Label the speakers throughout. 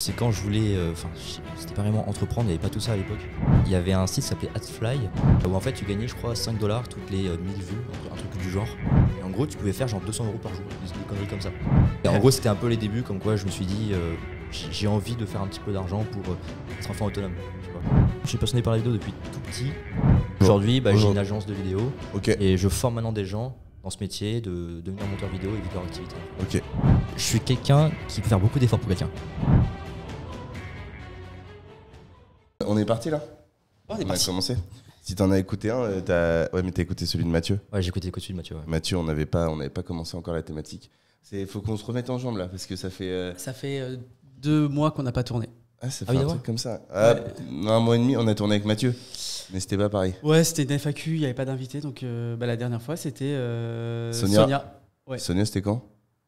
Speaker 1: C'est quand je voulais, c'était pas vraiment entreprendre, il n'y avait pas tout ça à l'époque. Il y avait un site qui s'appelait Adfly, où en fait tu gagnais je crois 5 $ toutes les 1000 vues, un truc du genre. Et en gros tu pouvais faire genre 200 € par jour, des conneries comme ça. Et en gros c'était un peu les débuts, comme quoi je me suis dit, j'ai envie de faire un petit peu d'argent pour être enfin autonome. Tu vois. Je suis passionné par la vidéo depuis tout petit. Aujourd'hui j'ai une agence de vidéo et je forme maintenant des gens dans ce métier de devenir monteur vidéo et vidéo activité.
Speaker 2: Ok.
Speaker 1: Je suis quelqu'un qui peut faire beaucoup d'efforts pour quelqu'un.
Speaker 2: On est parti là?
Speaker 1: On
Speaker 2: a commencé. Si t'en as écouté un, ouais, mais t'as écouté celui de Mathieu.
Speaker 1: Ouais, j'ai écouté celui de Mathieu. Ouais.
Speaker 2: Mathieu, on n'avait pas commencé encore la thématique. Faut qu'on se remette en jambes là, parce que ça fait.
Speaker 3: Ça fait 2 mois qu'on n'a pas tourné.
Speaker 2: Ah, ça fait un truc comme ça. Ouais. 1 mois et demi, on a tourné avec Mathieu, mais c'était pas pareil.
Speaker 3: Ouais, c'était une FAQ, il n'y avait pas d'invité, donc la dernière fois c'était
Speaker 2: Sonia.
Speaker 3: Ouais.
Speaker 2: Sonia, c'était quand?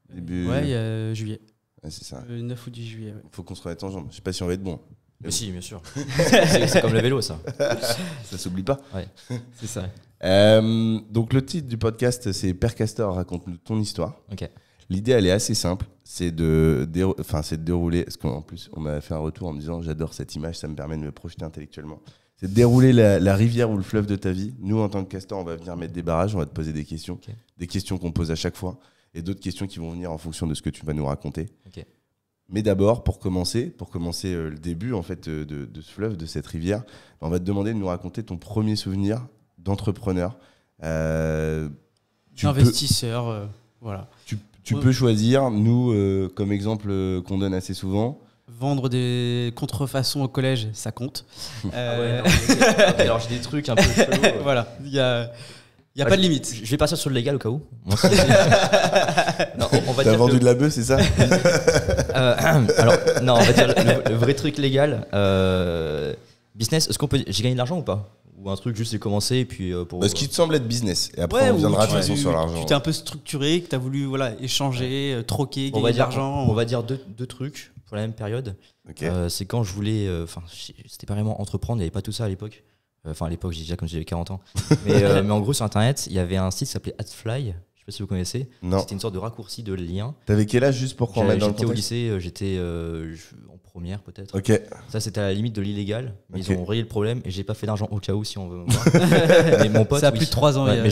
Speaker 2: Début.
Speaker 3: Ouais, juillet.
Speaker 2: Ouais, c'est ça.
Speaker 3: Le 9 ou 10 juillet. Ouais.
Speaker 2: Faut qu'on se remette en jambes. Je sais pas si on va être bon.
Speaker 1: Mais si, bien sûr. c'est comme le vélo, ça.
Speaker 2: Ça s'oublie pas.
Speaker 1: Ouais, c'est ça.
Speaker 2: Donc le titre du podcast, c'est Père Castor, raconte-nous ton histoire.
Speaker 1: Ok.
Speaker 2: L'idée, elle est assez simple. C'est de dérouler. Parce qu'en plus, on m'a fait un retour en me disant j'adore cette image, ça me permet de me projeter intellectuellement. C'est de dérouler la rivière ou le fleuve de ta vie. Nous, en tant que castor, on va venir mettre des barrages, on va te poser des questions. Okay. Des questions qu'on pose à chaque fois. Et d'autres questions qui vont venir en fonction de ce que tu vas nous raconter.
Speaker 1: Okay.
Speaker 2: Mais d'abord, pour commencer le début en fait, de ce fleuve, de cette rivière, on va te demander de nous raconter ton premier souvenir d'entrepreneur.
Speaker 3: Investisseur, voilà.
Speaker 2: Tu peux choisir, nous, comme exemple qu'on donne assez souvent.
Speaker 3: Vendre des contrefaçons au collège, ça compte.
Speaker 1: Alors j'ai des trucs un peu chelous.
Speaker 3: Voilà, il n'y a pas de limite.
Speaker 1: Je vais partir sur le légal au cas où. Non,
Speaker 2: T'as vendu de la bœuf, c'est ça?
Speaker 1: Alors, non, on va dire le vrai truc légal. Business, est-ce qu'on peut. J'ai gagné de l'argent ou pas? Ou un truc juste j'ai commencé et puis pour.
Speaker 2: Ce qui te semble être business. Et après, on viendra de toute façon sur l'argent.
Speaker 3: Tu t'es un peu structuré, que tu as voulu échanger, troquer, gagner de l'argent.
Speaker 1: On va dire deux trucs pour la même période.
Speaker 2: Okay.
Speaker 1: C'est quand je voulais. C'était pas vraiment entreprendre, il n'y avait pas tout ça à l'époque. Enfin, à l'époque, j'ai déjà comme j'avais 40 ans. Mais en gros, sur Internet, il y avait un site qui s'appelait Adfly. Je sais pas si vous connaissez. C'était une sorte de raccourci de lien.
Speaker 2: T'avais quel âge juste pour qu'on mette dans le contexte?
Speaker 1: J'étais au lycée, j'étais en première peut-être.
Speaker 2: Ok.
Speaker 1: Ça, c'était à la limite de l'illégal. Mais ils ont rayé le problème et j'ai pas fait d'argent au cas où si on veut me voir. Mais mon pote,
Speaker 3: ça a plus de 3 ans.
Speaker 1: Ouais, mais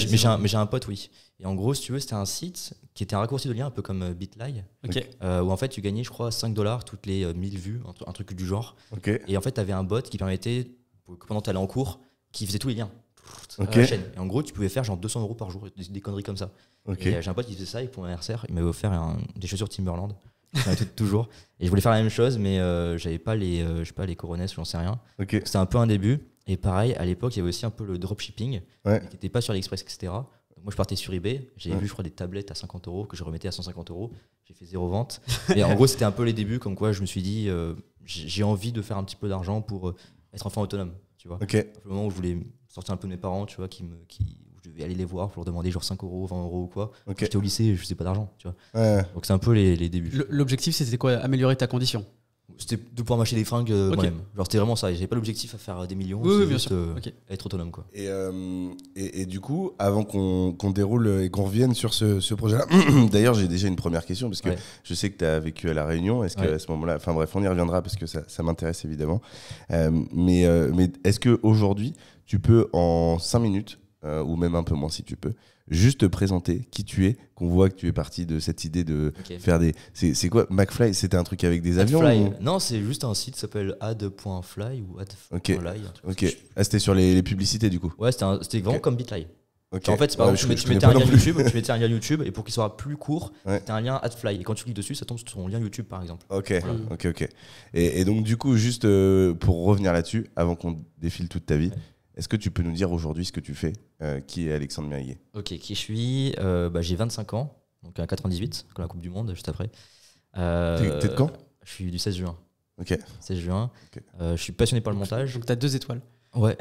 Speaker 1: j'ai un pote, oui. Et en gros, si tu veux, c'était un site qui était un raccourci de lien un peu comme Bitly.
Speaker 3: Okay.
Speaker 1: Où en fait, tu gagnais, je crois, 5 $ toutes les 1000 vues, un truc du genre.
Speaker 2: Okay.
Speaker 1: Et en fait, tu avais un bot qui permettait, pendant que tu allais en cours, qui faisait tous les liens à
Speaker 2: la
Speaker 1: chaîne. Et en gros, tu pouvais faire genre 200 € par jour, des conneries comme ça.
Speaker 2: Okay.
Speaker 1: Et j'ai un pote qui faisait ça et pour mon anniversaire, il m'avait offert des chaussures Timberland. Toujours. Et je voulais faire la même chose, mais j'avais pas les Coronets, j'en sais rien.
Speaker 2: Okay.
Speaker 1: C'était un peu un début. Et pareil, à l'époque, il y avait aussi un peu le dropshipping qui n'était pas sur AliExpress, etc. Donc moi, je partais sur eBay. J'avais vu, je crois, des tablettes à 50 € que je remettais à 150 €. J'ai fait 0 vente. Et en gros, c'était un peu les débuts, comme quoi je me suis dit, j'ai envie de faire un petit peu d'argent pour être enfin autonome. Tu vois.
Speaker 2: Okay.
Speaker 1: Le moment où je voulais sortir un peu de mes parents, tu vois, où je devais aller les voir pour leur demander genre 5 €, 20 € ou quoi.
Speaker 2: Okay.
Speaker 1: J'étais au lycée, je faisais pas d'argent, tu vois.
Speaker 2: Ouais.
Speaker 1: Donc c'est un peu les débuts.
Speaker 3: L'objectif, c'était quoi? Améliorer ta condition?
Speaker 1: C'était de pouvoir m'acheter des fringues moi-même. Genre c'était vraiment ça. J'avais pas l'objectif à faire des millions.
Speaker 3: Oui, bien
Speaker 1: juste,
Speaker 3: sûr.
Speaker 1: être autonome, quoi.
Speaker 2: Et du coup, avant qu'on déroule et qu'on revienne sur ce projet-là, d'ailleurs, j'ai déjà une première question parce que je sais que tu as vécu à La Réunion. Est-ce qu'à ce moment-là, enfin bref, on y reviendra parce que ça m'intéresse évidemment. Mais est-ce qu'aujourd'hui, tu peux en 5 minutes, ou même un peu moins si tu peux, juste te présenter qui tu es, qu'on voit que tu es parti de cette idée de faire des... C'est quoi, McFly? C'était un truc avec des avions ou...
Speaker 1: Non, c'est juste un site qui s'appelle ad.fly ou ad.ly.
Speaker 2: Ok. Ah, c'était sur les publicités du coup?
Speaker 1: Ouais, c'était vraiment comme Bitly.
Speaker 2: Okay.
Speaker 1: En fait, par exemple, tu mettais un lien YouTube et pour qu'il soit plus court, c'était un lien Adfly. Et quand tu cliques dessus, ça tombe sur ton lien YouTube par exemple.
Speaker 2: Ok. Et donc du coup, juste pour revenir là-dessus, avant qu'on défile toute ta vie, est-ce que tu peux nous dire aujourd'hui ce que tu fais? Qui est Alexandre Mérier?
Speaker 1: Ok, qui je suis? J'ai 25 ans, donc à 98, comme la Coupe du Monde, juste après.
Speaker 2: T'es de quand?
Speaker 1: Je suis du 16 juin.
Speaker 2: Ok.
Speaker 1: 16 juin. Okay. Je suis passionné par le montage.
Speaker 3: Donc t'as 2 étoiles.
Speaker 1: Ouais.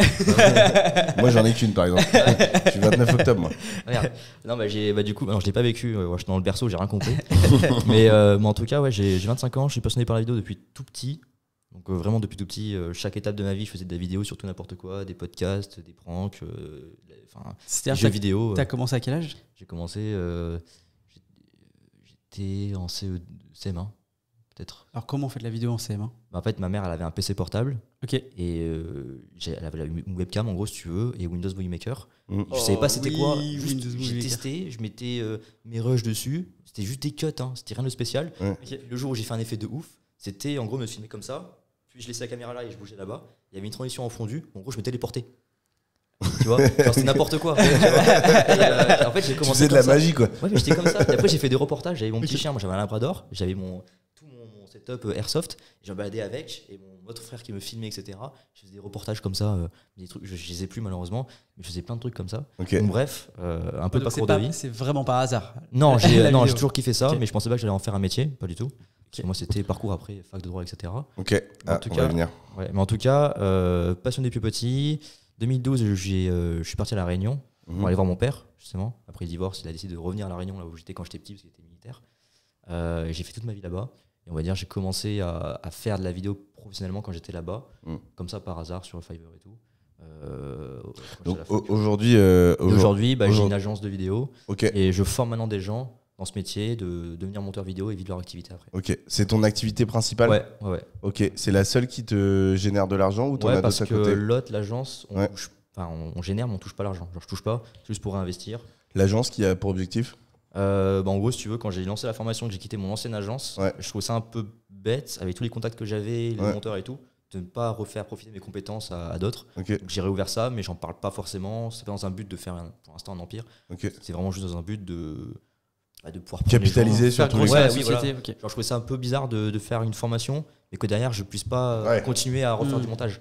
Speaker 2: Moi j'en ai qu'une par exemple. Je suis 29 octobre moi.
Speaker 1: Regarde. Non du coup, je l'ai pas vécu. Je suis dans le berceau, j'ai rien compris. mais en tout cas, j'ai 25 ans. Je suis passionné par la vidéo depuis tout petit. Donc vraiment depuis tout petit, chaque étape de ma vie, je faisais des vidéos sur tout n'importe quoi, des podcasts, des pranks, des jeux vidéo.
Speaker 3: T'as commencé à quel âge?
Speaker 1: J'ai commencé, j'étais en CM1. peut-être.
Speaker 3: Alors, comment on fait de la vidéo en CM1?
Speaker 1: En fait, ma mère, elle avait un PC portable.
Speaker 3: Ok.
Speaker 1: Et elle avait une webcam, en gros, si tu veux, et Windows Movie Maker. Je savais
Speaker 3: Oh,
Speaker 1: pas c'était quoi.
Speaker 3: oui,
Speaker 1: Juste,
Speaker 3: Windows Movie
Speaker 1: j'ai
Speaker 3: Maker.
Speaker 1: testé, je mettais mes rushs dessus. C'était juste des cuts, hein, c'était rien de spécial.
Speaker 3: Ok.
Speaker 1: Le jour où j'ai fait un effet de ouf, c'était en gros me filmer comme ça. Puis je laissais la caméra là et je bougeais là-bas. Il y avait une transition en fondu. En gros, je me téléportais. Tu vois, genre c'était n'importe quoi. Tu vois. Et, en fait, j'ai
Speaker 2: Tu
Speaker 1: commencé
Speaker 2: faisais de
Speaker 1: comme
Speaker 2: la
Speaker 1: ça.
Speaker 2: magie, quoi.
Speaker 1: Ouais, mais j'étais comme ça. Et après, j'ai fait des reportages. J'avais mon petit chien, moi j'avais un labrador. J'avais tout mon setup Airsoft. Je me baladais avec. Et mon autre frère qui me filmait, etc. Je faisais des reportages comme ça. Des trucs, je les ai plus malheureusement. Mais je faisais plein de trucs comme ça.
Speaker 2: Ok.
Speaker 1: Donc, bref, un peu
Speaker 3: Donc,
Speaker 1: parcours de vie.
Speaker 3: c'est vraiment par hasard.
Speaker 1: Non,
Speaker 3: La
Speaker 1: j'ai
Speaker 3: vidéo.
Speaker 1: toujours kiffé ça.
Speaker 3: Ok.
Speaker 1: Mais je pensais pas que j'allais en faire un métier. Pas du tout. Moi, c'était parcours après, fac de droit, etc.
Speaker 2: Ok,
Speaker 1: En tout
Speaker 2: on
Speaker 1: cas,
Speaker 2: va venir.
Speaker 1: Ouais, mais en tout cas, passionné depuis petit. 2012, je suis parti à La Réunion pour aller voir mon père, justement. Après le divorce, il a décidé de revenir à La Réunion, là où j'étais quand j'étais petit, parce qu'il était militaire. J'ai fait toute ma vie là-bas. Et on va dire, j'ai commencé à faire de la vidéo professionnellement quand j'étais là-bas, comme ça par hasard sur Fiverr et tout.
Speaker 2: Donc aujourd'hui,
Speaker 1: Aujourd'hui, j'ai une agence de vidéo
Speaker 2: ok.
Speaker 1: et je forme maintenant des gens dans ce métier de devenir monteur vidéo et vivre leur activité après.
Speaker 2: Ok, c'est ton activité principale?
Speaker 1: Ouais.
Speaker 2: Ok, c'est la seule qui te génère de l'argent ou t'en as
Speaker 1: parce
Speaker 2: d'autres à
Speaker 1: que
Speaker 2: côté?
Speaker 1: l'autre, l'agence,
Speaker 2: Ouais.
Speaker 1: on génère mais on touche pas l'argent. Genre je touche pas, c'est juste pour réinvestir.
Speaker 2: L'agence qui a pour objectif?
Speaker 1: En gros, si tu veux, quand j'ai lancé la formation, que j'ai quitté mon ancienne agence,
Speaker 2: Ouais.
Speaker 1: je trouvais ça un peu bête, avec tous les contacts que j'avais, les
Speaker 2: Ouais.
Speaker 1: monteurs et tout, de ne pas refaire profiter de mes compétences à d'autres.
Speaker 2: Ok,
Speaker 1: Donc j'ai réouvert ça, mais j'en parle pas forcément. C'est pas dans un but de faire pour l'instant un empire.
Speaker 2: ok.
Speaker 1: C'est vraiment juste dans un but de pouvoir prendre les
Speaker 2: Capitaliser
Speaker 1: gens.
Speaker 2: sur
Speaker 3: Faire
Speaker 2: tous les
Speaker 3: grossir la
Speaker 1: oui,
Speaker 3: société.
Speaker 1: voilà.
Speaker 3: Ok.
Speaker 1: Genre, je trouvais ça un peu bizarre de faire une formation et que derrière je puisse pas
Speaker 2: Ouais.
Speaker 1: continuer à refaire du montage.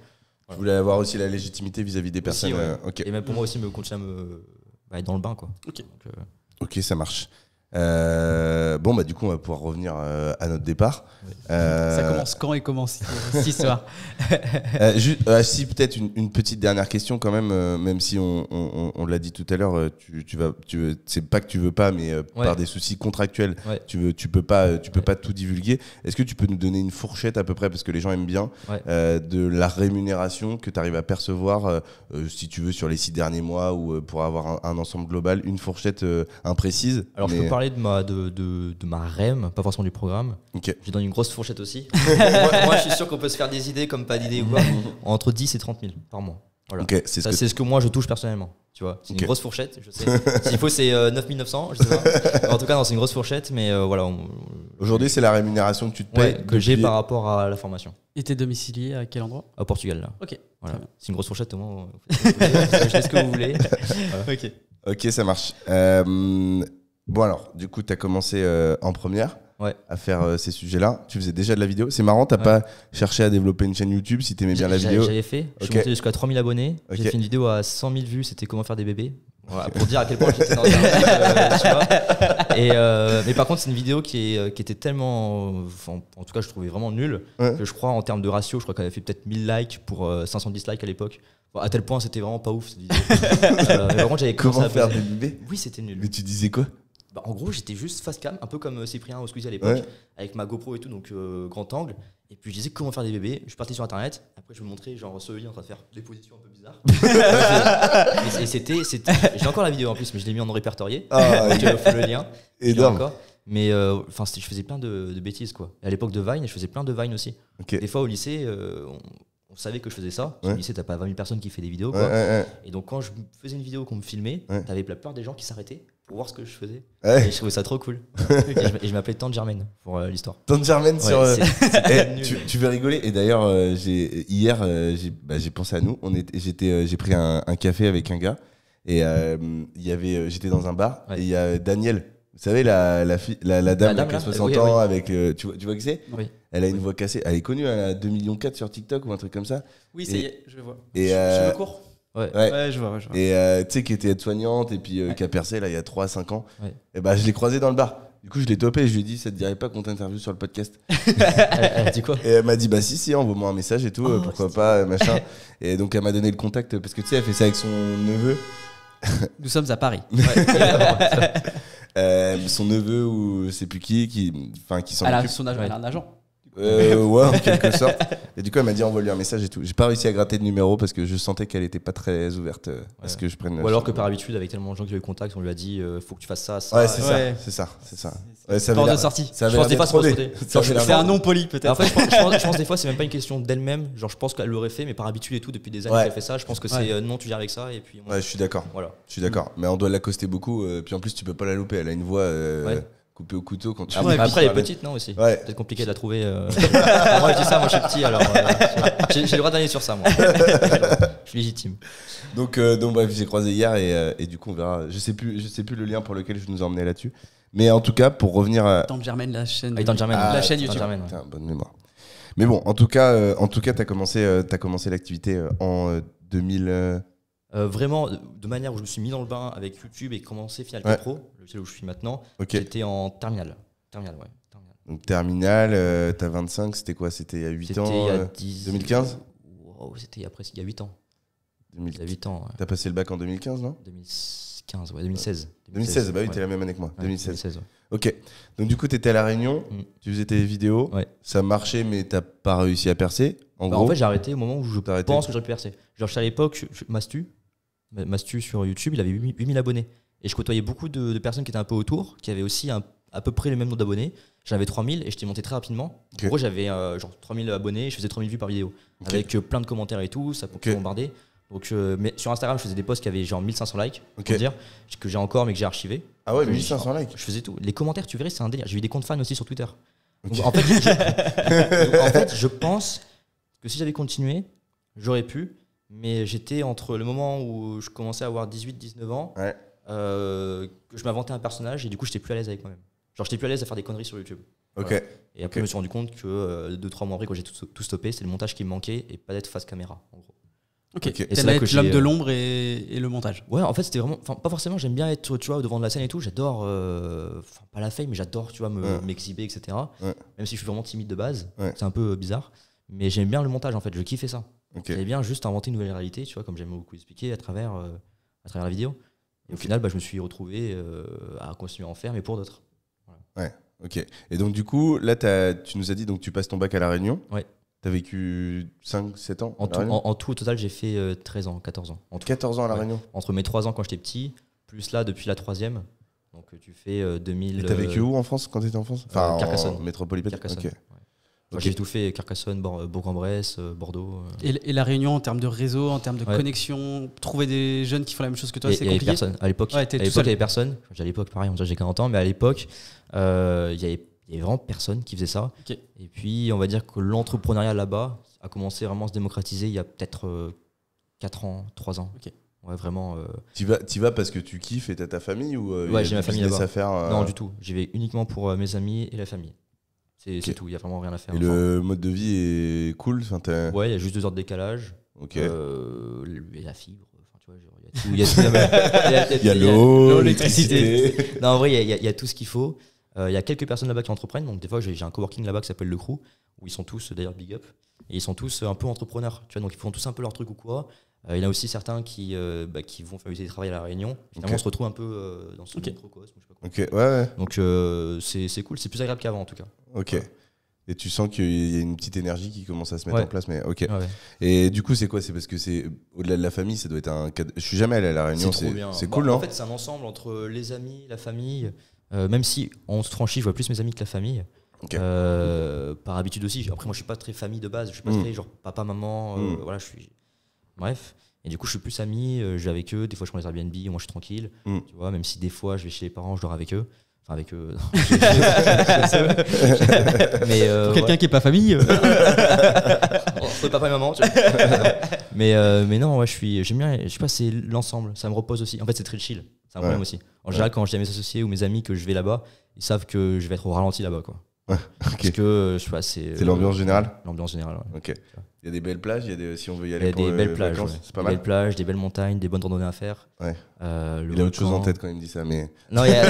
Speaker 2: Je voulais avoir aussi la légitimité vis-à-vis des personnes.
Speaker 1: Aussi, ouais.
Speaker 2: Ok.
Speaker 1: Et même pour moi aussi, continuer à être dans le bain, quoi.
Speaker 3: Ok.
Speaker 1: Donc,
Speaker 2: Ok, ça marche. Bon, bah du coup, on va pouvoir revenir à notre départ.
Speaker 3: Ça commence quand et comment cette histoire?
Speaker 2: Si peut-être une petite dernière question quand même, même si on l'a dit tout à l'heure, c'est pas que tu veux pas, mais par des soucis contractuels,
Speaker 1: Ouais.
Speaker 2: tu peux pas tout divulguer. Est-ce que tu peux nous donner une fourchette à peu près, parce que les gens aiment bien, de la rémunération que tu arrives à percevoir, si tu veux, sur les 6 derniers mois ou pour avoir un ensemble global, une fourchette imprécise?
Speaker 1: Alors je peux parler de ma REM, pas forcément du programme.
Speaker 2: Ok.
Speaker 1: J'ai donné une grosse fourchette aussi. moi, je suis sûr qu'on peut se faire des idées comme pas d'idées ou quoi. Entre 10 et 30 000 par mois. Voilà.
Speaker 2: Ok, c'est
Speaker 1: C'est ce que moi je touche personnellement. Tu vois, c'est
Speaker 2: Ok.
Speaker 1: une grosse fourchette, je sais. S'il faut, c'est 9 900, je sais pas. En tout cas, non, c'est une grosse fourchette, mais voilà.
Speaker 2: Aujourd'hui, c'est la rémunération que tu te payes
Speaker 1: Que j'ai
Speaker 2: depuis-
Speaker 1: par rapport à la formation.
Speaker 3: Et t'es domicilié à quel endroit?
Speaker 1: Au Portugal, là.
Speaker 3: Ok.
Speaker 1: Voilà.
Speaker 3: Très bien.
Speaker 1: C'est une grosse fourchette, au moins. Je fais ce que vous voulez.
Speaker 3: Ok.
Speaker 2: Ok, ça marche. Bon alors, du coup, tu as commencé en première à faire ces sujets-là. Tu faisais déjà de la vidéo. C'est marrant, t'as pas cherché à développer une chaîne YouTube si t'aimais bien la vidéo?
Speaker 1: J'avais fait. Je suis
Speaker 2: Ok.
Speaker 1: monté jusqu'à 3000 abonnés.
Speaker 2: Ok.
Speaker 1: J'ai fait une vidéo à 100 000 vues. C'était comment faire des bébés. Voilà, pour dire à quel point j'étais dans un tu vois. Mais par contre, c'est une vidéo qui était tellement. En tout cas, je trouvais vraiment nulle. Que je crois, en termes de ratio, je crois qu'elle avait fait peut-être 1000 likes pour 500 dislikes à l'époque. Bon, à tel point, c'était vraiment pas ouf cette vidéo. Mais par contre, j'avais commencé
Speaker 2: Comment
Speaker 1: à
Speaker 2: faire
Speaker 1: poser-
Speaker 2: des bébés?
Speaker 1: Oui, c'était nul.
Speaker 2: Mais tu disais quoi?
Speaker 1: En gros, j'étais juste face cam, un peu comme Cyprien au Squeezie à l'époque,
Speaker 2: Ouais.
Speaker 1: avec ma GoPro et tout, donc grand angle. Et puis je disais comment faire des bébés. Je suis parti sur internet. Après, je me montrais genre ce lit en train de faire des positions un peu bizarres. et c'était. J'ai encore la vidéo en plus, mais je l'ai mis en non répertorié.
Speaker 2: Ah,
Speaker 1: Donc, le lien. Je l'ai
Speaker 2: énorme.
Speaker 1: encore. Mais je faisais plein de bêtises quoi. Et à l'époque de Vine, je faisais plein de Vine aussi.
Speaker 2: Ok.
Speaker 1: Des fois au lycée, on savait que je faisais ça. Au lycée, t'as pas 20 000 personnes qui fait des vidéos.
Speaker 2: Ouais,
Speaker 1: Quoi.
Speaker 2: ouais,
Speaker 1: Et donc quand je faisais une vidéo qu'on me filmait,
Speaker 2: Ouais.
Speaker 1: t'avais la plupart des gens qui s'arrêtaient pour voir ce que je faisais.
Speaker 2: ouais.
Speaker 1: Et je trouvais ça trop cool. Et je m'appelais Tante Germaine pour l'histoire.
Speaker 2: Tante Germaine sur.
Speaker 1: Ouais, c'était
Speaker 2: Eh,
Speaker 1: nul.
Speaker 2: tu veux rigoler? Et d'ailleurs, hier, j'ai pensé à nous. J'ai pris un café avec un gars et j'étais dans un bar
Speaker 1: Ouais.
Speaker 2: et il y a Daniel. Vous savez, la dame
Speaker 1: dame,
Speaker 2: qui a
Speaker 1: là
Speaker 2: 60
Speaker 1: Oui,
Speaker 2: ans
Speaker 1: oui.
Speaker 2: avec. Tu vois qui c'est?
Speaker 1: Oui.
Speaker 2: Elle a une voix cassée. Elle est connue, elle a 2,4 millions sur TikTok ou un truc comme ça.
Speaker 3: Oui,
Speaker 2: Et-
Speaker 3: ça y est, je vois.
Speaker 2: et,
Speaker 3: Je me cours.
Speaker 1: Ouais.
Speaker 2: Ouais.
Speaker 3: Ouais, je vois.
Speaker 2: Et tu sais, qui était aide-soignante et puis qui a percé là il y a 3-5 ans.
Speaker 1: Ouais.
Speaker 2: Et bah, je l'ai croisé dans le bar. Du coup, je l'ai topé et je lui ai dit, ça te dirait pas qu'on t'interviewe sur le podcast?
Speaker 1: Elle a dit quoi?
Speaker 2: Et elle m'a dit, bah si, envoie-moi un message et tout,
Speaker 1: Oh,
Speaker 2: pourquoi pas, machin. Et donc, elle m'a donné le contact parce que tu sais, elle fait ça avec son neveu.
Speaker 3: Nous sommes à Paris.
Speaker 2: Son neveu ou je sais plus qui s'en
Speaker 3: Elle a
Speaker 2: occupe.
Speaker 3: son agent. Elle a un agent.
Speaker 2: Ouais, en quelque sorte. Et du coup, elle m'a dit envoie-lui un message et tout. J'ai pas réussi à gratter de numéro parce que je sentais qu'elle était pas très ouverte à ce que je prenne.
Speaker 1: Ou alors que par habitude, avec tellement de gens qui ont eu contact, on lui a dit faut que tu fasses ça, ça.
Speaker 2: Ouais, c'est ça. Ouais, ça
Speaker 3: Porte de sortie.
Speaker 2: Ça
Speaker 1: je pense des fois,
Speaker 3: c'est un non poli peut-être.
Speaker 1: En fait, je pense des fois, c'est même pas une question d'elle-même. Genre, je pense qu'elle l'aurait fait, mais par habitude et tout, depuis des années qu'elle fait ça. Je pense que c'est non, tu viens avec ça. Et puis,
Speaker 2: ouais, je suis d'accord.
Speaker 1: Voilà.
Speaker 2: Je suis d'accord. Mais on doit l'accoster beaucoup. Puis en plus, tu peux pas la louper. Elle a une voix coupée au couteau quand tu.
Speaker 1: Après, elle est petite, non aussi.
Speaker 2: Ouais.
Speaker 1: Peut-être compliqué de la trouver. Moi, je dis ça, moi, je suis petit, alors j'ai le droit d'aller sur ça, moi. Je suis légitime.
Speaker 2: Donc bref, j'ai croisé hier et du coup, on verra. Je sais plus le lien pour lequel je nous emmenais là-dessus. Mais en tout cas, pour revenir à.
Speaker 3: Tante Germaine, la chaîne.
Speaker 1: La
Speaker 3: chaîne YouTube.
Speaker 2: Putain, bonne mémoire. Mais bon, en tout cas, t'as commencé l'activité en 2000.
Speaker 1: Vraiment, de manière où je me suis mis dans le bain avec YouTube et commencé Final Pro, le où je suis maintenant. J'étais en terminale.
Speaker 2: Donc terminale, t'as 25, c'était quoi? C'était il y a 8 ans?
Speaker 1: Il y a 10...
Speaker 2: 2015?
Speaker 1: Wow, c'était il y a 8 ans.
Speaker 2: 2000...
Speaker 1: Il y a 8 ans. Ouais.
Speaker 2: T'as passé le bac en 2015, non?
Speaker 1: 2015, ouais, 2016.
Speaker 2: 2016, bah oui, t'es la même année que moi.
Speaker 1: Ouais,
Speaker 2: 2016, ouais. Ok, donc du coup, t'étais à La Réunion, tu faisais tes vidéos, ça marchait, mais t'as pas réussi à percer. En fait,
Speaker 1: j'ai arrêté au moment où je pense que j'aurais pu percer. Genre, à l'époque, Mastu sur YouTube, il avait 8000 abonnés. Et je côtoyais beaucoup de personnes qui étaient un peu autour, qui avaient aussi à peu près le même nombre d'abonnés. J'avais 3000 et j'étais monté très rapidement. En gros, j'avais genre 3000 abonnés et je faisais 3000 vues par vidéo. Avec plein de commentaires et tout, ça peut bombarder. Donc, mais sur Instagram, je faisais des posts qui avaient genre 1500 likes, pour dire, que j'ai encore mais que j'ai archivé.
Speaker 2: Ah ouais, 1500 likes.
Speaker 1: Je faisais tout. Les commentaires, tu verrais, c'est un délire. J'ai eu des comptes fans aussi sur Twitter. Donc, en fait, je pense que si j'avais continué, j'aurais pu. Mais j'étais entre le moment où je commençais à avoir 18-19 ans, que je m'inventais un personnage et du coup, j'étais plus à l'aise avec moi-même. Genre, j'étais plus à l'aise à faire des conneries sur YouTube. Voilà. Et après, je me suis rendu compte que 2-3 mois après, quand j'ai tout stoppé, c'est le montage qui me manquait et pas d'être face caméra, en gros.
Speaker 3: Ok, et c'est là que l'homme de l'ombre et le montage.
Speaker 1: Ouais, en fait, c'était vraiment. Enfin, pas forcément, j'aime bien être, tu vois, devant de la scène et tout. J'adore. Pas la fame, mais j'adore, tu vois, m'exhiber, etc. Même si je suis vraiment timide de base. C'est un peu bizarre. Mais j'aime bien le montage, en fait. Je kiffais ça. J'aimais bien juste inventer une nouvelle réalité, tu vois, comme j'aime beaucoup expliquer à travers la vidéo. Et au final, je me suis retrouvé à continuer à en faire, mais pour d'autres.
Speaker 2: Voilà. Ouais, ok. Et donc, du coup, là, tu nous as dit, donc tu passes ton bac à La Réunion.
Speaker 1: Ouais.
Speaker 2: T'as vécu 5-7 ans
Speaker 1: en tout, au total, j'ai fait 13 ans, 14 ans.
Speaker 2: 14 ans à La Réunion.
Speaker 1: Entre mes 3 ans quand j'étais petit, plus là, depuis la 3e. Donc, tu fais 2000.
Speaker 2: Et t'as vécu où en France quand t'étais en France? Enfin,
Speaker 1: Carcassonne.
Speaker 2: En métropole.
Speaker 1: Carcassonne. Okay. J'ai tout fait, Carcassonne, Bourg-en-Bresse, Bordeaux.
Speaker 3: Et La Réunion, en termes de réseau, en termes de connexion, trouver des jeunes qui font la même chose que toi, c'est compliqué.
Speaker 1: Il y avait personne. À l'époque, il y avait personne. À l'époque, pareil, j'ai 40 ans, mais à l'époque, il y avait vraiment personne qui faisait ça. Okay. Et puis, on va dire que l'entrepreneuriat là-bas a commencé vraiment à se démocratiser il y a peut-être 4 ans, 3 ans. Okay. Ouais, vraiment.
Speaker 2: T'y vas parce que tu kiffes et t'as ta famille ou
Speaker 1: ouais, j'ai ma famille là-bas.
Speaker 2: À faire,
Speaker 1: Non, du tout. J'y vais uniquement pour mes amis et la famille. C'est tout, il n'y a vraiment rien à faire.
Speaker 2: Et le mode de vie est cool?
Speaker 1: Ouais, il y a juste 2 heures de décalage.
Speaker 2: Ok.
Speaker 1: Et la fibre. Tu vois, il y a tout. Il
Speaker 2: y a l'eau,
Speaker 1: l'électricité. Non, en vrai, il y a tout ce qu'il faut. Il y a quelques personnes là-bas qui entreprennent. Donc, des fois, j'ai un coworking là-bas qui s'appelle Le Crew, où ils sont tous, d'ailleurs, big up. Et ils sont tous un peu entrepreneurs. Tu vois, donc, ils font tous un peu leur truc ou quoi. Il y en a aussi certains qui vont faire du télétravail à La Réunion. Finalement, on se retrouve un peu dans ce microcosme.
Speaker 2: Ok, ouais.
Speaker 1: Donc, c'est cool. C'est plus agréable qu'avant, en tout cas.
Speaker 2: Ok. Et tu sens qu'il y a une petite énergie qui commence à se mettre en place, mais ok.
Speaker 1: Ouais.
Speaker 2: Et du coup, c'est quoi? C'est parce que c'est au-delà de la famille, ça doit être un cadre. Je suis jamais allé à La Réunion, c'est cool, non?
Speaker 1: En fait, c'est un ensemble entre les amis, la famille. Même si on se franchit, je vois plus mes amis que la famille.
Speaker 2: Okay.
Speaker 1: Par habitude aussi. Après, moi, je suis pas très famille de base. Je suis pas très genre papa, maman. Voilà, je suis. Bref. Et du coup, je suis plus ami. Je vais avec eux. Des fois, je prends les Airbnb. Moi, je suis tranquille. Tu vois, même si des fois, je vais chez les parents, je dors avec eux. Enfin, avec eux.
Speaker 3: Mais pour quelqu'un qui est pas famille.
Speaker 1: Entre papa et maman. Tu vois. mais non, ouais, j'aime bien. Je sais pas, c'est l'ensemble. Ça me repose aussi. En fait, c'est très chill. C'est un problème aussi. En général, quand je dis à mes associés ou mes amis que je vais là-bas, ils savent que je vais être au ralenti là-bas, quoi.
Speaker 2: Okay.
Speaker 1: Parce que je sais pas, c'est
Speaker 2: l'ambiance générale.
Speaker 1: L'ambiance générale. Ouais.
Speaker 2: Ok. Il y a des belles plages. Si on veut y aller.
Speaker 1: Il y a des belles plages. Ouais.
Speaker 2: C'est pas mal.
Speaker 1: Des belles plages, des belles montagnes, des bonnes randonnées à faire.
Speaker 2: Ouais. Il a autre chose en tête quand il me dit ça, mais.
Speaker 1: Non, il y a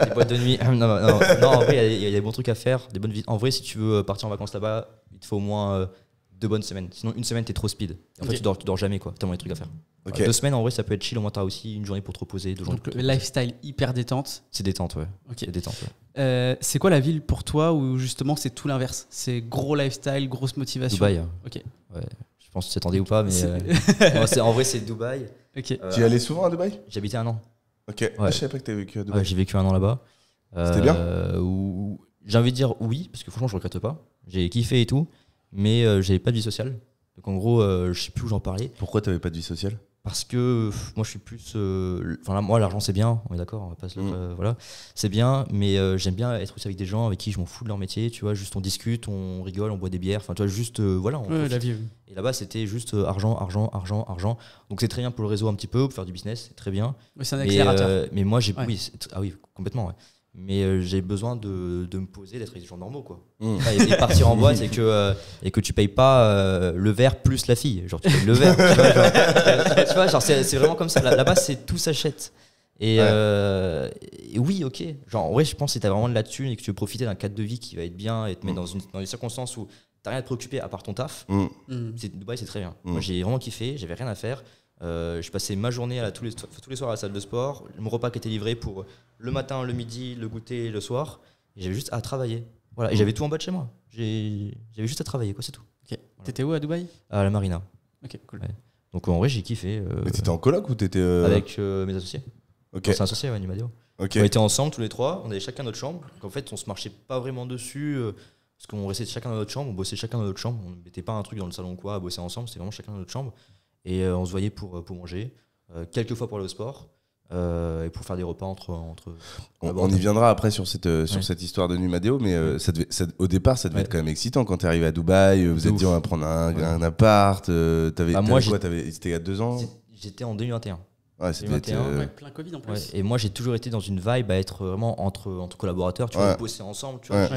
Speaker 1: des boîtes de nuit. Non, en vrai, il y a des bons trucs à faire. Des bonnes. En vrai, si tu veux partir en vacances là-bas, il te faut au moins 2 bonnes semaines. Sinon, une semaine, t'es trop speed. En fait, tu dors jamais, quoi. Tellement des trucs à faire.
Speaker 2: Okay.
Speaker 1: 2 semaines, en vrai, ça peut être chill. Au moins, t'as aussi une journée pour te reposer. 2 journées
Speaker 3: Donc, le lifestyle hyper détente.
Speaker 1: C'est détente, ouais.
Speaker 3: Ok.
Speaker 1: C'est détente, ouais.
Speaker 3: C'est quoi la ville pour toi où justement c'est tout l'inverse? C'est gros lifestyle, grosse motivation.
Speaker 1: Dubaï.
Speaker 3: Ok.
Speaker 1: Ouais. Je pense que tu t'attendais ou pas, mais en vrai, c'est Dubaï.
Speaker 3: Ok.
Speaker 2: Tu y allais souvent à Dubaï?
Speaker 1: J'habitais 1 an.
Speaker 2: Ok.
Speaker 1: Ouais.
Speaker 2: Ah, je savais pas que t'avais vécu à Dubaï.
Speaker 1: Ouais, j'ai vécu 1 an là-bas.
Speaker 2: C'était bien?
Speaker 1: J'ai envie de dire oui, parce que franchement, je regrette pas. J'ai kiffé et tout, mais j'avais pas de vie sociale. Donc en gros, je sais plus où j'en parlais.
Speaker 2: Pourquoi t'avais pas de vie sociale?
Speaker 1: Parce que moi, je suis plus. Enfin, là, moi, l'argent, c'est bien, on est d'accord, on va pas se voilà. C'est bien, mais j'aime bien être aussi avec des gens avec qui je m'en fous de leur métier, tu vois. Juste on discute, on rigole, on boit des bières, enfin, tu vois, juste. Voilà.
Speaker 3: La vie.
Speaker 1: Et là-bas, c'était juste argent, argent, argent, argent. Donc c'est très bien pour le réseau un petit peu, pour faire du business, c'est très bien.
Speaker 3: Oui, c'est un accélérateur.
Speaker 1: Mais moi, j'ai.
Speaker 3: Ouais.
Speaker 1: Oui, complètement, ouais. Mais j'ai besoin de me poser, d'être avec des gens normaux, quoi. Et partir en boîte et que tu payes pas le verre plus la fille. Genre, tu payes le verre. Tu vois, genre, c'est vraiment comme ça. Là-bas, c'est tout s'achète. Et oui, ok. Genre, en vrai, je pense que si t'as vraiment de la thune et que tu veux profiter d'un cadre de vie qui va être bien et te mettre dans des circonstances où t'as rien à te préoccuper à part ton taf, Dubaï, c'est très bien. Moi, j'ai vraiment kiffé, j'avais rien à faire. Je passais ma journée tous les soirs à la salle de sport, mon repas qui était livré pour le matin, le midi, le goûter et le soir. Et j'avais juste à travailler. Voilà. Et j'avais tout en bas de chez moi. J'avais juste à travailler, quoi, c'est tout.
Speaker 3: Okay. Voilà. T'étais où à Dubaï?
Speaker 1: À la Marina.
Speaker 3: Ok, cool.
Speaker 1: Ouais. Donc en vrai, j'ai kiffé.
Speaker 2: Mais t'étais en coloc ou t'étais.
Speaker 1: Avec mes associés.
Speaker 2: Ok.
Speaker 1: C'est un associé, ouais, Nimadio.
Speaker 2: Okay.
Speaker 1: On était ensemble tous les trois, on avait chacun notre chambre. Donc en fait, on se marchait pas vraiment dessus. Parce qu'on restait chacun dans notre chambre, on bossait chacun dans notre chambre. On ne mettait pas un truc dans le salon quoi, à bosser ensemble, c'était vraiment chacun dans notre chambre. Et on se voyait pour manger, quelques fois pour aller au sport et pour faire des repas entre
Speaker 2: on y viendra après sur cette histoire de Numadeo, mais au départ ça devait être quand même excitant quand t'es arrivé à Dubaï, vous êtes dit on va prendre un appart, c'était il y a 2 ans?
Speaker 1: J'étais en 2021.
Speaker 2: Ouais, c'était
Speaker 3: plein Covid en plus.
Speaker 1: Ouais, et moi j'ai toujours été dans une vibe à être vraiment entre collaborateurs, tu vois, bosser ensemble, tu vois.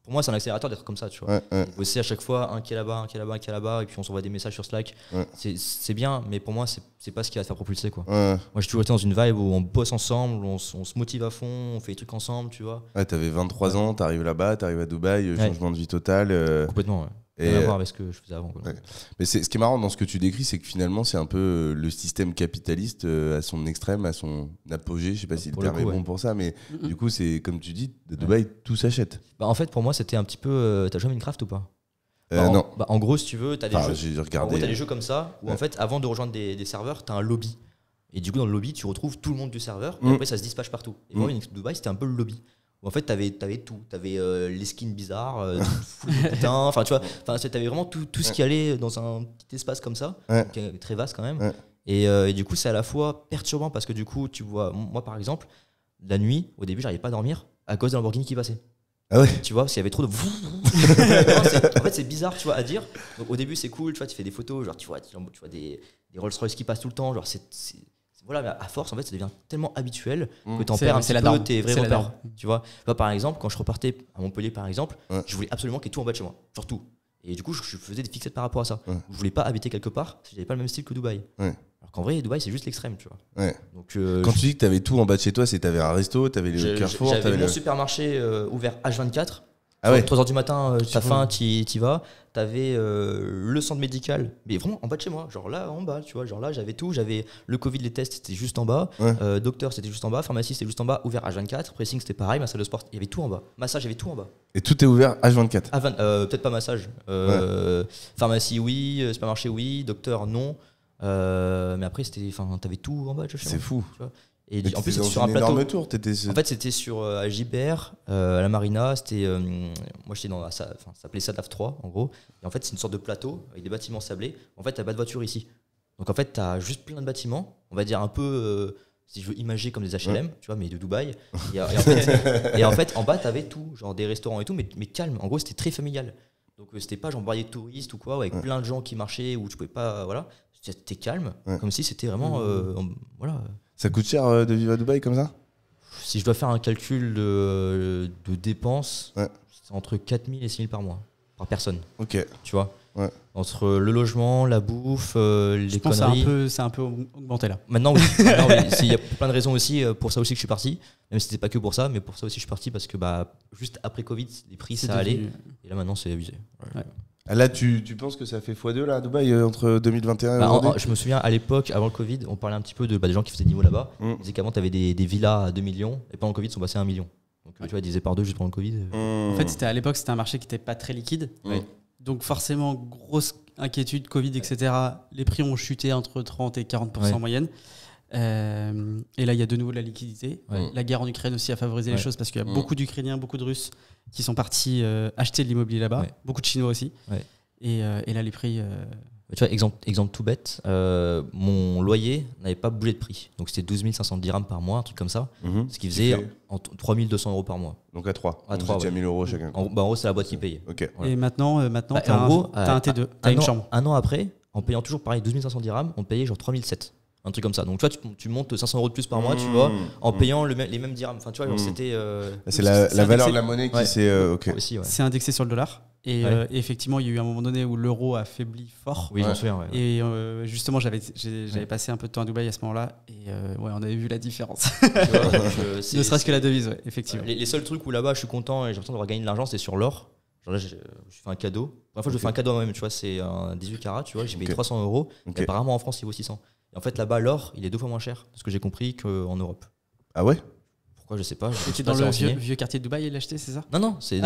Speaker 1: Pour moi, c'est un accélérateur d'être comme ça, tu vois. Bosser à chaque fois, un qui est là-bas, un qui est là-bas, un qui est là-bas, et puis on s'envoie des messages sur Slack. C'est bien, mais pour moi, c'est pas ce qui va te faire propulser, quoi. Moi, j'ai toujours été dans une vibe où on bosse ensemble, on se motive à fond, on fait des trucs ensemble, tu vois.
Speaker 2: Ouais, t'avais 23 ans, t'arrives là-bas, t'arrives à Dubaï, changement de vie total.
Speaker 1: Complètement, ouais. Rien à voir avec ce que je faisais avant, quoi.
Speaker 2: Mais ce qui est marrant dans ce que tu décris, c'est que finalement, c'est un peu le système capitaliste à son extrême, à son apogée. Je sais pas si le terme est bon pour ça, mais du coup, c'est comme tu dis, de Dubaï, tout s'achète.
Speaker 1: Bah, en fait, pour moi, c'était un petit peu. T'as joué à Minecraft ou pas?
Speaker 2: Non.
Speaker 1: En gros, si tu veux, t'as des jeux.
Speaker 2: J'ai regardé.
Speaker 1: En gros, t'as des jeux comme ça où en fait, avant de rejoindre des serveurs, t'as un lobby. Et du coup, dans le lobby, tu retrouves tout le monde du serveur. Et après, ça se dispatche partout. Et moi, Dubaï, c'était un peu le lobby. Où en fait, t'avais tout. T'avais les skins bizarres, putain. Enfin, tu vois, t'avais vraiment tout ce qui allait dans un petit espace comme ça, qui est très vaste quand même. Et du coup, c'est à la fois perturbant parce que du coup, tu vois, moi par exemple, la nuit, au début, j'arrivais pas à dormir à cause d'un Lamborghini qui passait.
Speaker 2: Ah ouais.
Speaker 1: Tu vois, parce qu'il y avait trop de. En fait, c'est bizarre, tu vois, à dire. Donc au début, c'est cool, tu vois, tu fais des photos, genre tu vois des Rolls-Royce qui passent tout le temps, genre voilà, mais à force, en fait, ça devient tellement habituel que t'en perds un petit peu tes vrais repères. Tu vois, par exemple, quand je repartais à Montpellier, par exemple, je voulais absolument qu'il y ait tout en bas de chez moi, genre tout. Et du coup, je faisais des fixettes par rapport à ça. Je voulais pas habiter quelque part si j'avais pas le même style que Dubaï. Alors qu'en vrai, Dubaï, c'est juste l'extrême, tu vois. Donc, quand
Speaker 2: tu dis que t'avais tout en bas de chez toi, c'est t'avais un resto, t'avais le Carrefour,
Speaker 1: j'avais mon supermarché ouvert H24.
Speaker 2: Ah ouais.
Speaker 1: 3h du matin, t'as faim, t'y vas. T'avais le centre médical, mais vraiment en bas de chez moi, genre là en bas, tu vois, genre là j'avais tout, j'avais le Covid, les tests c'était juste en bas, docteur c'était juste en bas, pharmacie c'était juste en bas, ouvert H24, pressing c'était pareil, ma salle de sport, il y avait tout en bas, massage il y avait tout en bas.
Speaker 2: Et tout est ouvert H24?
Speaker 1: Peut-être pas massage, pharmacie oui, supermarché oui, docteur non, mais après t'avais tout en bas de chez moi.
Speaker 2: C'est fou.
Speaker 1: Tu vois. Et en plus, c'était sur un plateau.
Speaker 2: Énorme tour,
Speaker 1: En fait, c'était sur à Gibert, à la Marina. C'était, moi, j'étais ça s'appelait Sadaf 3, en gros. Et en fait, c'est une sorte de plateau avec des bâtiments sablés. En fait, t'as pas de voiture ici. Donc, en fait, t'as juste plein de bâtiments. On va dire un peu, si je veux imager comme des HLM, tu vois, mais de Dubaï. Et en fait, en bas, t'avais tout, genre des restaurants et tout, mais calme. En gros, c'était très familial. Donc, c'était pas genre barrière de touristes ou quoi, avec plein de gens qui marchaient où tu pouvais pas, voilà. C'était calme, comme si c'était vraiment, voilà.
Speaker 2: Ça coûte cher de vivre à Dubaï comme ça?
Speaker 1: Si je dois faire un calcul de dépenses, c'est entre 4 000 et 6 000 par mois, par personne.
Speaker 2: Ok.
Speaker 1: Tu vois, entre le logement, la bouffe, les conneries.
Speaker 3: C'est un peu augmenté là.
Speaker 1: Maintenant, oui. Il y a plein de raisons aussi, pour ça aussi que je suis parti. Même si c'était pas que pour ça, mais pour ça aussi je suis parti parce que juste après Covid, les prix ça allait. Et là maintenant c'est abusé.
Speaker 2: Ah, là, tu penses que ça fait x2 là à Dubaï entre 2021 et aujourd'hui?
Speaker 1: Je me souviens à l'époque, avant le Covid, on parlait un petit peu des gens qui faisaient niveau là-bas. Ils disaient qu'avant, tu avais des villas à 2 millions et pendant le Covid, ils sont passés à 1 million. Donc tu vois, ils divisaient par 2 juste pendant le Covid.
Speaker 3: En fait, à l'époque, c'était un marché qui n'était pas très liquide. Donc forcément, grosse inquiétude, Covid, etc. Les prix ont chuté entre 30 et 40% en moyenne. Et là, il y a de nouveau de la liquidité. La guerre en Ukraine aussi a favorisé les choses parce qu'il y a beaucoup d'Ukrainiens, beaucoup de Russes qui sont partis acheter de l'immobilier là-bas. Beaucoup de Chinois aussi. Et là, les prix...
Speaker 1: Tu vois, exemple tout bête, mon loyer n'avait pas bougé de prix. Donc c'était 12 500 dirhams par mois, un truc comme ça. Ce qui faisait 3 200 euros par mois.
Speaker 2: Donc à 3.
Speaker 1: À 3,
Speaker 2: déjà 1 000 euros chacun.
Speaker 1: En gros, c'est la boîte qui payait.
Speaker 3: Et maintenant t'as un T2, t'as une chambre.
Speaker 1: Un an après, en payant toujours pareil 12 500 dirhams, on payait genre 3 700. Un truc comme ça. Donc tu vois, tu montes 500 euros de plus par mois, tu vois, en payant les mêmes dirhams. Enfin, tu vois, c'était.
Speaker 2: C'est la valeur de la monnaie qui s'est.
Speaker 3: C'est indexé sur le dollar. Et effectivement, il y a eu un moment donné où l'euro a faibli fort.
Speaker 1: Oui, j'en souviens.
Speaker 3: Et justement, j'avais passé un peu de temps à Dubaï à ce moment-là. Et on avait vu la différence. Ne serait-ce que la devise, effectivement.
Speaker 1: Les seuls trucs où là-bas je suis content et j'ai l'impression d'avoir gagné de l'argent, c'est sur l'or. Genre là, je fais un cadeau. La première fois, je fais un cadeau à moi-même, tu vois, c'est un 18 carats, tu vois, j'ai payé 300 euros. Et apparemment, en France, il vaut 600. Et en fait, là-bas, l'or, il est 2 fois moins cher, de ce que j'ai compris, qu'en Europe.
Speaker 2: Ah ouais?
Speaker 1: Pourquoi, je sais pas.
Speaker 3: C'est dans le vieux quartier de Dubaï, il l'a acheté, c'est ça?
Speaker 1: Non, c'est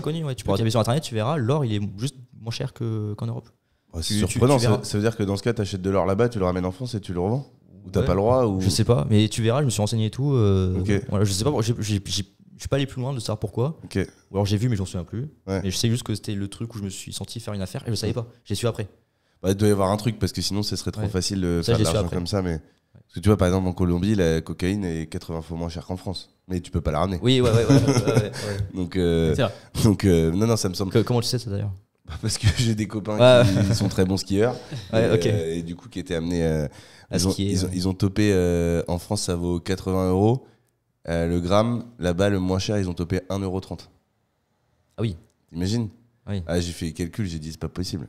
Speaker 1: connu. Ouais. Tu pourras taper sur Internet, tu verras, l'or, il est juste moins cher qu'en Europe.
Speaker 2: C'est surprenant, ça veut dire que dans ce cas, tu achètes de l'or là-bas, tu le ramènes en France et tu le revends? Ou t'as pas le droit ou...
Speaker 1: Je sais pas, mais tu verras, je me suis renseigné et tout. Voilà, je sais pas, je suis pas allé plus loin de savoir pourquoi. Ou alors j'ai vu, mais j'en souviens plus. Mais je sais juste que c'était le truc où je me suis senti faire une affaire et je savais pas. J'ai su après.
Speaker 2: Il doit y avoir un truc parce que sinon, ce serait trop facile de faire de l'argent comme ça. Mais... Parce que tu vois, par exemple, en Colombie, la cocaïne est 80 fois moins chère qu'en France. Mais tu peux pas la ramener.
Speaker 1: Oui, ouais.
Speaker 2: Donc, non, ça me semble.
Speaker 1: Comment tu sais ça d'ailleurs?
Speaker 2: Parce que j'ai des copains qui sont très bons skieurs. Et du coup, qui étaient amenés à skier. Ils ont topé en France, ça vaut 80 euros. Le gramme, là-bas, le moins cher, ils ont topé 1,30 €.
Speaker 1: Ah oui.
Speaker 2: T'imagines?
Speaker 1: Oui.
Speaker 2: J'ai fait les calculs, j'ai dit c'est pas possible.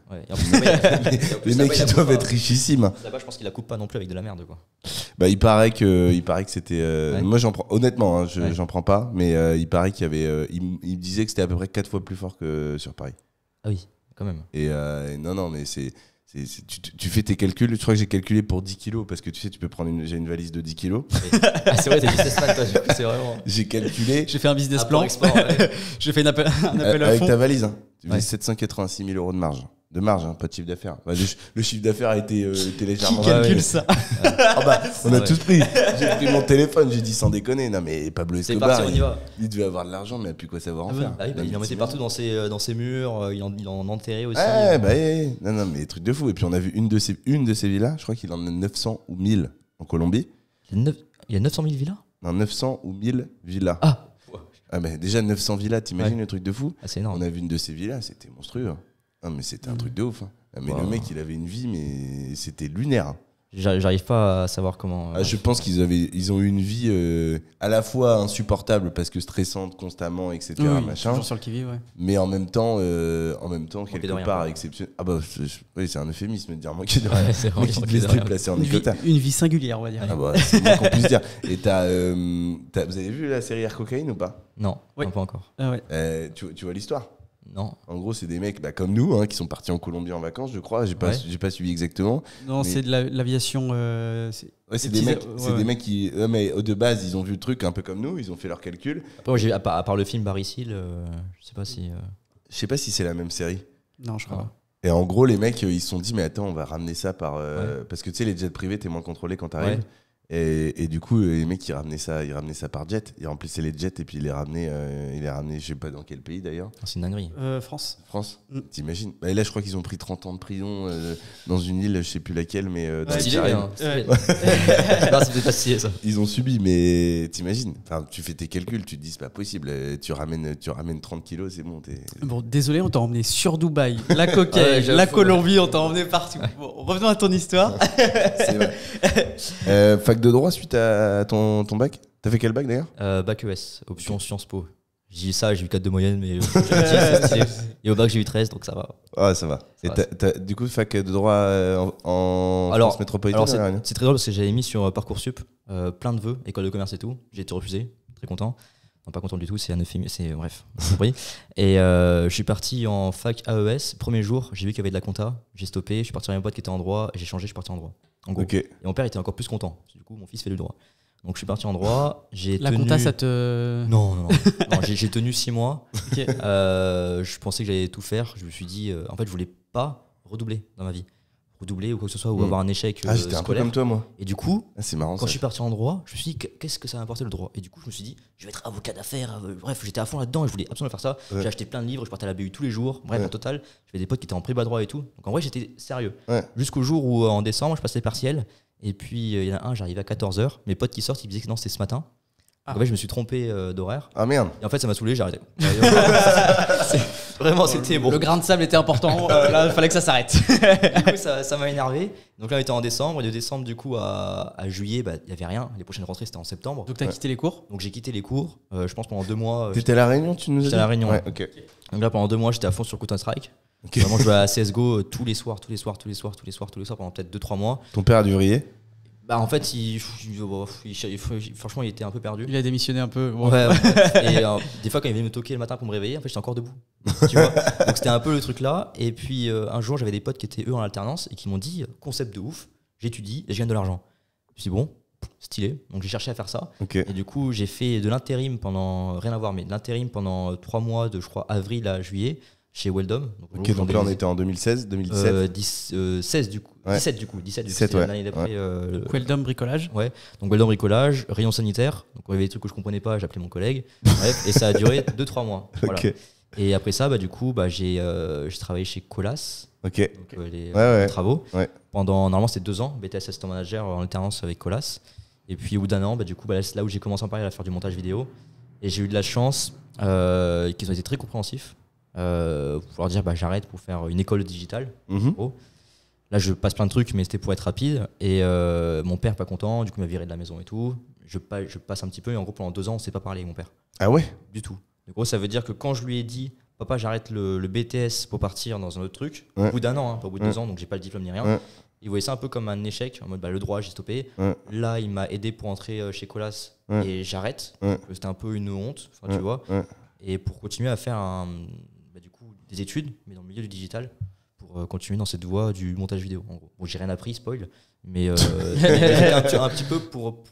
Speaker 1: Les
Speaker 2: mecs ils doivent être richissimes.
Speaker 1: Là-bas, je pense qu'ils la coupent pas non plus avec de la merde, quoi.
Speaker 2: Il paraît que c'était. Moi, j'en prends. Honnêtement, j'en prends pas, mais il paraît qu'il y avait. Il disait que c'était à peu près 4 fois plus fort que sur Paris.
Speaker 1: Ah oui, quand même.
Speaker 2: Et non, mais tu fais tes calculs. Je crois que j'ai calculé pour 10 kilos parce que tu sais, tu peux prendre j'ai une valise de 10 kilos.
Speaker 1: C'est vrai, t'es businessman, toi. C'est vraiment.
Speaker 2: J'ai calculé.
Speaker 3: J'ai fait un business plan. J'ai fait un appel à fond.
Speaker 2: Avec ta valise, hein. Tu faisais 786 000 euros de marge. De marge, hein, pas de chiffre d'affaires. Le chiffre d'affaires a été légèrement.
Speaker 3: Qui calcule ça?
Speaker 2: On a tous pris. J'ai pris mon téléphone, j'ai dit sans déconner. Non, mais Pablo Escobar,
Speaker 1: parti, on y va.
Speaker 2: Il devait avoir de l'argent, mais il n'a plus quoi savoir en faire.
Speaker 1: Il en mettait partout dans ses murs, il en enterrait aussi.
Speaker 2: Non, mais des trucs de fou. Et puis on a vu une de ces villas, je crois qu'il en a 900 ou 1000 en Colombie.
Speaker 1: Il y a 900 000 villas?
Speaker 2: Non, 900 ou 1000 villas. Mais déjà 900 villas, t'imagines le truc de fou?
Speaker 1: C'est énorme.
Speaker 2: On a vu une de ces villas, c'était monstrueux. Non, mais c'était un truc de ouf. Mais le mec, il avait une vie, mais c'était lunaire.
Speaker 1: J'arrive pas à savoir comment.
Speaker 2: Je pense qu'ils ont eu une vie à la fois insupportable parce que stressante constamment, etc. Machin.
Speaker 3: Toujours sur le qui-vive,
Speaker 2: mais en même temps quelque part exceptionnel. Oui, c'est un euphémisme de dire manquer de rien.
Speaker 1: C'est
Speaker 2: qui devait se déplacer en Équateur.
Speaker 3: Une vie singulière, on va dire.
Speaker 2: C'est le moins qu'on puisse dire. Et vous avez vu la série Air Cocaine ou pas?
Speaker 1: Non, pas encore.
Speaker 2: Tu vois l'histoire?
Speaker 1: Non.
Speaker 2: En gros, c'est des mecs comme nous qui sont partis en Colombie en vacances, je crois. J'ai pas suivi exactement.
Speaker 3: Non, c'est de l'aviation.
Speaker 2: C'est des mecs qui, mais de base, ils ont vu le truc un peu comme nous. Ils ont fait leurs calculs.
Speaker 1: Après, à part le film Barry Seal, je sais pas si.
Speaker 2: Je sais pas si c'est la même série.
Speaker 3: Non, je crois pas.
Speaker 2: Et en gros, les mecs, ils se sont dit, mais attends, on va ramener ça par. Parce que tu sais, les jets privés, t'es moins contrôlé quand t'arrives. Et du coup, les mecs, ils ramenaient ça par jet. Ils remplissaient les jets et puis ils les ramenaient, je sais pas dans quel pays d'ailleurs.
Speaker 1: C'est une dinguerie.
Speaker 3: France.
Speaker 2: T'imagines? Et là, je crois qu'ils ont pris 30 ans de prison dans une île, je sais plus laquelle, mais dans
Speaker 1: les Caraïbes. Non, c'est pas stylé ça.
Speaker 2: Ils ont subi, mais t'imagines? Enfin, tu fais tes calculs, tu te dis, c'est pas possible. Tu ramènes 30 kilos, c'est bon.
Speaker 3: Bon, désolé, on t'a emmené sur Dubaï, la cocaïne, la Colombie, on t'a emmené partout. Bon, revenons à ton histoire.
Speaker 2: C'est vrai. Fac de droit suite à ton bac? T'as fait quel bac d'ailleurs?
Speaker 1: Bac ES, option Sciences Po. J'ai dit ça, j'ai eu 4 de moyenne, mais et au bac j'ai eu 13, donc ça va.
Speaker 2: Ah, ça va. Et du coup, fac de droit en France métropolitaine?
Speaker 1: C'est très drôle parce que j'avais mis sur Parcoursup plein de vœux, école de commerce et tout. J'ai été refusé, très content. Non, pas content du tout, c'est un euphémisme, c'est bref, vous compris. Et je suis parti en fac AES, premier jour, j'ai vu qu'il y avait de la compta, j'ai stoppé, je suis parti à une boîte qui était en droit, et j'ai changé, je suis parti en droit. En gros. Et mon père était encore plus content, du coup mon fils fait du droit. Donc je suis parti en droit, j'ai
Speaker 3: La
Speaker 1: tenu...
Speaker 3: compta, ça te...
Speaker 1: Non, j'ai tenu 6 mois, je pensais que j'allais tout faire, je me suis dit, en fait je voulais pas redoubler dans ma vie. Redoubler ou quoi que ce soit, ou avoir un échec
Speaker 2: j'étais un peu comme toi, moi.
Speaker 1: Et du coup,
Speaker 2: c'est marrant,
Speaker 1: quand je suis parti en droit, je me suis dit, qu'est-ce que ça va m'apporter le droit? Et du coup, je me suis dit, je vais être avocat d'affaires. Bref, j'étais à fond là-dedans et je voulais absolument faire ça. J'ai acheté plein de livres, je partais à la BU tous les jours. Bref, en total, j'avais des potes qui étaient en prépa droit et tout. Donc en vrai, j'étais sérieux. Jusqu'au jour où, en décembre, je passais partiel. Et puis, il y en a un, j'arrivais à 14h. Mes potes qui sortent, ils me disaient que non, c'était ce matin. En fait, je me suis trompé d'horaire.
Speaker 2: Ah merde.
Speaker 1: Et en fait, ça m'a saoulé, j'ai arrêté. Vraiment, c'était bon.
Speaker 3: Le grain de sable était important, là, il fallait que ça s'arrête.
Speaker 1: Du coup, ça m'a énervé. Donc là, on était en décembre. Et de décembre, du coup, à juillet, il n'y avait rien. Les prochaines rentrées, c'était en septembre.
Speaker 3: Donc, tu as quitté les cours?
Speaker 1: Donc, j'ai quitté les cours. Je pense pendant 2 mois.
Speaker 2: T'étais à La Réunion, tu nous as dit?
Speaker 1: J'étais à La Réunion.
Speaker 2: Ouais, ok.
Speaker 1: Donc là, pendant 2 mois, j'étais à fond sur Counter-Strike. Vraiment, je jouais à CSGO tous les soirs pendant peut-être 2-3 mois.
Speaker 2: Ton père a dû vriller?
Speaker 1: Bah en fait, franchement, il était un peu perdu.
Speaker 3: Il a démissionné un peu.
Speaker 1: Bon. Ouais. Et des fois, quand il venait me toquer le matin pour me réveiller, en fait, j'étais encore debout. Tu vois. Donc c'était un peu le truc là. Et puis un jour, j'avais des potes qui étaient eux en alternance et qui m'ont dit concept de ouf. J'étudie et je gagne de l'argent. Je me suis dit bon, stylé. Donc j'ai cherché à faire ça. Et du coup, j'ai fait de l'intérim pendant rien à voir, mais de l'intérim pendant 3 mois de je crois avril à juillet. Chez Weldom.
Speaker 2: Donc là on était en 2016, 2017
Speaker 1: 16 du coup. 17 du coup. 17 l'année d'après.
Speaker 3: Weldom bricolage.
Speaker 1: Ouais. Donc Weldom bricolage, rayon sanitaire. Donc il y avait des trucs que je comprenais pas, j'appelais mon collègue. Bref, et ça a duré 2-3 mois. Voilà. Et après ça, du coup, j'ai travaillé chez Colas. Donc, les travaux. Normalement c'était 2 ans, BTS assistant manager en alternance avec Colas. Et puis au bout d'un an, du coup, c'est là où j'ai commencé en parler à faire du montage vidéo. Et j'ai eu de la chance qu'ils ont été très compréhensifs. Pour leur dire j'arrête pour faire une école digitale. Là je passe plein de trucs mais c'était pour être rapide et mon père pas content, du coup il m'a viré de la maison et tout. Je passe un petit peu et en gros pendant 2 ans on s'est pas parlé avec mon père.
Speaker 2: Ah ouais?
Speaker 1: Du tout. En gros ça veut dire que quand je lui ai dit papa j'arrête le BTS pour partir dans un autre truc, au bout d'1 an, pas au bout de 2 ans, donc j'ai pas le diplôme ni rien, il voyait ça un peu comme un échec, en mode le droit j'ai stoppé. Là il m'a aidé pour entrer chez Colas et j'arrête. C'était un peu une honte, tu vois. Et pour continuer à faire des études, mais dans le milieu du digital, pour continuer dans cette voie du montage vidéo. En gros. Bon, j'ai rien appris, spoil, mais un petit peu pour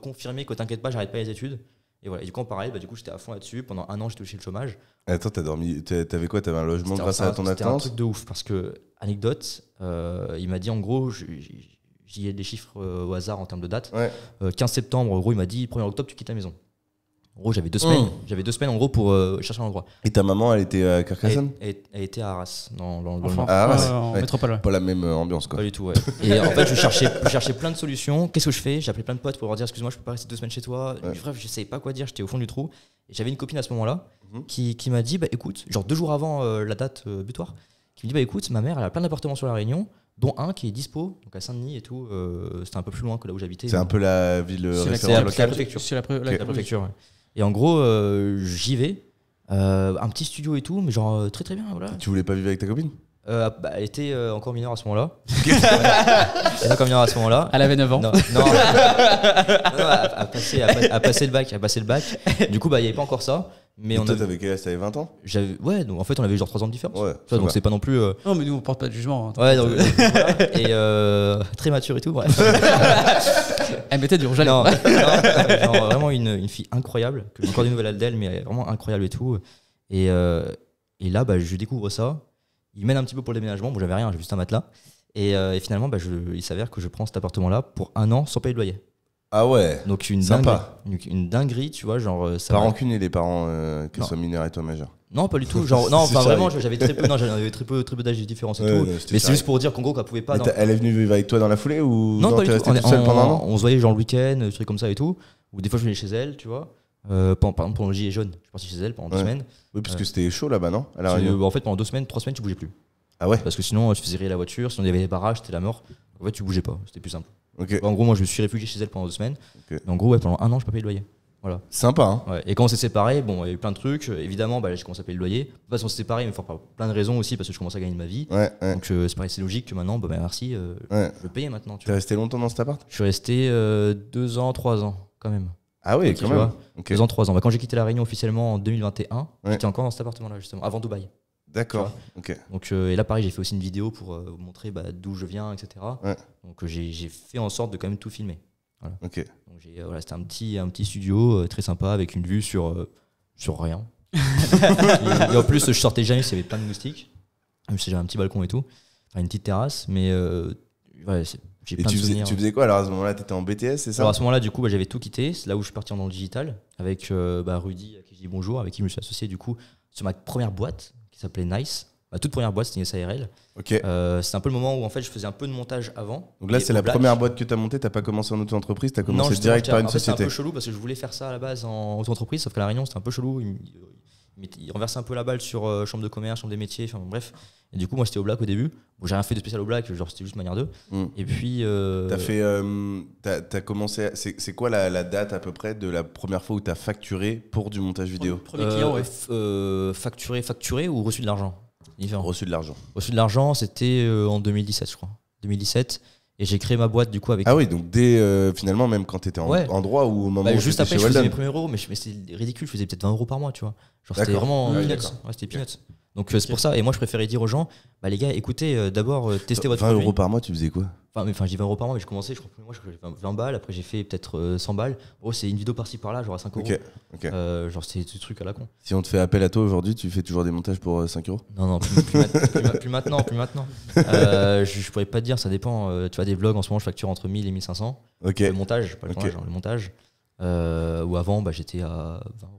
Speaker 1: confirmer que t'inquiète pas, j'arrête pas les études. Et voilà. Et du coup, en parallèle, du coup, j'étais à fond là-dessus. Pendant 1 an, j'ai touché le chômage.
Speaker 2: Attends, t'avais quoi? T'avais un logement grâce à ton alternance?
Speaker 1: C'était un truc de ouf, parce que, anecdote, il m'a dit en gros, j'y ai des chiffres au hasard en termes de date. 15 septembre, en gros, il m'a dit 1er octobre, tu quittes la maison. En gros, j'avais 2 semaines. J'avais 2 semaines en gros pour chercher un endroit.
Speaker 2: Et ta maman, elle était à Carcassonne?
Speaker 1: Elle était à Arras, dans le
Speaker 2: Nord. À Arras,
Speaker 3: en métropole.
Speaker 2: Pas la même ambiance, quoi.
Speaker 1: Pas du tout, ouais. Et en fait, je cherchais plein de solutions. Qu'est-ce que je fais? J'ai appelé plein de potes pour leur dire excuse-moi, je peux pas rester 2 semaines chez toi. Bref, je savais pas quoi dire. J'étais au fond du trou. Et j'avais une copine à ce moment-là qui m'a dit écoute, genre 2 jours avant la date butoir, qui me dit écoute, ma mère, elle a plein d'appartements sur la Réunion, dont un qui est dispo, donc à Saint-Denis et tout. C'était un peu plus loin que là où j'habitais.
Speaker 2: C'est un peu la ville référente locale.
Speaker 1: C'est la préfecture. C'est la préfecture, ouais. Et en gros, j'y vais, un petit studio et tout, mais genre très très bien. Voilà.
Speaker 2: Tu voulais pas vivre avec ta copine?
Speaker 1: Elle était encore mineure à ce moment-là. Elle était encore mineure à ce moment-là.
Speaker 3: Elle avait 9 ans.
Speaker 1: Non, à passer le bac. Du coup, il n'y avait pas encore ça. Mais
Speaker 2: toi, t'avais quel âge? T'avais 20 ans?
Speaker 1: Ouais, donc en fait, on avait genre 3 ans de différence.
Speaker 2: Ouais,
Speaker 1: donc c'est pas non plus.
Speaker 3: Non, mais nous, on porte pas de jugement.
Speaker 1: Ouais, donc, voilà. Et très mature et tout, bref.
Speaker 3: Elle mettait du rouge à lèvres.
Speaker 1: Non, genre, vraiment une fille incroyable. Que j'ai encore des nouvelles d'elle, mais vraiment incroyable et tout. Et là, je découvre ça. Il m'aide un petit peu pour le déménagement. Bon, j'avais rien, j'ai juste un matelas. Et finalement, il s'avère que je prends cet appartement-là pour 1 an sans payer de loyer.
Speaker 2: Ah ouais.
Speaker 1: Donc
Speaker 2: sympa.
Speaker 1: Une dinguerie, tu vois, genre ça.
Speaker 2: Pas rancunier les parents qu'ils soient mineurs et toi majeur.
Speaker 1: Non, pas du tout. Genre non, enfin vraiment, j'avais très peu d'âge de différence et tout. Mais c'est juste pour dire qu'en gros qu'elle pouvait pas.
Speaker 2: Elle est venue vivre avec toi dans la foulée ou
Speaker 1: non, pas du tout.
Speaker 2: T'es tout seul pendant 1 an?
Speaker 1: On se voyait genre le week-end, des trucs comme ça et tout. Ou des fois je venais chez elle, tu vois. Par exemple pendant le gilet jaune, je suis parti chez elle pendant 2 semaines. Oui,
Speaker 2: parce que c'était chaud là-bas, non? En
Speaker 1: fait, pendant 2 semaines, 3 semaines, tu bougeais plus.
Speaker 2: Ah ouais?
Speaker 1: Parce que sinon, tu faisais rire la voiture, sinon il y avait des barrages, c'était la mort. En fait, tu bougeais pas, c'était plus simple.
Speaker 2: Okay.
Speaker 1: En gros, moi, je me suis réfugié chez elle pendant 2 semaines. Okay. Et en gros, pendant 1 an, je peux payer le loyer. Voilà.
Speaker 2: Sympa, hein?
Speaker 1: Ouais. Et quand on s'est séparés, bon, il y a eu plein de trucs. Évidemment, j'ai commencé à payer le loyer. De toute façon, on s'est séparés, mais pour plein de raisons aussi, parce que je commençais à gagner de ma vie. Donc, c'est pareil, c'est logique que maintenant, merci, je veux payer maintenant.
Speaker 2: T'es resté longtemps dans cet appart?
Speaker 1: Je suis resté 2 ans, 3 ans, quand même.
Speaker 2: Ah oui, quand même.
Speaker 1: 2 ans, 3 ans. Bah, quand j'ai quitté La Réunion officiellement en 2021, j'étais encore dans cet appartement-là, justement, avant Dubaï.
Speaker 2: D'accord. Ok.
Speaker 1: Donc, et là, pareil, j'ai fait aussi une vidéo pour vous montrer d'où je viens, etc. Ouais. Donc, j'ai fait en sorte de quand même tout filmer. Voilà.
Speaker 2: Ok.
Speaker 1: Donc, c'était un petit studio très sympa avec une vue sur rien. et en plus, je sortais jamais s'il y avait plein de moustiques. Même si j'avais un petit balcon et tout. Enfin, une petite terrasse, mais ouais, j'ai plein de souvenirs.
Speaker 2: Tu faisais quoi alors à ce moment-là? T'étais en BTS, c'est ça?
Speaker 1: Alors à ce moment-là, du coup, j'avais tout quitté. C'est là où je suis parti dans le digital avec Rudy, à qui je dis bonjour, avec qui je me suis associé du coup sur ma première boîte qui s'appelait Nice. Ma toute première boîte, c'était une SARL.
Speaker 2: Okay.
Speaker 1: C'est un peu le moment où en fait je faisais un peu de montage avant.
Speaker 2: Donc là, c'est la première boîte que tu as montée. T'as pas commencé en auto-entreprise, t'as commencé direct par une société.
Speaker 1: C'est un peu chelou parce que je voulais faire ça à la base en auto-entreprise, sauf qu'à La Réunion, c'était un peu chelou. Il renversait un peu la balle sur chambre de commerce, chambre des métiers, enfin bref. Et du coup, moi, c'était au black au début. Bon, j'ai rien fait de spécial au black, genre c'était juste manière 2. Et puis.
Speaker 2: T'as commencé. C'est quoi la date à peu près de la première fois où t'as facturé pour du montage vidéo?
Speaker 3: Premier client, ouais.
Speaker 1: Facturé ou reçu de l'argent? Différent.
Speaker 2: Reçu de l'argent.
Speaker 1: Reçu de l'argent, c'était en 2017, je crois. 2017. Et j'ai créé ma boîte du coup avec.
Speaker 2: Ah oui, donc dès finalement, même quand t'étais en droit ou au moment où
Speaker 1: juste après, je faisais mes premiers euros, mais c'était ridicule, je faisais peut-être 20 euros par mois, tu vois. Genre c'était vraiment peanuts. C'était peanuts. Donc c'est pour ça, et moi je préférais dire aux gens, bah les gars, écoutez, d'abord testez votre
Speaker 2: 20
Speaker 1: produit.
Speaker 2: euros par mois, tu faisais quoi?
Speaker 1: Enfin, je dis 20 euros par mois, mais je commençais, je crois que moi je faisais 20 balles, après j'ai fait peut-être 100 balles. Oh, c'est une vidéo par-ci par-là, genre à 5 euros. Genre c'était des trucs à la con.
Speaker 2: Si on te fait appel à toi aujourd'hui, tu fais toujours des montages pour 5 euros?
Speaker 1: Non, plus maintenant. Je pourrais pas te dire, ça dépend. Tu vois, des vlogs en ce moment, je facture entre 1000 et 1500. Le montage, pas le tournage, le montage. Ou avant, j'étais à 20 euros.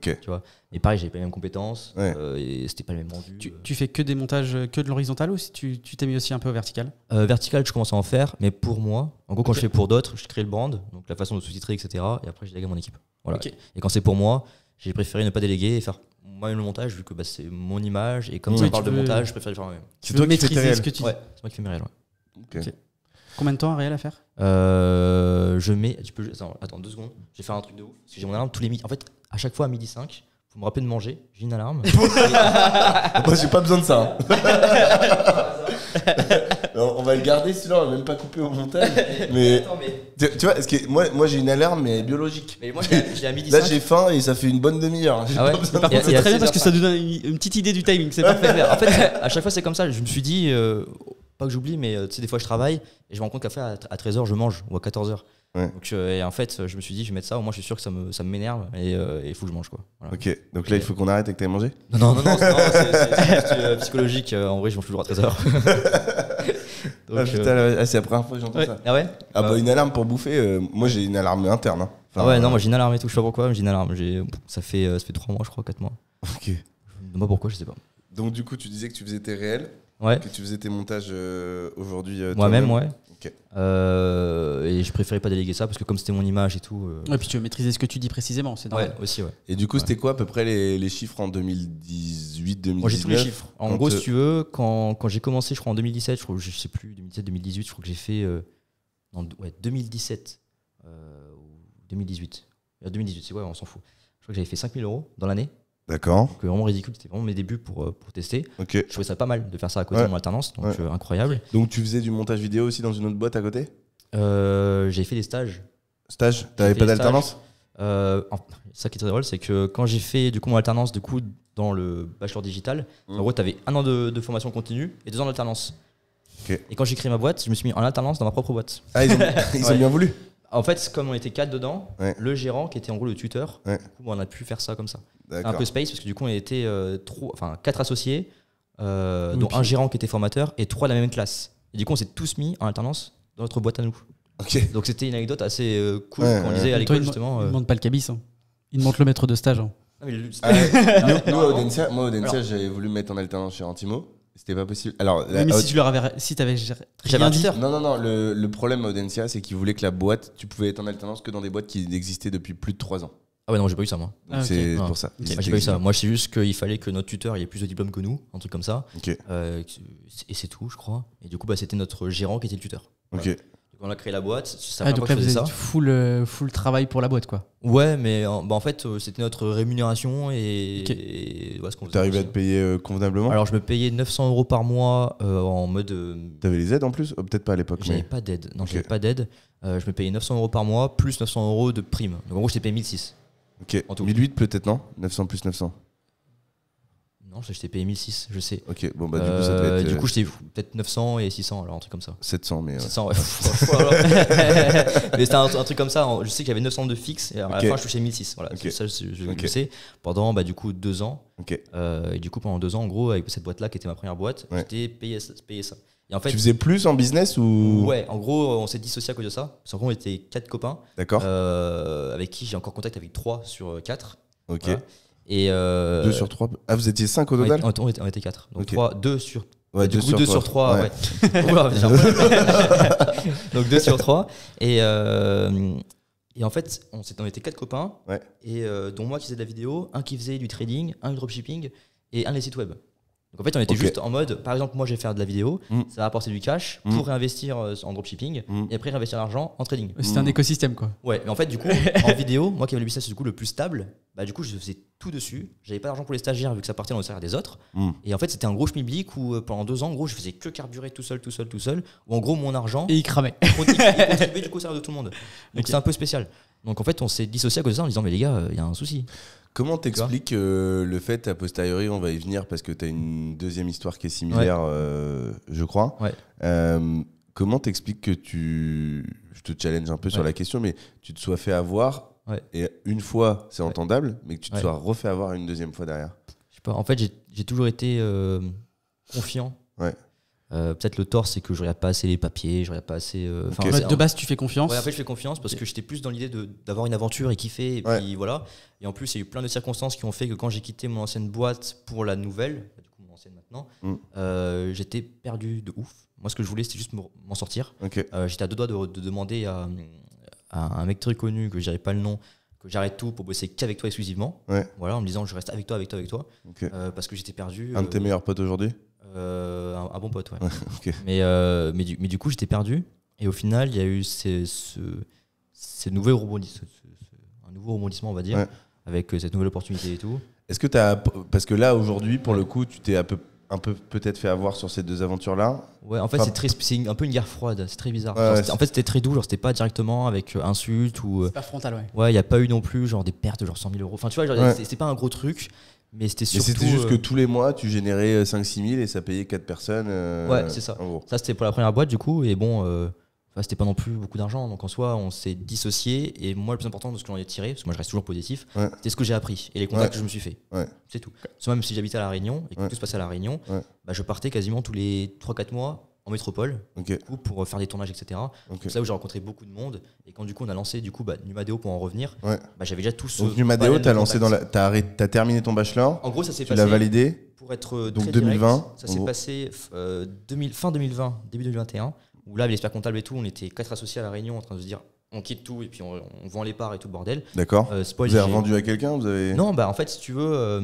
Speaker 1: Tu vois, et pareil, j'avais pas les mêmes compétences et c'était pas le même rendu.
Speaker 3: Tu fais que des montages que de l'horizontal ou si tu t'es mis aussi un peu au vertical?
Speaker 1: Vertical, je commence à en faire, mais pour moi. En gros, quand je fais pour d'autres, je crée le brand, donc la façon de sous-titrer, etc. Et après, je délègue à mon équipe. Voilà. Et quand c'est pour moi, j'ai préféré ne pas déléguer et faire moi-même le montage, vu que c'est mon image. Et comme ça parle de montage, je préfère le faire moi-même.
Speaker 3: Tu veux maîtriser ce que tu dis.
Speaker 1: Ouais, c'est moi qui fais mes réels.
Speaker 3: Okay. Combien de temps un réel à faire?
Speaker 1: Je mets. Attends 2 secondes. Je vais faire un truc de ouf. Parce que j'ai mon alarme tous les midis. En fait, à chaque fois à 12h05, faut me rappeler de manger. J'ai une alarme.
Speaker 2: Moi, j'ai pas besoin de ça. On va le garder, sinon on va même pas couper au montage. Mais tu vois, moi j'ai une alarme mais biologique.
Speaker 1: Mais moi j'ai à 12h05.
Speaker 2: Là j'ai faim et ça fait une bonne demi-heure.
Speaker 3: Par contre, c'est très bien parce que ça nous donne une petite idée du timing. C'est parfait.
Speaker 1: En fait, à chaque fois c'est comme ça. Je me suis dit, pas que j'oublie, mais tu sais, des fois je travaille et je me rends compte qu'après à 13h je mange ou à 14h. Donc, et en fait, je me suis dit, je vais mettre ça, au moins je suis sûr que ça me m'énerve et il faut que je mange quoi. Voilà.
Speaker 2: Ok, donc là il faut qu'on arrête et que tu aies mangé?
Speaker 1: Non, c'est psychologique. En vrai, je mange toujours à 13h.
Speaker 2: Donc, putain, c'est la première fois que j'entends ça.
Speaker 1: Ah ouais?
Speaker 2: Une alarme pour bouffer, moi j'ai une alarme interne. Hein.
Speaker 1: Enfin, non, moi j'ai une alarme et tout, je sais pas pourquoi, mais j'ai une alarme. Ça fait 3 mois, je crois, 4 mois.
Speaker 2: Ok.
Speaker 1: Moi pourquoi, je sais pas.
Speaker 2: Donc du coup, tu disais que tu faisais tes réels, que tu faisais tes montages aujourd'hui.
Speaker 1: Moi-même, ouais.
Speaker 2: Okay.
Speaker 1: Et je préférais pas déléguer ça parce que comme c'était mon image et tout.
Speaker 3: Et puis tu veux maîtriser ce que tu dis précisément, c'est normal.
Speaker 1: Ouais, aussi, ouais.
Speaker 2: Et du coup, c'était quoi à peu près les chiffres en 2018, 2019?
Speaker 1: Moi j'ai tous les chiffres. En gros, si tu veux, quand j'ai commencé, je crois en 2017, je sais plus, 2017, 2018, je crois que j'ai fait 2017 ou 2018. 2018, c'est on s'en fout. Je crois que j'avais fait 5000 € dans l'année.
Speaker 2: D'accord.
Speaker 1: Donc vraiment ridicule, c'était vraiment mes débuts pour tester.
Speaker 2: Okay.
Speaker 1: Je trouvais ça pas mal de faire ça à côté de mon alternance, donc incroyable.
Speaker 2: Donc tu faisais du montage vidéo aussi dans une autre boîte à côté?
Speaker 1: J'ai fait des stages.
Speaker 2: Stage? T'avais pas d'alternance?
Speaker 1: Ça qui est très drôle, c'est que quand j'ai fait du coup mon alternance dans le bachelor digital, en gros t'avais 1 an de formation continue et 2 ans d'alternance.
Speaker 2: Okay.
Speaker 1: Et quand j'ai créé ma boîte, je me suis mis en alternance dans ma propre boîte.
Speaker 2: Ah, ils ont bien voulu.
Speaker 1: En fait, comme on était 4 dedans, le gérant qui était en gros le tuteur, du coup, on a pu faire ça comme ça. C'est un peu space parce que du coup on était 4 associés, dont un gérant qui était formateur et 3 de la même classe. Et du coup on s'est tous mis en alternance dans notre boîte à nous.
Speaker 2: Okay.
Speaker 1: Donc c'était une anecdote assez cool quand on disait à l'école justement.
Speaker 3: Il ne demande pas le cabis, hein. Il demande le maître de stage. Hein.
Speaker 2: Nous à Audencia, j'avais voulu me mettre en alternance chez Antimo. C'était pas possible. Alors,
Speaker 3: mais si tu leur avais, si t'avais rien dit.
Speaker 2: Non. Le problème à Audencia, c'est qu'ils voulaient que la boîte, tu pouvais être en alternance que dans des boîtes qui existaient depuis plus de 3 ans.
Speaker 1: Ah ouais, non, j'ai pas eu ça moi.
Speaker 2: Donc c'est pour ça.
Speaker 1: Okay. J'ai pas eu ça. Moi, c'est juste qu'il fallait que notre tuteur ait plus de diplômes que nous, un truc comme ça.
Speaker 2: Okay.
Speaker 1: Et c'est tout, je crois. Et du coup, c'était notre gérant qui était le tuteur.
Speaker 2: Voilà.
Speaker 1: Quand on a créé la boîte, ça
Speaker 3: donc là, vous êtes full travail pour la boîte, quoi.
Speaker 1: Ouais, mais en fait, c'était notre rémunération et ce qu'on faisait.
Speaker 2: T'arrivais à te payer convenablement?
Speaker 1: Alors, je me payais 900 € par mois en mode.
Speaker 2: T'avais les aides en plus? Peut-être pas à l'époque.
Speaker 1: J'avais pas d'aide. Non, j'avais pas d'aide. Je me payais 900 € par mois plus 900 € de prime. Donc, en gros, je t'ai payé 1006.
Speaker 2: Ok. 1008 peut-être, non? 900 plus 900.
Speaker 1: Non, je t'ai payé 1006, je sais.
Speaker 2: Ok, bon bah du coup ça devait être...
Speaker 1: Du coup, j'étais peut-être 900 et 600, alors un truc comme ça.
Speaker 2: 700, mais...
Speaker 1: 700, ouais. Mais c'était un truc comme ça. Je sais que j'avais 900 de fixe et à la fin, je touchais 1006. Voilà, ça, je sais. Pendant du coup 2 ans. Et du coup, pendant 2 ans, en gros, avec cette boîte-là qui était ma première boîte, j'étais payé ça. Et en fait,
Speaker 2: tu faisais plus en business ou...
Speaker 1: Ouais, en gros, on s'est dissocié à cause de ça. Parce qu'en gros, on était 4 copains.
Speaker 2: D'accord.
Speaker 1: Avec qui j'ai encore contact avec 3 sur 4.
Speaker 2: Ok.
Speaker 1: Voilà. Et
Speaker 2: 2 sur 3. Ah, vous étiez 5 au total?
Speaker 1: On était 4. Donc 2 sur...
Speaker 2: Ouais,
Speaker 1: du coup, 2 sur 3. Ouais. Donc 2 sur 3. Et en fait, on était 4 copains.
Speaker 2: Ouais.
Speaker 1: Et dont moi qui faisais de la vidéo, un qui faisait du trading, un du dropshipping et un des sites web. Donc en fait, on était juste en mode, par exemple, moi je vais faire de la vidéo, ça va apporter du cash pour réinvestir en dropshipping et après réinvestir l'argent en trading.
Speaker 3: C'était un écosystème, quoi.
Speaker 1: Ouais, mais en fait, du coup, en vidéo, moi qui avais le business du coup le plus stable, bah du coup, je faisais tout dessus. J'avais pas d'argent pour les stagiaires vu que ça partait dans le salaire des autres. Et en fait, c'était un gros schmilblick où pendant 2 ans, en gros, je faisais que carburer tout seul. Où en gros, mon argent.
Speaker 3: Et il cramait.
Speaker 1: Il contribuait du coup au salaire de tout le monde. Donc c'est un peu spécial. Donc en fait, on s'est dissocié à cause de ça en disant, mais les gars, il y a un souci.
Speaker 2: Comment t'expliques le fait, a posteriori, on va y venir parce que t'as une deuxième histoire qui est similaire, je crois.
Speaker 1: Ouais.
Speaker 2: Comment t'expliques que je te challenge un peu sur la question, mais tu te sois fait avoir, et une fois c'est entendable, mais que tu te sois refait avoir une deuxième fois derrière?
Speaker 1: Je sais pas, en fait j'ai toujours été confiant.
Speaker 2: Ouais.
Speaker 1: Peut-être le tort, c'est que je regarde pas assez les papiers, je regarde pas assez.
Speaker 3: De base, tu fais confiance.
Speaker 1: Ouais, en fait, je fais confiance parce que j'étais plus dans l'idée d'avoir une aventure et kiffer. Et puis voilà. Et en plus, il y a eu plein de circonstances qui ont fait que quand j'ai quitté mon ancienne boîte pour la nouvelle, du coup mon ancienne maintenant, j'étais perdu de ouf. Moi, ce que je voulais, c'était juste m'en sortir. J'étais à 2 doigts de demander à un mec très connu que je dirais pas le nom, que j'arrête tout pour bosser qu'avec toi exclusivement. Voilà, en me disant je reste avec toi. Parce que j'étais perdu.
Speaker 2: Un de tes meilleurs potes aujourd'hui?
Speaker 1: Un bon pote, ouais.
Speaker 2: Okay.
Speaker 1: Mais du coup, j'étais perdu. Et au final, il y a eu ce nouveau rebondissement, on va dire, avec cette nouvelle opportunité et tout.
Speaker 2: Est-ce que parce que là, aujourd'hui, pour le coup, tu t'es un peu peut-être fait avoir sur ces 2 aventures-là? Ouais,
Speaker 1: en fait, c'est un peu une guerre froide. C'est très bizarre. En fait, c'était très doux. Genre, c'était pas directement avec insultes ou.
Speaker 3: C'est pas frontal, ouais.
Speaker 1: Ouais, il n'y a pas eu non plus genre des pertes de genre 100 000 €. Enfin, tu vois, genre, c'était pas un gros truc. Mais c'était surtout.
Speaker 2: C'était juste que tous les mois, tu générais 5-6 000 et ça payait 4 personnes.
Speaker 1: Ouais, c'est ça. Ça, c'était pour la première boîte, du coup. Et bon, c'était pas non plus beaucoup d'argent. Donc en soi, on s'est dissociés. Et moi, le plus important de ce que j'en ai tiré, parce que moi, je reste toujours positif, c'était ce que j'ai appris et les contacts que je me suis fait. C'est tout. Parce que même si j'habitais à La Réunion et que tout se passait à La Réunion, bah, je partais quasiment tous les 3-4 mois en métropole du coup, pour faire des tournages, etc. C'est là où j'ai rencontré beaucoup de monde. Et quand du coup on a lancé Numadeo pour en revenir, bah, j'avais déjà tout ce.
Speaker 2: Donc Numadeo, t'as terminé ton bachelor.
Speaker 1: En gros, ça s'est
Speaker 2: passé. Tu l'as validé.
Speaker 1: Pour être
Speaker 2: donc
Speaker 1: très
Speaker 2: 2020.
Speaker 1: Direct, ça s'est passé fin 2020, début 2021, où là, avec l'expert comptable et tout, on était 4 associés à La Réunion en train de se dire on quitte tout et puis on vend les parts et tout le bordel.
Speaker 2: D'accord. Vous avez revendu à quelqu'un?
Speaker 1: Non, bah en fait, si tu veux,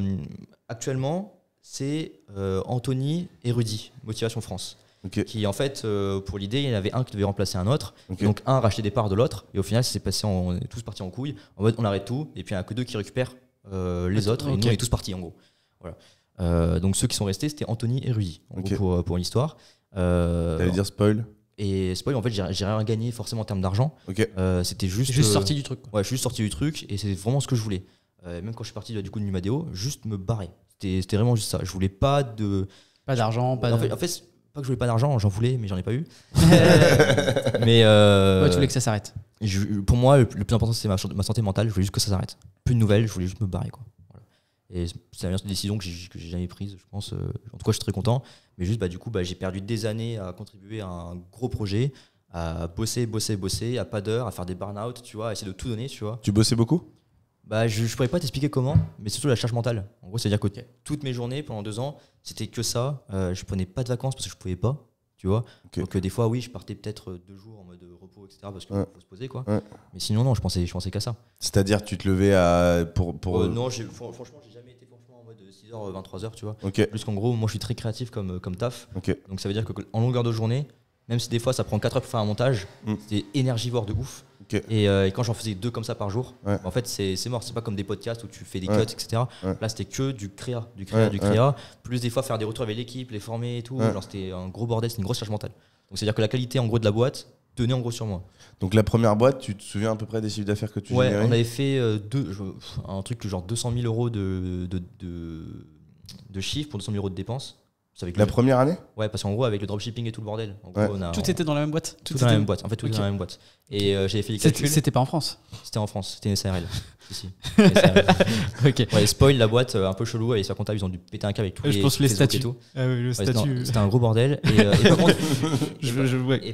Speaker 1: actuellement, c'est Anthony et Rudy, Motivation France. Qui en fait, pour l'idée, il y en avait un qui devait remplacer un autre. Donc un rachetait des parts de l'autre. Et au final, ça s'est passé, on est tous partis en couille. En mode, on arrête tout. Et puis il n'y en a que 2 qui récupèrent les autres. Et nous, on est tous partis en gros. Voilà. Donc ceux qui sont restés, c'était Anthony et Rudy, en gros, pour l'histoire.
Speaker 2: T'allais dire spoil?
Speaker 1: Et spoil, en fait, j'ai rien gagné forcément en termes d'argent. C'était juste
Speaker 3: sorti du truc.
Speaker 1: Ouais, je suis juste sorti du truc. Et c'est vraiment ce que je voulais. Même quand je suis parti du coup de Numadeo, juste me barrer. C'était vraiment juste ça. Je voulais pas
Speaker 3: d'argent,
Speaker 1: en fait, pas que je voulais pas d'argent, j'en voulais, mais j'en ai pas eu. Mais
Speaker 3: tu voulais que ça s'arrête.
Speaker 1: Pour moi, le plus important, c'est ma santé mentale. Je voulais juste que ça s'arrête. Plus de nouvelles, je voulais juste me barrer, quoi. Voilà. Et c'est la meilleure décision que j'ai jamais prise, je pense. En tout cas, je suis très content. Mais juste, du coup, j'ai perdu des années à contribuer à un gros projet, à bosser, à pas d'heure, à faire des burn-out, tu vois, à essayer de tout donner, tu vois.
Speaker 2: Tu bossais beaucoup?
Speaker 1: Je pourrais pas t'expliquer comment, mais surtout la charge mentale. En gros, c'est-à-dire que toutes mes journées pendant 2 ans, c'était que ça. Je prenais pas de vacances parce que je pouvais pas, tu vois. Donc des fois, oui, je partais peut-être 2 jours en mode repos, etc. parce qu'il faut se poser, quoi. Mais sinon, non, je pensais qu'à ça. C'est-à-dire,
Speaker 2: tu te levais à pour
Speaker 1: non, franchement, j'ai jamais été en mode 6h, 23h, tu vois. Plus qu'en gros, moi, je suis très créatif comme taf. Donc ça veut dire qu'en longueur de journée, même si des fois ça prend 4 heures pour faire un montage, c'est énergivore de ouf. Et quand j'en faisais 2 comme ça par jour, en fait c'est mort. C'est pas comme des podcasts où tu fais des cuts, etc. Là c'était que du créa, plus des fois faire des retours avec l'équipe, les former et tout. Genre c'était un gros bordel, c'était une grosse charge mentale. Donc c'est à dire que la qualité en gros de la boîte tenait en gros sur moi.
Speaker 2: Donc la première boîte, tu te souviens à peu près des chiffres d'affaires que tu générais?
Speaker 1: On avait fait un truc genre 200 000 euros de chiffre pour 200 000 euros de dépenses.
Speaker 2: La première année?
Speaker 1: Ouais, parce qu'en gros, avec le dropshipping et tout le bordel. En gros,
Speaker 3: tout était dans la même boîte?
Speaker 1: Tout était dans la même boîte. En fait, tout était dans la même boîte. Et j'avais fait les calculs.
Speaker 3: C'était pas en France?
Speaker 1: C'était en France, c'était une SARL. Ici. Ok. Ouais, spoil, la boîte un peu chelou, avec sa comptable, ils ont dû péter un câble avec tous
Speaker 3: les
Speaker 1: statuts et tout.
Speaker 3: Le statut.
Speaker 1: C'était un gros bordel. Et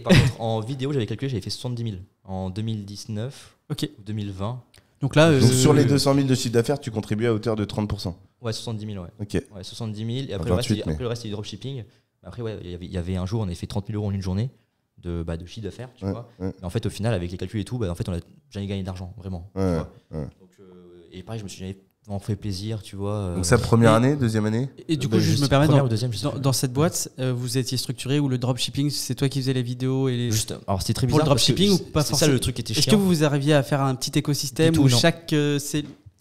Speaker 1: par contre, en vidéo, j'avais calculé, j'avais fait 70 000 en 2019 ou 2020.
Speaker 3: Donc là,
Speaker 2: sur les 200 000 de chiffre d'affaires, tu contribuais à hauteur de 30%.
Speaker 1: Ouais, 70 000, ouais.
Speaker 2: Ok.
Speaker 1: Ouais, 70 000. Et après,
Speaker 2: 28,
Speaker 1: le reste, c'est du dropshipping. Après, ouais, il y avait un jour, on avait fait 30 000 euros en une journée de chiffre d'affaires, tu vois. Mais en fait, au final, avec les calculs et tout, en fait, on a jamais gagné d'argent, vraiment. Tu vois. Donc, et pareil, je me suis jamais vraiment fait plaisir, tu vois.
Speaker 2: Donc, sa première année, deuxième année?
Speaker 3: Et du coup, je me permets, dans cette boîte, vous étiez structuré où le dropshipping, c'est toi qui faisais les vidéos et les.
Speaker 1: Juste, alors c'était très bizarre.
Speaker 3: Pour le dropshipping ou pas forcément?
Speaker 1: C'est ça le truc qui était chiant.
Speaker 3: Est-ce que vous arriviez à faire un petit écosystème où chaque.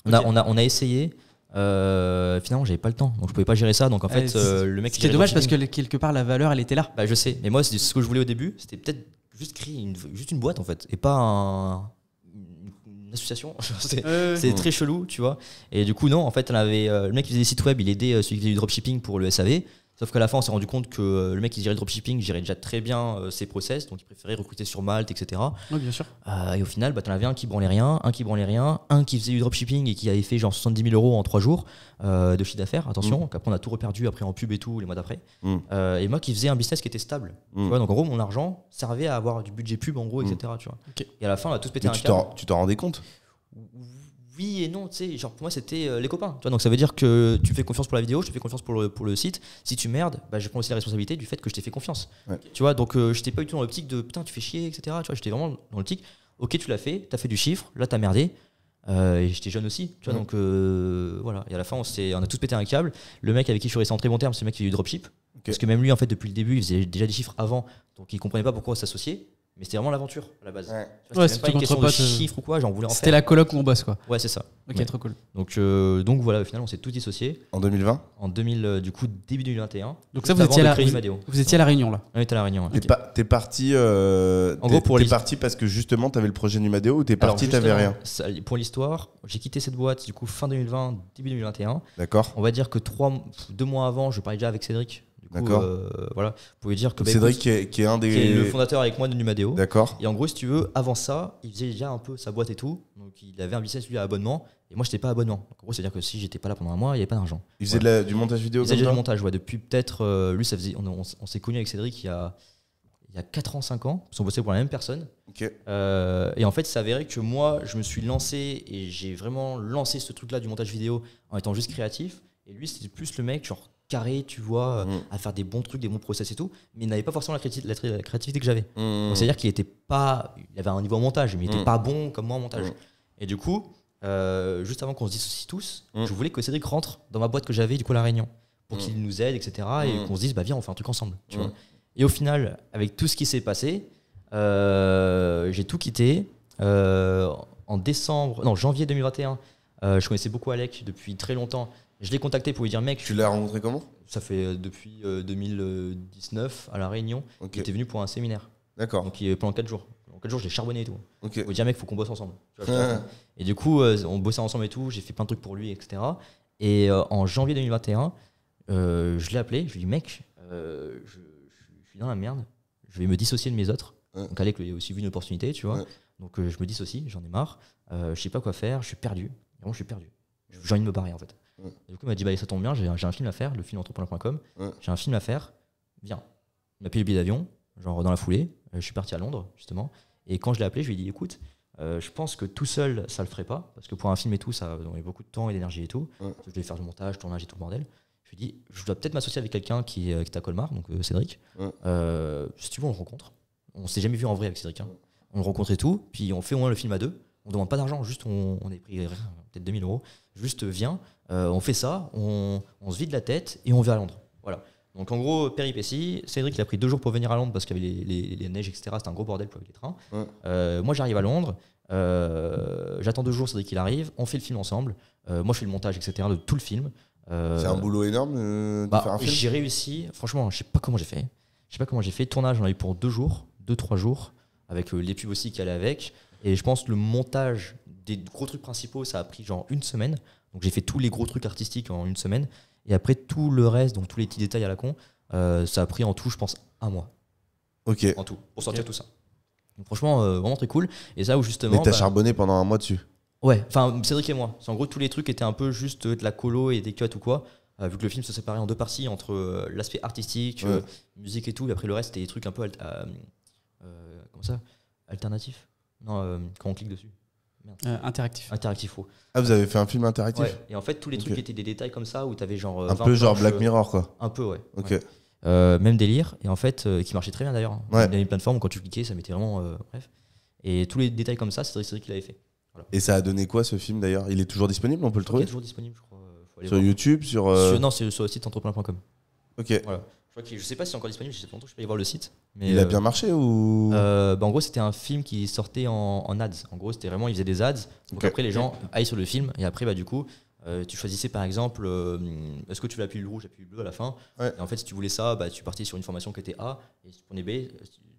Speaker 1: On a essayé. Finalement, j'avais pas le temps, donc je pouvais pas gérer ça. Donc en fait, le mec.
Speaker 3: C'était dommage parce que quelque part la valeur, elle était là.
Speaker 1: Je sais. Mais moi, c'est ce que je voulais au début. C'était peut-être juste créer juste une boîte en fait, et pas une association. C'est très chelou, tu vois. Et du coup, non. En fait, on avait le mec qui faisait des sites web, il aidait celui qui faisait du dropshipping pour le SAV. Sauf qu'à la fin, on s'est rendu compte que le mec qui gérait le dropshipping gérait déjà très bien ses process, donc il préférait recruter sur Malte, etc.
Speaker 3: Oui, bien sûr.
Speaker 1: Et au final, t'en avais un qui branlait rien, un qui faisait du dropshipping et qui avait fait genre 70 000 euros en 3 jours de chiffre d'affaires. Attention, qu'après on a tout reperdu après en pub et tout les mois d'après. Et moi qui faisais un business qui était stable. Tu vois, donc en gros, mon argent servait à avoir du budget pub en gros, etc. Tu vois. Et à la fin, on a tous pété un câble.
Speaker 2: Tu t'en rendais compte?
Speaker 1: Oui et non, tu sais, genre pour moi c'était les copains. Tu vois, donc ça veut dire que tu me fais confiance pour la vidéo, je te fais confiance pour le site. Si tu merdes, je prends aussi la responsabilité du fait que je t'ai fait confiance. Tu vois, donc j'étais pas du tout dans l'optique de putain tu fais chier, etc. Tu vois, j'étais vraiment dans l'optique, ok tu l'as fait, t'as fait du chiffre, là t'as merdé. Et j'étais jeune aussi, tu vois, donc voilà. Et à la fin on a tous pété un câble. Le mec avec qui je suis resté en très bon terme, c'est le mec qui fait du dropship. Parce que même lui en fait depuis le début il faisait déjà des chiffres avant, donc il comprenait pas pourquoi s'associer. Mais c'était vraiment l'aventure à la base. C'était pas une question de chiffres ou quoi, j'en voulais en faire.
Speaker 3: C'était la coloc où on bosse quoi.
Speaker 1: Ouais, c'est ça.
Speaker 3: Ok, trop cool.
Speaker 1: Donc voilà, au final, on s'est tous dissociés.
Speaker 2: En 2020?
Speaker 1: Du coup, début 2021.
Speaker 3: Donc ça, vous étiez à la Réunion là?
Speaker 1: On était à la Réunion.
Speaker 2: T'es parti. En gros, t'es parti parce que justement, t'avais le projet Numadeo ou t'es parti, t'avais rien?
Speaker 1: Pour l'histoire, j'ai quitté cette boîte du coup fin 2020, début 2021.
Speaker 2: D'accord.
Speaker 1: On va dire que 2 mois avant, je parlais déjà avec Cédric.
Speaker 2: D'accord.
Speaker 1: Voilà, vous pouvez dire que
Speaker 2: Cédric qui est un des.
Speaker 1: Qui est le fondateur avec moi de Numadeo.
Speaker 2: D'accord.
Speaker 1: Et en gros, si tu veux, avant ça, il faisait déjà un peu sa boîte et tout. Donc il avait un business lui à abonnement. Et moi, j'étais pas abonnement. Donc en gros, c'est-à-dire que si j'étais pas là pendant un mois, il n'y avait pas d'argent.
Speaker 2: Il faisait du montage vidéo?
Speaker 1: Il faisait déjà du montage, ouais. Depuis peut-être. Lui, ça faisait. On s'est connus avec Cédric il y a 4 ans, 5 ans. Parce qu'on bossait pour la même personne.
Speaker 2: Ok.
Speaker 1: Et en fait, il s'avérait que moi, je me suis lancé et j'ai vraiment lancé ce truc-là du montage vidéo en étant juste créatif. Et lui, c'était plus le mec, genre carré, tu vois, à faire des bons trucs, des bons process et tout, mais il n'avait pas forcément la créativité que j'avais. Donc c'est-à-dire qu'il avait un niveau en montage, mais il n'était pas bon comme moi en montage. Et du coup, juste avant qu'on se dissocie tous, je voulais que Cédric rentre dans ma boîte que j'avais du coup à La Réunion, pour qu'il nous aide, etc. Et qu'on se dise, viens, on fait un truc ensemble. Tu vois. Et au final, avec tout ce qui s'est passé, j'ai tout quitté. En janvier 2021, je connaissais beaucoup Alec depuis très longtemps. Je l'ai contacté pour lui dire mec.
Speaker 2: Tu l'as rencontré comment?
Speaker 1: Ça fait depuis 2019 à La Réunion. Il était venu pour un séminaire.
Speaker 2: D'accord.
Speaker 1: Donc pendant 4 jours. En 4 jours, je l'ai charbonné et tout.
Speaker 2: Okay.
Speaker 1: Je lui ai dit mec, faut qu'on bosse ensemble. Tu vois, et du coup, on bossait ensemble et tout. J'ai fait plein de trucs pour lui, etc. Et en janvier 2021, je l'ai appelé. Je lui ai dit mec, je suis dans la merde. Je vais me dissocier de mes autres. Donc Alec lui a aussi vu une opportunité, tu vois. Donc je me dissocie, j'en ai marre. Je sais pas quoi faire, je suis perdu. Vraiment, je suis perdu. J'ai envie de me barrer en fait. Et du coup, il m'a dit ça tombe bien, j'ai un film à faire, le film entrepreneur.com. J'ai un film à faire, viens. Il m'a payé le billet d'avion, genre dans la foulée. Je suis parti à Londres, justement. Et quand je l'ai appelé, je lui ai dit écoute, je pense que tout seul, ça le ferait pas. Parce que pour un film et tout, ça demande beaucoup de temps et d'énergie et tout. Je devais faire du montage, tournage et tout le bordel. Je lui ai dit je dois peut-être m'associer avec quelqu'un qui est à Colmar, donc Cédric. Si tu veux, on le rencontre. On s'est jamais vu en vrai avec Cédric. On le rencontre et tout, puis on fait au moins le film à 2. On demande pas d'argent, juste on est pris peut-être 2000 €. Juste viens, on fait ça, on se vide la tête et on vient à Londres. Voilà. Donc en gros, péripétie, Cédric il a pris 2 jours pour venir à Londres parce qu'il y avait les neiges, etc. C'était un gros bordel avec les trains. Moi j'arrive à Londres, j'attends 2 jours, Cédric il arrive, on fait le film ensemble. Moi je fais le montage, etc. de tout le film.
Speaker 2: C'est un boulot énorme de faire un film.
Speaker 1: J'ai réussi, franchement, je sais pas comment j'ai fait. Tournage, on a eu pour 2-3 jours, avec les pubs aussi qui allaient avec. Et je pense que le montage des gros trucs principaux, ça a pris genre 1 semaine. Donc j'ai fait tous les gros trucs artistiques en 1 semaine. Et après tout le reste, donc tous les petits détails à la con, ça a pris en tout, je pense, 1 mois.
Speaker 2: Ok.
Speaker 1: En tout, pour sortir tout ça. Donc franchement, vraiment très cool. Et ça où justement.
Speaker 2: Mais t'as charbonné pendant 1 mois dessus.
Speaker 1: Ouais, enfin Cédric et moi. En gros, tous les trucs étaient un peu juste de la colo et des cuts ou quoi. Vu que le film se séparait en 2 parties entre l'aspect artistique, musique et tout, et après le reste c'était des trucs un peu comment ça, alternatif. Non, quand on clique dessus.
Speaker 3: Interactif.
Speaker 1: Interactif.
Speaker 2: Ah, vous avez fait un film interactif.
Speaker 1: Ouais. Et en fait tous les trucs étaient des détails comme ça où t'avais genre
Speaker 2: un peu genre Black Mirror quoi.
Speaker 1: Un peu ouais.
Speaker 2: Ok.
Speaker 1: Ouais. Même délire et en fait qui marchait très bien d'ailleurs. Il y a une plateforme où quand tu cliquais ça mettait vraiment bref. Et tous les détails comme ça c'est Cédric qui l'avait fait. Voilà.
Speaker 2: Et ça a donné quoi ce film d'ailleurs? Il est toujours disponible, on peut le trouver?
Speaker 1: Il est toujours disponible je crois.
Speaker 2: Sur YouTube,
Speaker 1: Non, c'est sur le site entrepreneur.com.
Speaker 2: Ok.
Speaker 1: Voilà. Je sais pas si c'est encore disponible, je sais pas longtemps, je peux aller voir le site. Mais
Speaker 2: il a bien marché ou
Speaker 1: en gros, c'était un film qui sortait en ads. En gros, c'était vraiment, ils faisaient des ads. Donc après, les gens aillent sur le film et après, du coup, tu choisissais par exemple, est-ce que tu veux appuyer le rouge, appuyer le bleu à la fin. Et en fait, si tu voulais ça, tu partais sur une formation qui était A et si tu prenais B,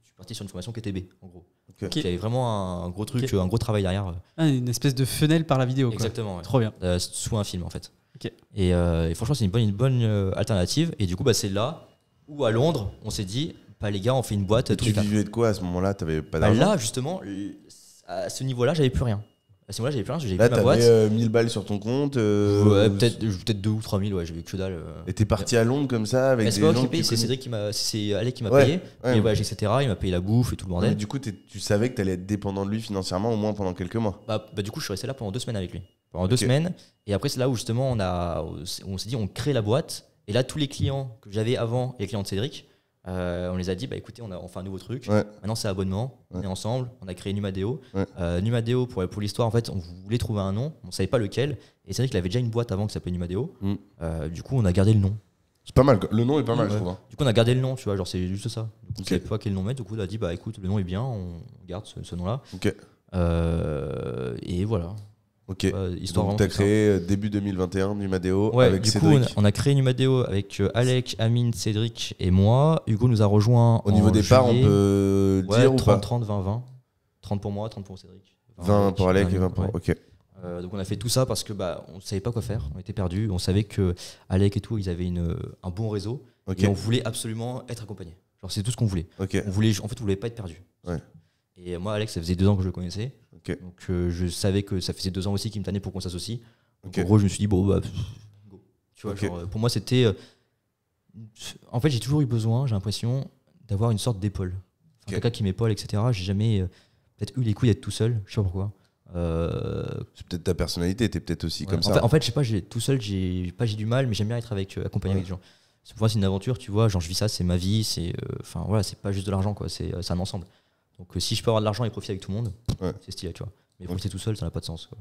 Speaker 1: tu partais sur une formation qui était B, en gros. Donc il y avait vraiment un gros truc, un gros travail derrière.
Speaker 3: Une espèce de fenêtre par la vidéo.
Speaker 1: Exactement.
Speaker 3: Quoi. Trop bien.
Speaker 1: Sous un film en fait.
Speaker 3: Okay.
Speaker 1: Et franchement, c'est une bonne alternative. Et du coup, c'est là où à Londres, on s'est dit, les gars, on fait une boîte.
Speaker 2: Tu vivais de quoi à ce moment-là? T'avais pas d'argent?
Speaker 1: Là, justement, à ce niveau-là, j'avais plus rien. À ce moment-là, j'avais plus rien, j'avais
Speaker 2: plus
Speaker 1: ma boîte.
Speaker 2: T'avais 1000 balles sur ton compte
Speaker 1: ouais, peut-être 2 ou 3 000, ouais, j'avais que dalle.
Speaker 2: Et t'es parti à Londres comme ça avec des gens
Speaker 1: c'est Cédric c'est Alec qui m'a payé, les voyages, etc. Il m'a payé la bouffe et tout le bordel.
Speaker 2: Mais du coup, tu savais que t'allais être dépendant de lui financièrement au moins pendant quelques mois.
Speaker 1: Du coup, je suis resté là pendant 2 semaines avec lui. Pendant 2 semaines. Et après, c'est là où justement on s'est dit, on crée la boîte. Et là, tous les clients que j'avais avant, les clients de Cédric, on les a dit, écoutez, on fait un nouveau truc. Maintenant, c'est abonnement. On est ensemble. On a créé Numadeo. Numadeo, pour l'histoire, en fait, on voulait trouver un nom. On savait pas lequel. Et Cédric, il avait déjà une boîte avant qui s'appelait Numadeo. Du coup, on a gardé le nom.
Speaker 2: C'est pas mal. Le nom est pas mal, je trouve.
Speaker 1: Du coup, on a gardé le nom, tu vois. Genre, c'est juste ça. On savait pas quel nom mettre. Du coup, on a dit, écoute, le nom est bien. On garde ce nom-là. Et voilà.
Speaker 2: Ok. Donc tu as créé début 2021 Numadeo avec
Speaker 1: du
Speaker 2: Cédric.
Speaker 1: Coup, on a créé Numadeo avec Alec, Amine, Cédric et moi. Hugo nous a rejoint.
Speaker 2: Au niveau des parts, on peut dire
Speaker 1: 30,
Speaker 2: ou pas
Speaker 1: 30, 20, 20. 30 pour moi, 30 pour Cédric.
Speaker 2: 20 pour Alec et 20 pour. Ok.
Speaker 1: Donc on a fait tout ça parce que on savait pas quoi faire, on était perdus. On savait que Alec et tout, ils avaient un bon réseau et on voulait absolument être accompagnés. Genre c'est tout ce qu'on voulait. On voulait pas être perdus. Et moi, Alex, ça faisait 2 ans que je le connaissais. Donc je savais que ça faisait 2 ans aussi qu'il me tannait pour qu'on s'associe. Donc en gros, je me suis dit, go. Tu vois, pour moi, c'était. En fait, j'ai toujours eu besoin, j'ai l'impression, d'avoir une sorte d'épaule. Quelqu'un qui m'épaule, etc. J'ai jamais peut-être eu les couilles d'être tout seul, je sais pas pourquoi.
Speaker 2: C'est peut-être ta personnalité, t'es peut-être aussi comme ça.
Speaker 1: En fait, je sais pas, tout seul, j'ai du mal, mais j'aime bien être accompagné avec des gens. Pour moi, c'est une aventure, tu vois, genre je vis ça, c'est ma vie, c'est pas juste de l'argent, quoi, c'est un ensemble. Donc si je peux avoir de l'argent et profiter avec tout le monde, c'est stylé, tu vois. Mais profiter tout seul, ça n'a pas de sens, quoi.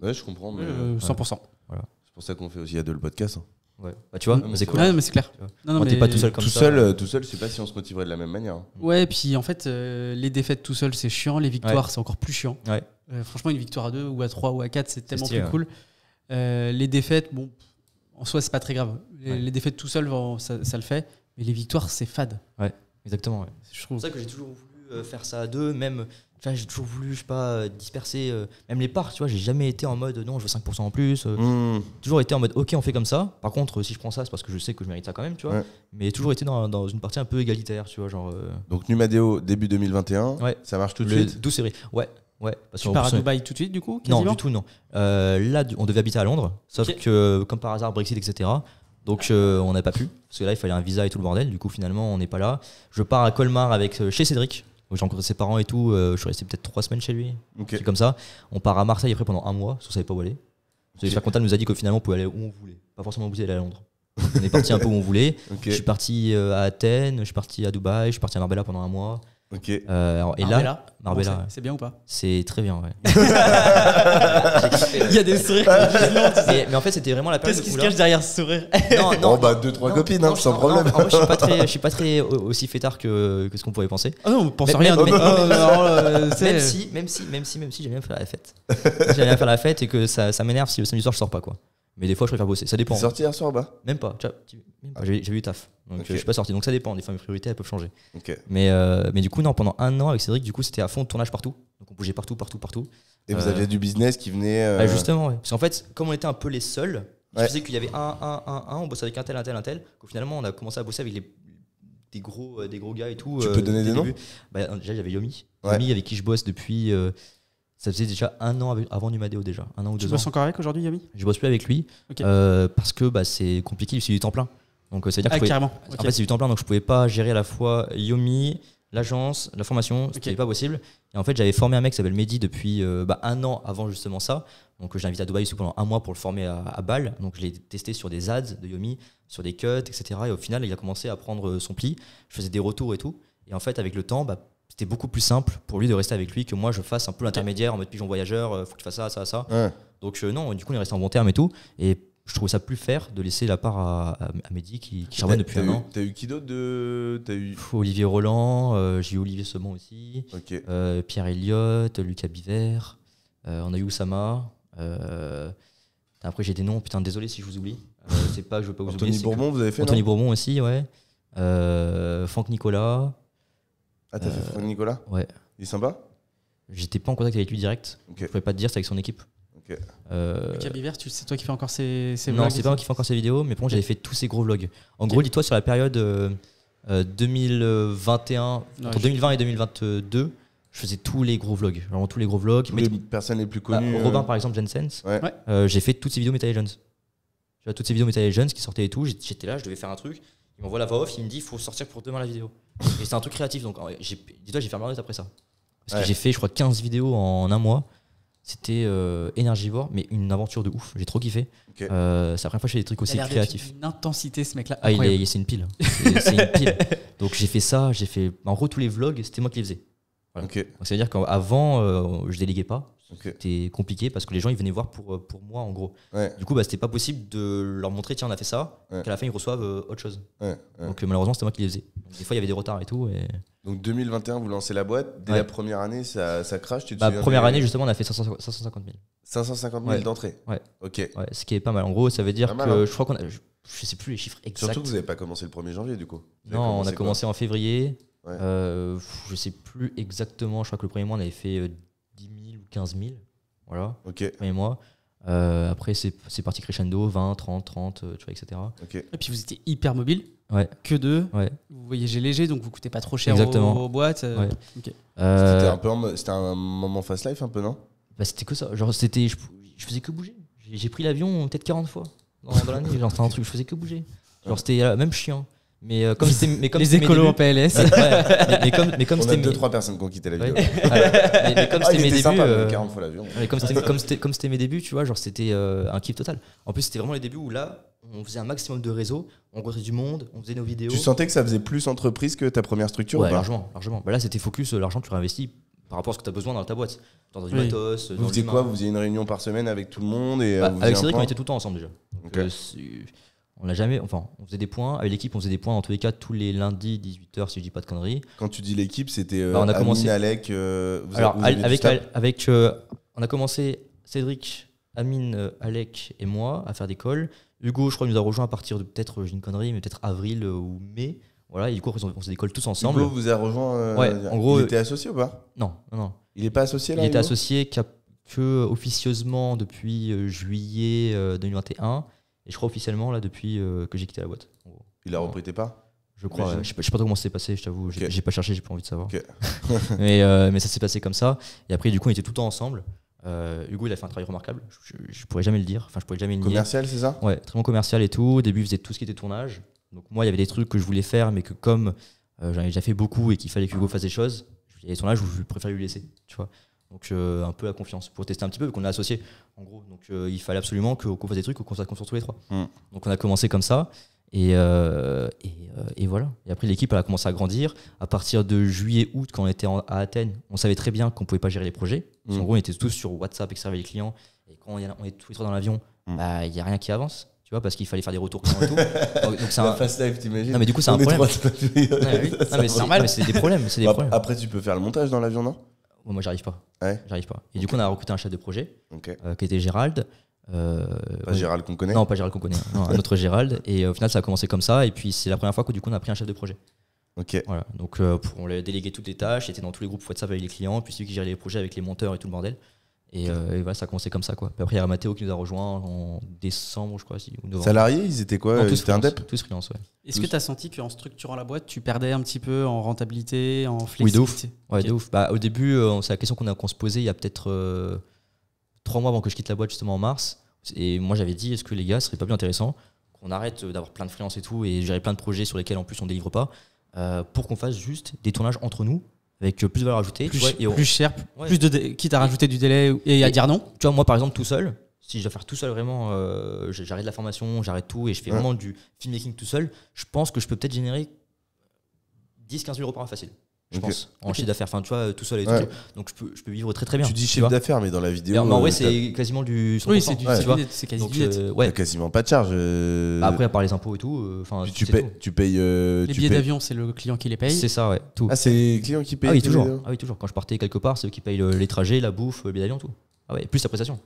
Speaker 2: Ouais, je comprends. Mais
Speaker 3: 100%.
Speaker 2: Voilà. C'est pour ça qu'on fait aussi à 2 le podcast.
Speaker 1: Ouais. Tu vois, c'est cool.
Speaker 3: Ouais, mais c'est clair.
Speaker 1: Non, t'es pas tout seul comme
Speaker 2: ça. Tout seul, je sais pas si on se motiverait de la même manière.
Speaker 3: Ouais, puis en fait, les défaites tout seul, c'est chiant. Les victoires, c'est encore plus chiant.
Speaker 1: Ouais.
Speaker 3: Franchement, une victoire à 2 ou à 3 ou à 4, c'est tellement
Speaker 1: stylé,
Speaker 3: plus cool. Les défaites, bon, en soi, c'est pas très grave. Les défaites tout seul, ça le fait. Mais les victoires, c'est fade.
Speaker 1: Ouais, exactement. Ouais.
Speaker 3: Je trouve.
Speaker 1: C'est pour ça que j'ai toujours voulu faire ça à 2, même. J'ai toujours voulu, je sais pas, disperser même les parts, tu vois. J'ai jamais été en mode non, je veux 5% en plus. Toujours été en mode ok, on fait comme ça. Par contre, si je prends ça, c'est parce que je sais que je mérite ça quand même, tu vois. Mais toujours été dans une partie un peu égalitaire, tu vois. Genre,
Speaker 2: Donc Numadeo, début 2021, ça marche tout de suite
Speaker 1: 12 février. Ouais. Parce
Speaker 3: tu pars à Dubaï tout de suite, du coup quasiment?
Speaker 1: Non, du tout, non. Là, on devait habiter à Londres, sauf que, comme par hasard, Brexit, etc. Donc, on n'a pas pu. Parce que là, il fallait un visa et tout le bordel. Du coup, finalement, on n'est pas là. Je pars à Colmar chez Cédric. J'ai rencontré ses parents et tout. Je suis resté peut-être 3 semaines chez lui. C'est comme ça. On part à Marseille après pendant 1 mois, parce qu'on savait pas où aller. L'affaire comptable nous a dit que finalement, on pouvait aller où on voulait. Pas forcément obligé d'aller à Londres. On est parti un peu où on voulait. Je suis parti à Athènes, je suis parti à Dubaï, je suis parti à Marbella pendant 1 mois.
Speaker 2: Ok.
Speaker 1: Et là, Marbella,
Speaker 3: c'est bien ou pas?
Speaker 1: C'est très bien, ouais.
Speaker 3: Il y a des sourires.
Speaker 1: Mais en fait, c'était vraiment la période.
Speaker 3: Qu'est-ce qui se cache derrière ce sourire?
Speaker 1: Non,
Speaker 2: 2-3 copines, sans problème.
Speaker 1: Moi, je suis pas très aussi fêtard que ce qu'on pourrait penser.
Speaker 3: Ah non, on pense rien.
Speaker 1: Même si j'aime bien faire la fête. J'aime bien faire la fête et que ça m'énerve si le samedi soir je sors pas, quoi. Mais des fois, je préfère bosser. Ça dépend.
Speaker 2: T'es sorti hier soir,
Speaker 1: Même pas. J'ai eu taf. Donc, je suis pas sorti. Donc, ça dépend. Des fois, mes priorités, elles peuvent changer.
Speaker 2: Okay.
Speaker 1: Mais du coup, non, pendant un an avec Cédric, du coup, c'était à fond de tournage partout. Donc, on bougeait partout.
Speaker 2: Et vous aviez du business qui venait.
Speaker 1: Justement, ouais. Parce qu'en fait, comme on était un peu les seuls, je faisais qu'il y avait on bossait avec un tel. Qu'au finalement, on a commencé à bosser avec des gros gars et tout.
Speaker 2: Tu peux donner des noms?
Speaker 1: Déjà, j'avais Yomi.
Speaker 2: Ouais.
Speaker 1: Yomi, avec qui je bosse depuis. Ça faisait déjà un an avant Numadeo déjà. 1 an ou 2 ans.
Speaker 3: Tu bosses encore avec aujourd'hui, Yomi?
Speaker 1: Je bosse plus avec lui.
Speaker 3: Okay.
Speaker 1: Parce que c'est compliqué, c'est du temps plein. Donc, c'est-à-dire que
Speaker 3: carrément.
Speaker 1: En fait, c'est du temps plein, donc je pouvais pas gérer à la fois Yomi, l'agence, la formation, c'était pas possible. Et en fait, j'avais formé un mec qui s'appelle Mehdi depuis un an avant justement ça. Donc, je l'ai invité à Dubaï pendant un mois pour le former à Bâle. Donc, je l'ai testé sur des ads de Yomi, sur des cuts, etc. Et au final, il a commencé à prendre son pli. Je faisais des retours et tout. Et en fait, avec le temps, c'était beaucoup plus simple pour lui de rester avec lui que moi je fasse un peu l'intermédiaire en mode pigeon voyageur, faut que tu fasses ça. Ouais. Donc non, du coup on est resté en bon terme et tout. Et je trouve ça plus fair de laisser la part à Mehdi qui charbonne depuis un an.
Speaker 2: T'as eu qui d'autre
Speaker 1: Olivier Roland, j'ai eu Olivier Semon aussi, Pierre Elliott, Lucas Biver, on a eu Oussama. Après j'ai des noms, putain désolé si je vous oublie. C'est pas que je veux pas vous oublier.
Speaker 2: Anthony Bourbon, vous avez fait?
Speaker 1: Anthony Bourbon aussi, ouais. Franck Nicolas.
Speaker 2: Ah, t'as fait Franck Nicolas?
Speaker 1: Ouais.
Speaker 2: Il est sympa?
Speaker 1: J'étais pas en contact avec lui direct. Okay. Je pouvais pas te dire, c'est avec son équipe.
Speaker 2: Okay.
Speaker 3: Lucas Biver, c'est toi qui fais encore ses vlogs?
Speaker 1: Non, c'est pas moi qui fais encore ses vidéos, mais bon, j'avais fait tous ses gros vlogs. En gros, dis-toi, sur la période 2021, entre 2020 et 2022, je faisais tous les gros vlogs. Vraiment tous les gros vlogs.
Speaker 2: Les personnes les plus connues.
Speaker 1: Robin, par exemple, Jensens.
Speaker 2: Ouais.
Speaker 1: J'ai fait toutes ses vidéos Metal Legends. Toutes ces vidéos Metal Legends qui sortaient et tout. J'étais là, je devais faire un truc. Il m'envoie la voix off, il me dit il faut sortir pour demain la vidéo. Et c'est un truc créatif, donc dis-toi, j'ai fait un après ça. Parce que j'ai fait, je crois, 15 vidéos en un mois. C'était énergivore, mais une aventure de ouf. J'ai trop kiffé. Okay. C'est la première fois que je fais des trucs aussi créatifs.
Speaker 3: Une intensité, ce mec-là.
Speaker 1: C'est une pile. C'est une pile. Donc j'ai fait ça, en gros, tous les vlogs, c'était moi qui les faisais. Voilà. Okay. Donc ça veut dire qu'avant, je déléguais pas. C'était compliqué parce que les gens ils venaient voir pour moi en gros. Du coup c'était pas possible de leur montrer tiens on a fait ça, qu'à la fin ils reçoivent autre chose. Donc malheureusement c'était moi qui les faisais. Donc, des fois il y avait des retards et tout.
Speaker 2: Donc 2021 vous lancez la boîte, dès la première année ça crache, tu te
Speaker 1: souviens? Première année justement on a fait 550 000.
Speaker 2: 550 000 d'entrée.
Speaker 1: Ok. Ce qui est pas mal. En gros ça veut dire que je crois qu'on a, je sais plus les chiffres exacts.
Speaker 2: Surtout que vous n'avez pas commencé le 1er janvier du coup.
Speaker 1: Non, on a commencé en février. Je sais plus exactement, je crois que le premier mois on avait fait 10 000 ou 15 000. Voilà, premier mois. Après, c'est parti crescendo, 20, 30, 30, tu vois, etc.
Speaker 3: Et puis vous étiez hyper mobile, que deux. Vous voyagez léger, donc vous coûtez pas trop cher aux boîtes.
Speaker 2: C'était un moment fast life un peu, non?
Speaker 1: C'était que ça. Genre, je faisais que bouger. J'ai pris l'avion peut-être 40 fois dans l'année. Genre, c'était un truc, je faisais que bouger. Genre, c'était même chiant. Mais comme
Speaker 3: les écolos en PLS.
Speaker 1: mais comme
Speaker 2: on a 2-3 personnes qui ont quitté l'avion.
Speaker 1: Mais comme c'était mes débuts,
Speaker 2: sympa, 40 fois l'avion.
Speaker 1: Comme c'était mes débuts, tu vois, genre c'était un kiff total. En plus, c'était vraiment les débuts où là, on faisait un maximum de réseaux, on rencontrait du monde, on faisait nos vidéos.
Speaker 2: Tu sentais que ça faisait plus entreprise que ta première structure ou pas?
Speaker 1: largement. Là, c'était focus, l'argent tu réinvestis par rapport à ce que tu as besoin dans ta boîte. Dans du matos.
Speaker 2: Vous faisiez quoi? Vous faisiez une réunion par semaine avec tout le monde et
Speaker 1: avec Cédric, on était tout le temps ensemble déjà. On l'a jamais, on faisait des points avec l'équipe, on faisait des points dans tous les cas tous les lundis 18h si je dis pas de conneries.
Speaker 2: Quand tu dis l'équipe, c'était Amine, Alec,
Speaker 1: on a commencé Cédric, Amine, Alec et moi à faire des calls. Hugo, je crois, nous a rejoint à partir de peut-être, j'ai une connerie, mais peut-être avril ou mai. Voilà, et du coup on faisait des calls tous ensemble.
Speaker 2: Hugo vous a rejoint
Speaker 1: en gros,
Speaker 2: il était associé ou pas?
Speaker 1: Non.
Speaker 2: Il est pas associé là?
Speaker 1: Il était associé que officieusement depuis juillet 2021. Et je crois officiellement là depuis que j'ai quitté la boîte.
Speaker 2: Il a repris tes parts?
Speaker 1: Je crois. Je sais pas trop comment ça s'est passé, je t'avoue. J'ai pas cherché, j'ai pas envie de savoir. mais ça s'est passé comme ça. Et après, du coup, on était tout le temps ensemble. Hugo, il a fait un travail remarquable. Je pourrais jamais le dire. Enfin, je pourrais jamais le nier.
Speaker 2: Commercial, c'est ça?
Speaker 1: Ouais, très bon commercial et tout. Au début, il faisait tout ce qui était tournage. Donc moi, il y avait des trucs que je voulais faire, mais que comme j'en ai déjà fait beaucoup et qu'il fallait qu'Hugo fasse des choses, il y avait des tournages où je préférais lui laisser. Tu vois. Donc un peu la confiance pour tester un petit peu vu qu'on est associé en gros. Donc il fallait absolument qu'on fasse des trucs qu'on se tous les trois. Donc on a commencé comme ça Et voilà. Et après, l'équipe elle a commencé à grandir. À partir de juillet-août, quand on était à Athènes, on savait très bien qu'on ne pouvait pas gérer les projets. En gros, on était tous sur WhatsApp et servait les clients. Et quand on est tous les trois dans l'avion, il n'y a rien qui avance. Tu vois, parce qu'il fallait faire des retours et tout. Donc c'est
Speaker 2: un fast life, t'imagines?
Speaker 1: Non, mais du coup, c'est un problème.
Speaker 2: C'est
Speaker 1: normal, mais c'est des problèmes.
Speaker 2: Après, tu peux faire le montage dans l'avion, non?
Speaker 1: Moi, j'arrive pas.
Speaker 2: Ouais.
Speaker 1: J'arrive pas. Et du coup, on a recruté un chef de projet
Speaker 2: Okay.
Speaker 1: Qui était Gérald.
Speaker 2: Pas Gérald qu'on connaît?
Speaker 1: Non, pas Gérald qu'on connaît. Non, un autre Gérald. Et au final, ça a commencé comme ça. Et puis, c'est la première fois que du coup, on a pris un chef de projet.
Speaker 2: Ok.
Speaker 1: Voilà. Donc, on lui a délégué toutes les tâches. Il était dans tous les groupes WhatsApp avec les clients. Puis, c'est lui qui gérait les projets avec les monteurs et tout le bordel. Et voilà, ça a commencé comme ça, quoi. Puis après, il y a Mathéo qui nous a rejoint en décembre, je crois. Ou novembre.
Speaker 2: Salariés, ils étaient quoi?
Speaker 1: Non, tous
Speaker 2: C'était un dep?
Speaker 1: Tous freelance, ouais.
Speaker 3: Est-ce que tu as senti qu'en structurant la boîte, tu perdais un petit peu en rentabilité, en flexibilité?
Speaker 1: Oui, de ouf. Ouais, de ouf. Au début, c'est la question qu'on se posait il y a peut-être 3 mois avant que je quitte la boîte, justement en mars. Et moi, j'avais dit, est-ce que les gars, ce serait pas plus intéressant qu'on arrête d'avoir plein de freelance et tout et gérer plein de projets sur lesquels en plus on délivre pas pour qu'on fasse juste des tournages entre nous avec plus de valeur ajoutée,
Speaker 3: plus cher, plus quitte à rajouter du délai et à dire non.
Speaker 1: Tu vois, moi par exemple tout seul, si je dois faire tout seul vraiment, j'arrête la formation, j'arrête tout et je fais vraiment du filmmaking tout seul, je pense que je peux peut-être générer 10-15 000 euros par an facile. Je pense, en chiffre d'affaires, enfin tu vois, tout seul et tout. Donc je peux vivre très très bien.
Speaker 2: Tu dis chiffre d'affaires, mais dans la vidéo.
Speaker 1: Mais en vrai, c'est quasiment du 100%.
Speaker 3: Oui, c'est quasi du net.
Speaker 2: Ouais. Quasiment pas de charge.
Speaker 1: Après, à part les impôts et tout.
Speaker 2: Tu payes.
Speaker 3: Les billets d'avion, c'est le client qui les paye.
Speaker 1: C'est ça, ouais. Tout.
Speaker 2: Ah, c'est les clients qui payent?
Speaker 1: Ah oui, toujours. Quand je partais quelque part, c'est eux qui payent les trajets, la bouffe, le billet d'avion, tout. Ah ouais, plus la prestation.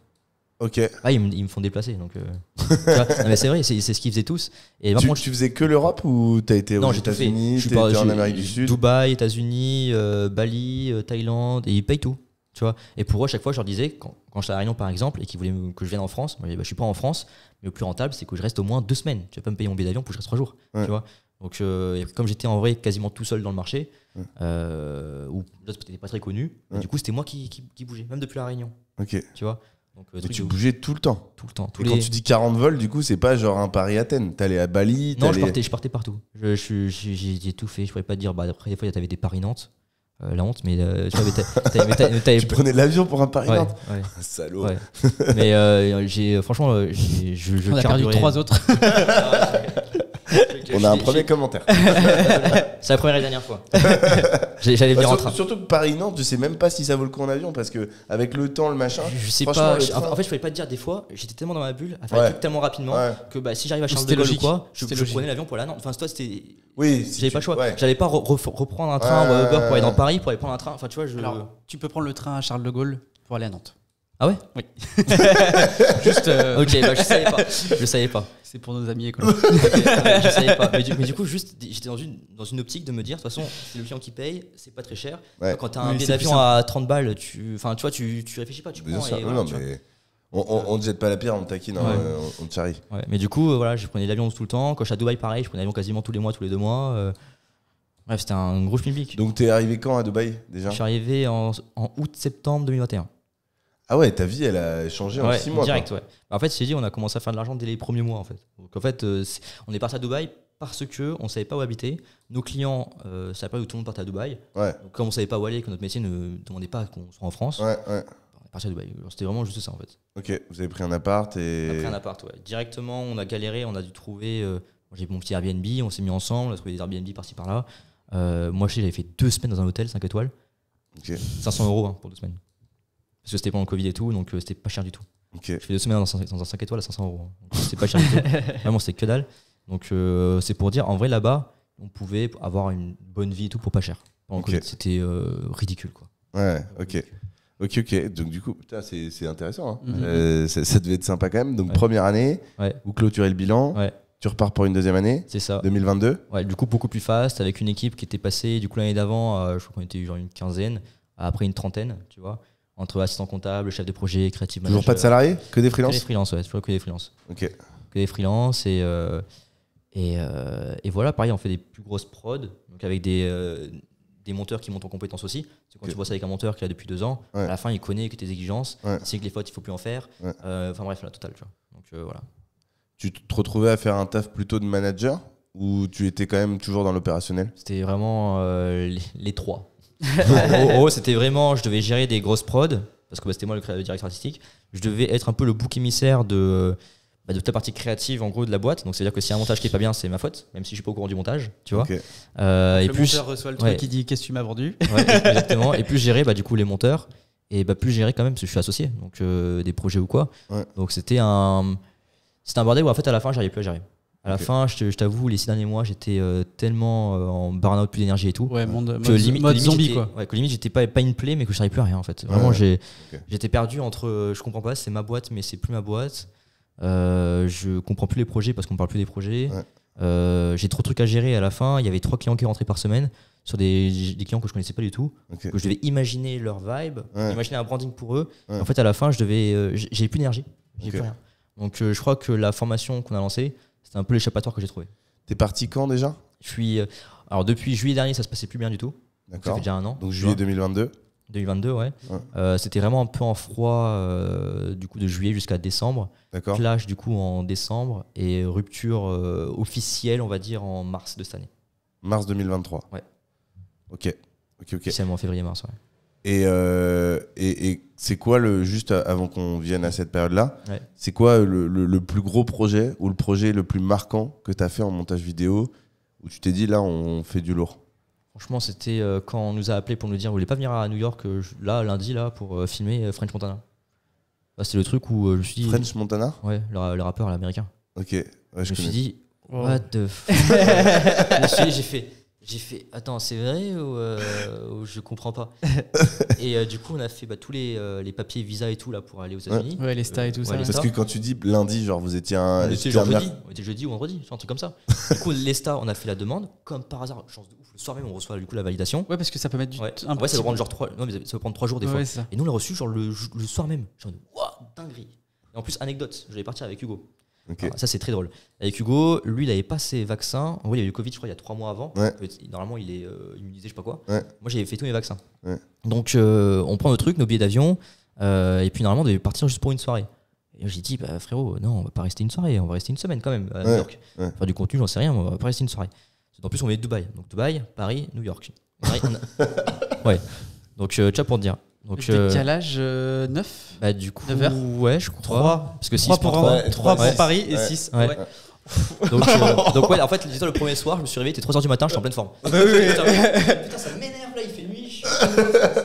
Speaker 2: Ok.
Speaker 1: Ah, ils me font déplacer. Donc, tu vois, non, mais c'est vrai, c'est ce qu'ils faisaient tous. Et
Speaker 2: tu faisais que l'Europe ou t'as été aux États-Unis, t'es en Amérique du Sud?
Speaker 1: Dubaï, États-Unis, Bali, Thaïlande, et ils payent tout. Tu vois. Et pour eux, à chaque fois, je leur disais, quand j'étais à La Réunion par exemple, et qu'ils voulaient que je vienne en France, moi je disais, je suis pas en France, mais le plus rentable, c'est que je reste au moins 2 semaines. Tu vas pas me payer mon billet d'avion pour que je reste 3 jours. Tu vois. Donc, comme j'étais en vrai quasiment tout seul dans le marché, où d'autres n'étaient pas très connus, du coup, c'était moi qui bougeais, même depuis La Réunion.
Speaker 2: Ok.
Speaker 1: Tu vois. Donc,
Speaker 2: mais tu bougeais tout le temps.
Speaker 1: Tout le temps.
Speaker 2: Quand tu dis 40 vols, du coup, c'est pas genre un Paris-Athènes. T'allais à Bali.
Speaker 1: Non, je partais partout. J'ai tout fait. Je pourrais pas te dire. Après, des fois, t'avais des Paris-Nantes. La honte, mais
Speaker 2: tu prenais l'avion pour un Paris-Nantes.
Speaker 1: Ouais.
Speaker 2: Salaud.
Speaker 1: Ouais. Mais franchement,
Speaker 3: on a perdu 3 autres.
Speaker 2: On a un premier commentaire.
Speaker 1: C'est la première et dernière fois. J'allais venir en train.
Speaker 2: Surtout que Paris-Nantes, je sais même pas si ça vaut le coup en avion parce que avec le temps, le machin.
Speaker 1: Je sais pas. En fait, je pouvais pas te dire des fois. J'étais tellement dans ma bulle à faire des trucs tellement rapidement que si j'arrive à Charles de Gaulle ou quoi, je prenais l'avion pour aller à Nantes. Enfin, toi, c'était.
Speaker 2: Oui.
Speaker 1: J'avais pas le choix. J'allais pas reprendre un train ou Uber pour aller dans Paris pour aller prendre un train. Enfin, tu vois.
Speaker 3: Alors, tu peux prendre le train à Charles de Gaulle pour aller à Nantes.
Speaker 1: Ah ouais?
Speaker 3: Oui. Juste.
Speaker 1: Ok, je savais pas.
Speaker 3: C'est pour nos amis écolos.
Speaker 1: Je savais pas. Mais du coup, juste, j'étais dans une optique de me dire, de toute façon, c'est le client qui paye, c'est pas très cher. Quand t'as un billet d'avion à 30 balles, tu réfléchis pas, tu prends.
Speaker 2: On ne jette pas la pierre, on te taquine, on te charrie.
Speaker 1: Ouais, mais du coup, voilà, je prenais l'avion tout le temps. Quand je suis à Dubaï, pareil, je prenais l'avion quasiment tous les mois, tous les 2 mois. Bref, c'était un gros schmilblick.
Speaker 2: Donc t'es arrivé quand à Dubaï déjà?
Speaker 1: Je suis arrivé en août-septembre 2021.
Speaker 2: Ah ouais, ta vie elle a changé en 6 mois.
Speaker 1: Direct,
Speaker 2: quoi.
Speaker 1: Ouais. En fait, j'ai dit, on a commencé à faire de l'argent dès les premiers mois en fait. Donc en fait, on est parti à Dubaï parce que on savait pas où habiter. Nos clients savaient pas où tout le monde partait à Dubaï.
Speaker 2: Ouais.
Speaker 1: Donc, comme on savait pas où aller, que notre métier ne demandait pas qu'on soit en France.
Speaker 2: Ouais.
Speaker 1: On est parti à Dubaï. C'était vraiment juste ça en fait.
Speaker 2: Ok, vous avez pris un appart et.
Speaker 1: On a pris un appart, ouais. Directement, on a galéré, on a dû trouver. J'ai mon petit Airbnb, on s'est mis ensemble, on a trouvé des Airbnb par-ci par-là. Moi, j'avais fait 2 semaines dans un hôtel 5 étoiles.
Speaker 2: Ok.
Speaker 1: 500 € pour 2 semaines. Parce que c'était pendant le Covid et tout, donc c'était pas cher du tout.
Speaker 2: Okay.
Speaker 1: Je fais 2 semaines dans un 5 étoiles à 500 €. C'était pas cher du tout. Vraiment, c'était que dalle. Donc c'est pour dire, en vrai, là-bas, on pouvait avoir une bonne vie et tout pour pas cher. Pendant le Covid, c'était ridicule, quoi.
Speaker 2: Ouais, ok. Ok. Donc du coup, putain, c'est intéressant. Hein. Ça devait être sympa quand même. Donc première année, vous clôturez le bilan.
Speaker 1: Ouais.
Speaker 2: Tu repars pour une deuxième année.
Speaker 1: C'est ça.
Speaker 2: 2022.
Speaker 1: Ouais, du coup, beaucoup plus fast, avec une équipe qui était passée, du coup, l'année d'avant, je crois qu'on était genre une quinzaine, après une trentaine, tu vois. Entre assistant comptable, chef de projet, créatif manager.
Speaker 2: Toujours pas de salariés? Que des freelances?
Speaker 1: Que des freelances, ouais, toujours que des freelances.
Speaker 2: Ok.
Speaker 1: Que des freelances et voilà, pareil, on fait des plus grosses prods, donc avec des monteurs qui montent en compétences aussi. Parce que quand tu bosses avec un monteur qui est là depuis 2 ans, à la fin, il connaît que tes exigences, il sait que les fautes, il faut plus en faire. Enfin bref, la totale, tu vois. Donc voilà. Tu
Speaker 2: te retrouvais à faire un taf plutôt de manager ou tu étais quand même toujours dans l'opérationnel?
Speaker 1: C'était vraiment les 3. En gros, c'était vraiment, je devais gérer des grosses prods parce que c'était moi le directeur artistique. Je devais être un peu le bouc émissaire de de toute la partie créative en gros de la boîte. Donc c'est à dire que s'il y a un montage qui est pas bien, c'est ma faute, même si je suis pas au courant du montage, tu vois.
Speaker 2: Ok.
Speaker 3: Le monteur reçoit le truc qui dit qu'est-ce que tu m'as vendu.
Speaker 1: Ouais, exactement. Et plus gérer du coup les monteurs, et plus gérer quand même parce que je suis associé, donc des projets ou quoi.
Speaker 2: Ouais.
Speaker 1: Donc c'était un bordel où en fait à la fin j'arrivais plus à gérer. À la fin, je t'avoue, les 6 derniers mois, j'étais tellement en burn-out, plus d'énergie et tout.
Speaker 3: Ouais, mode zombie quoi.
Speaker 1: Ouais, que limite j'étais pas une plaie, mais que je n'arrivais plus à rien en fait. Vraiment, j'étais perdu entre je comprends pas, c'est ma boîte, mais c'est plus ma boîte. Je comprends plus les projets parce qu'on parle plus des projets. Ouais. J'ai trop de trucs à gérer à la fin. Il y avait 3 clients qui rentraient par semaine sur des clients que je connaissais pas du tout. Que je devais imaginer leur vibe, imaginer un branding pour eux. En fait, à la fin, j'ai plus d'énergie, j'ai plus rien. Donc, je crois que la formation qu'on a lancée, c'était un peu l'échappatoire que j'ai trouvé.
Speaker 2: T'es parti quand déjà ?
Speaker 1: Alors depuis juillet dernier, ça se passait plus bien du tout.
Speaker 2: D'accord.
Speaker 1: Ça fait déjà 1 an.
Speaker 2: Donc juillet 2022.
Speaker 1: 2022, ouais. C'était vraiment un peu en froid du coup de juillet jusqu'à décembre.
Speaker 2: D'accord.
Speaker 1: Clash du coup en décembre et rupture officielle, on va dire, en mars de cette année.
Speaker 2: Mars 2023.
Speaker 1: Ouais.
Speaker 2: Ok.
Speaker 1: Officiellement en février-mars, ouais.
Speaker 2: Et c'est quoi, juste avant qu'on vienne à cette période-là, c'est quoi le plus gros projet ou le projet le plus marquant que tu as fait en montage vidéo où tu t'es dit là on fait du lourd ?
Speaker 1: Franchement, c'était quand on nous a appelé pour nous dire vous voulez pas venir à New York lundi pour filmer French Montana. C'était le truc où je me suis dit.
Speaker 2: French Montana ?
Speaker 1: Ouais, le rappeur américain.
Speaker 2: Ok, ouais, je me
Speaker 1: suis dit what the fuck. J'ai fait attends, c'est vrai ou je comprends pas. Et du coup on a fait tous les papiers visa et tout là pour aller aux États-Unis.
Speaker 3: Ouais, les stars et tout ça.
Speaker 2: Parce que quand tu dis lundi, genre vous étiez
Speaker 1: on était jeudi ou vendredi, un truc comme ça. Du coup les stars, on a fait la demande comme par hasard, chance de ouf. Le soir même on reçoit du coup la validation.
Speaker 3: Ouais, parce que ça peut mettre
Speaker 1: ça peut prendre genre 3 jours des fois. Et nous on l'a reçu genre le soir même. Genre waouh, dinguerie. Et en plus anecdote, je vais partir avec Hugo. Alors, ça c'est très drôle. Avec Hugo, lui il avait pas ses vaccins. En gros, il y a eu le Covid, je crois, il y a 3 mois avant. Normalement, il est immunisé, je sais pas quoi. Moi, j'avais fait tous mes vaccins. Donc, on prend nos trucs, nos billets d'avion, et puis normalement, on devait partir juste pour une soirée. Et j'ai dit, frérot, non, on va pas rester une soirée, on va rester une semaine quand même à New York. Enfin, du contenu, j'en sais rien, mais on va pas rester une soirée. En plus, on met Dubaï. Donc, Dubaï, Paris, New York. Ouais. Donc, tu vois pour te dire. Donc,
Speaker 3: décalage 9
Speaker 1: du coup,
Speaker 3: 9 heures.
Speaker 1: Ouais, je crois.
Speaker 3: 3
Speaker 1: parce que
Speaker 3: 3 pour Paris et 6.
Speaker 1: Ouais. Donc ouais, en fait, le premier soir, je me suis réveillé, il était 3h du matin, j'étais en pleine forme.
Speaker 3: Oui.
Speaker 1: Putain, ça m'énerve là, il fait nuit.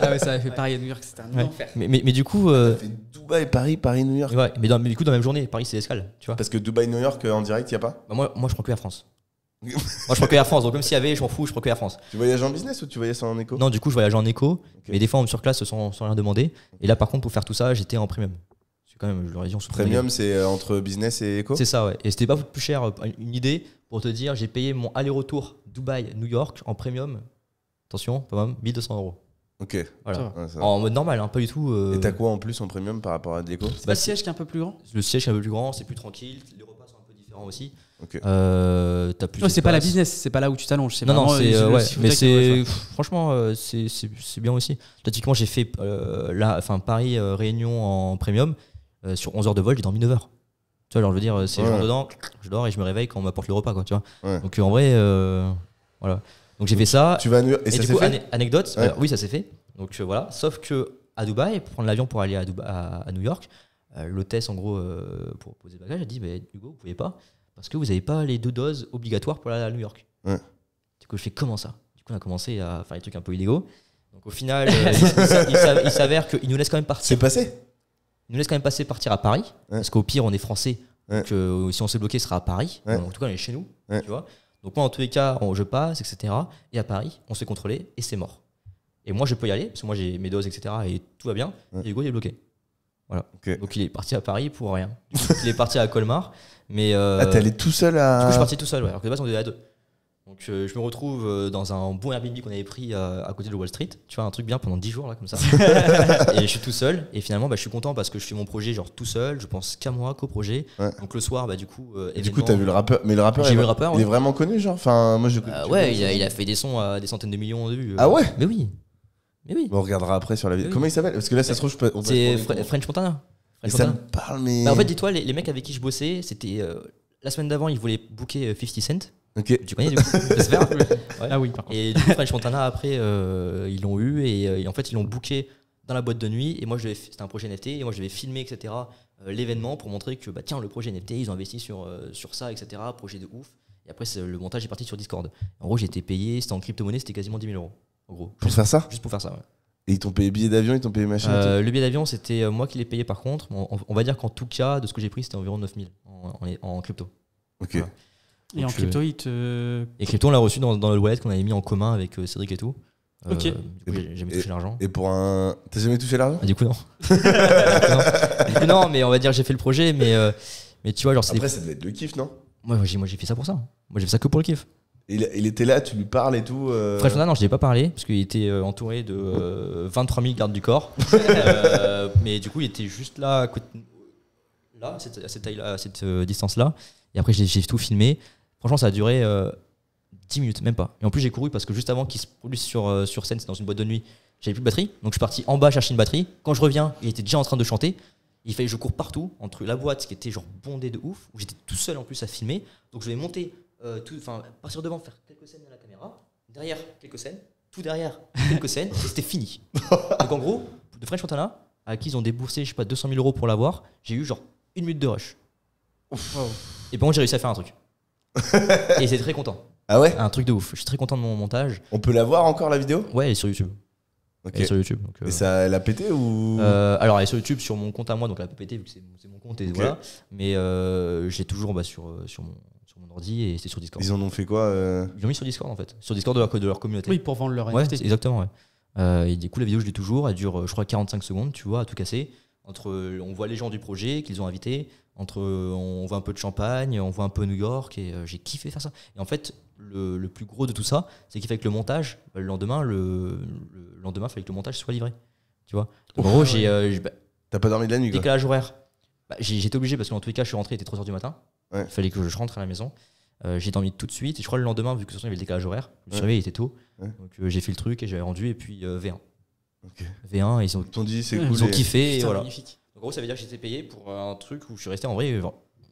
Speaker 3: Ah ouais, ça avait fait Paris et New York, c'était un enfer.
Speaker 1: Mais du coup.
Speaker 2: Ça fait Dubaï, Paris, New York.
Speaker 1: Ouais, mais du coup, dans la même journée, Paris c'est escale, tu vois.
Speaker 2: Parce que Dubaï, New York en direct, y a pas ?
Speaker 1: Moi, je prends que Air France. Moi, je prends que Air France, donc même s'il y avait, je m'en fous, je prends que Air France.
Speaker 2: Tu voyages en business ou tu voyages en éco ?
Speaker 1: Non, du coup, je voyage en éco, mais des fois, on me surclasse sans rien demander. Et là, par contre, pour faire tout ça, j'étais en premium. C'est quand même, je leur ai dit, on se
Speaker 2: premium, c'est entre business et éco ?
Speaker 1: C'est ça, ouais. Et c'était pas plus cher. Une idée, pour te dire, j'ai payé mon aller-retour Dubaï-New York en premium. Attention, pas même, 1 200 €.
Speaker 2: Ok.
Speaker 1: Voilà. En mode normal, pas du tout.
Speaker 2: Et t'as quoi en plus en premium par rapport à de l'éco ?
Speaker 3: C'est pas le siège qui est un peu plus grand ?
Speaker 1: Le siège est un peu plus grand, c'est plus tranquille. Les repas sont un peu différents aussi.
Speaker 2: Ok.
Speaker 1: T'as plus
Speaker 3: c'est pas la business, c'est pas là où tu t'allonges.
Speaker 1: Non, mais c'est franchement, c'est bien aussi. Typiquement, j'ai fait Paris Réunion en premium sur 11 heures de vol, j'ai dormi 9 heures. Tu vois, genre je veux dire, c'est genre dedans, je dors et je me réveille quand on m'apporte le repas, quoi, tu vois. Donc en vrai, voilà. Donc j'ai fait ça.
Speaker 2: Tu vas à New York et ça
Speaker 1: du
Speaker 2: s'est
Speaker 1: coup,
Speaker 2: fait
Speaker 1: anecdote, oui, ça s'est fait. Donc voilà. Sauf que à Dubaï, pour prendre l'avion pour aller à New York, l'hôtesse en gros pour poser le bagage a dit Hugo, vous pouvez pas parce que vous n'avez pas les 2 doses obligatoires pour aller à New York. Du coup, je fais comment ça ? Du coup, on a commencé à faire des trucs un peu illégaux. Donc au final, il s'avère qu'il nous laisse quand même partir.
Speaker 2: C'est passé ?
Speaker 1: Il nous laisse quand même partir à Paris, parce qu'au pire, on est français. Donc si on s'est bloqué, ce sera à Paris. En tout cas, on est chez nous. Tu vois. Donc moi, en tous les cas, je passe, etc. Et à Paris, on se fait contrôler et c'est mort. Et moi, je peux y aller, parce que moi, j'ai mes doses, etc. Et tout va bien. Et Hugo, il est bloqué. Voilà. Donc il est parti à Paris pour rien. Il est parti à Colmar. Mais
Speaker 2: t'es allé tout seul à...
Speaker 1: Du coup, je suis parti tout seul, alors que de base, on était à 2. Donc je me retrouve dans un bon Airbnb qu'on avait pris à côté de Wall Street, tu vois, un truc bien pendant 10 jours là comme ça. Et je suis tout seul et finalement je suis content parce que je fais mon projet genre tout seul, je pense qu'à moi, qu'au projet. Donc le soir du coup
Speaker 2: du coup t'as vu le rappeur, mais le rappeur, il est vraiment connu genre, enfin moi je
Speaker 1: il a fait des sons à des centaines de millions de vues.
Speaker 2: Ah ouais.
Speaker 1: Mais oui. Bon,
Speaker 2: on regardera après sur la vidéo. Comment il s'appelle ? Parce que là ça se trouve
Speaker 1: c'est French Montana.
Speaker 2: Et ça me parle mais
Speaker 1: en fait dis-toi les mecs avec qui je bossais, c'était la semaine d'avant, ils voulaient booker 50 Cent.
Speaker 2: Ok.
Speaker 1: Tu connais du coup, j'espère. Ouais.
Speaker 3: Ah oui, par contre.
Speaker 1: Et du coup, French Montana, après, ils l'ont eu et en fait, ils l'ont booké dans la boîte de nuit. Et moi, c'était un projet NFT et moi, je devais filmer, etc. l'événement pour montrer que tiens, le projet NFT, ils ont investi sur ça, etc. Projet de ouf. Et après, le montage est parti sur Discord. En gros, j'ai été payé, c'était en crypto-monnaie, c'était quasiment 10 000 €. En gros.
Speaker 2: Pour faire ça ?
Speaker 1: Juste pour faire ça, ouais.
Speaker 2: Et ils t'ont payé billet d'avion, ils t'ont payé machin
Speaker 1: Le billet d'avion, c'était moi qui l'ai payé par contre. On va dire qu'en tout cas, de ce que j'ai pris, c'était environ 9 000 en crypto.
Speaker 2: Ok.
Speaker 1: Voilà.
Speaker 3: Et
Speaker 1: Donc,
Speaker 3: en crypto,
Speaker 1: Et crypto, on l'a reçu dans le wallet qu'on avait mis en commun avec Cédric et tout.
Speaker 3: Ok.
Speaker 1: Du coup, j'ai jamais touché l'argent.
Speaker 2: Et pour un. T'as jamais touché l'argent ?
Speaker 1: Du coup, non. Du coup, non, mais on va dire j'ai fait le projet, mais tu vois, genre, c'est.
Speaker 2: Après, ça devait être le kiff, non ?
Speaker 1: Moi, j'ai fait ça pour ça. Moi, j'ai fait ça que pour le kiff.
Speaker 2: Il était là, tu lui parles et tout.
Speaker 1: Fresh Montana, non, je l'ai pas parlé parce qu'il était entouré de 23 000 gardes du corps. Mais du coup, il était juste là, à côté, là, à cette taille-là, à cette distance-là. Et après, j'ai tout filmé. Franchement, ça a duré 10 minutes, même pas. Et en plus, j'ai couru parce que juste avant qu'il se produise sur scène, c'est dans une boîte de nuit, j'avais plus de batterie. Donc, je suis parti en bas chercher une batterie. Quand je reviens, il était déjà en train de chanter. Il fallait que je cours partout entre la boîte qui était genre bondée de ouf, où j'étais tout seul en plus à filmer. Donc, je vais monter. Partir devant, faire quelques scènes à la caméra, derrière quelques scènes, tout derrière quelques scènes, et c'était fini. Donc en gros, de Fresh Montana, à qui ils ont déboursé, je sais pas, 200 000 € pour l'avoir, j'ai eu genre 1 minute de rush. Wow. Et par contre, j'ai réussi à faire un truc. Et c'est très content.
Speaker 2: Ah ouais ?
Speaker 1: Un truc de ouf. Je suis très content de mon montage.
Speaker 2: On peut la voir encore la vidéo ?
Speaker 1: Ouais, elle est sur YouTube.
Speaker 2: Ok.
Speaker 1: Elle est sur YouTube. Donc,
Speaker 2: Et ça, elle a pété ou
Speaker 1: alors, elle est sur YouTube sur mon compte à moi, donc elle a pas pété vu que c'est mon compte et
Speaker 2: Ok.
Speaker 1: voilà. Mais j'ai toujours sur mon ordi et c'est sur Discord.
Speaker 2: Ils en ont fait quoi
Speaker 1: Ils l'ont mis sur Discord en fait, sur Discord de leur communauté.
Speaker 3: Oui, pour vendre leur
Speaker 1: Ouais,
Speaker 3: NFT.
Speaker 1: exactement. Ouais. Et du coup, la vidéo, je l'ai toujours. Elle dure, je crois, 45 secondes, tu vois, à tout casser. On voit les gens du projet qu'ils ont invités. On voit un peu de champagne, on voit un peu New York. Et j'ai kiffé faire ça. Et en fait, le plus gros de tout ça, c'est qu'il fallait que le montage, le lendemain, il fallait que le montage soit livré. Tu vois. Donc, en gros,
Speaker 2: T'as pas dormi de la nuit quoi ?
Speaker 1: décalage horaire. J'étais obligé parce qu'en tous les cas, je suis rentré, il était 3h du matin.
Speaker 2: Ouais.
Speaker 1: Il fallait que je rentre à la maison. J'ai dormi tout de suite. Et je crois le lendemain, vu que ce soir il y avait le décalage horaire, je me suis réveillé, il était tôt.
Speaker 2: Ouais.
Speaker 1: Donc j'ai fait le truc et j'avais rendu. Et puis V1.
Speaker 2: Ok.
Speaker 1: V1, ils ont
Speaker 2: Ils t'ont dit c'est
Speaker 3: Ouais,
Speaker 2: cool.
Speaker 1: ils ont
Speaker 2: et-
Speaker 1: kiffé et
Speaker 3: Putain,
Speaker 1: voilà.
Speaker 3: magnifique.
Speaker 1: En gros, ça veut dire que j'étais payé pour un truc où je suis resté en vrai.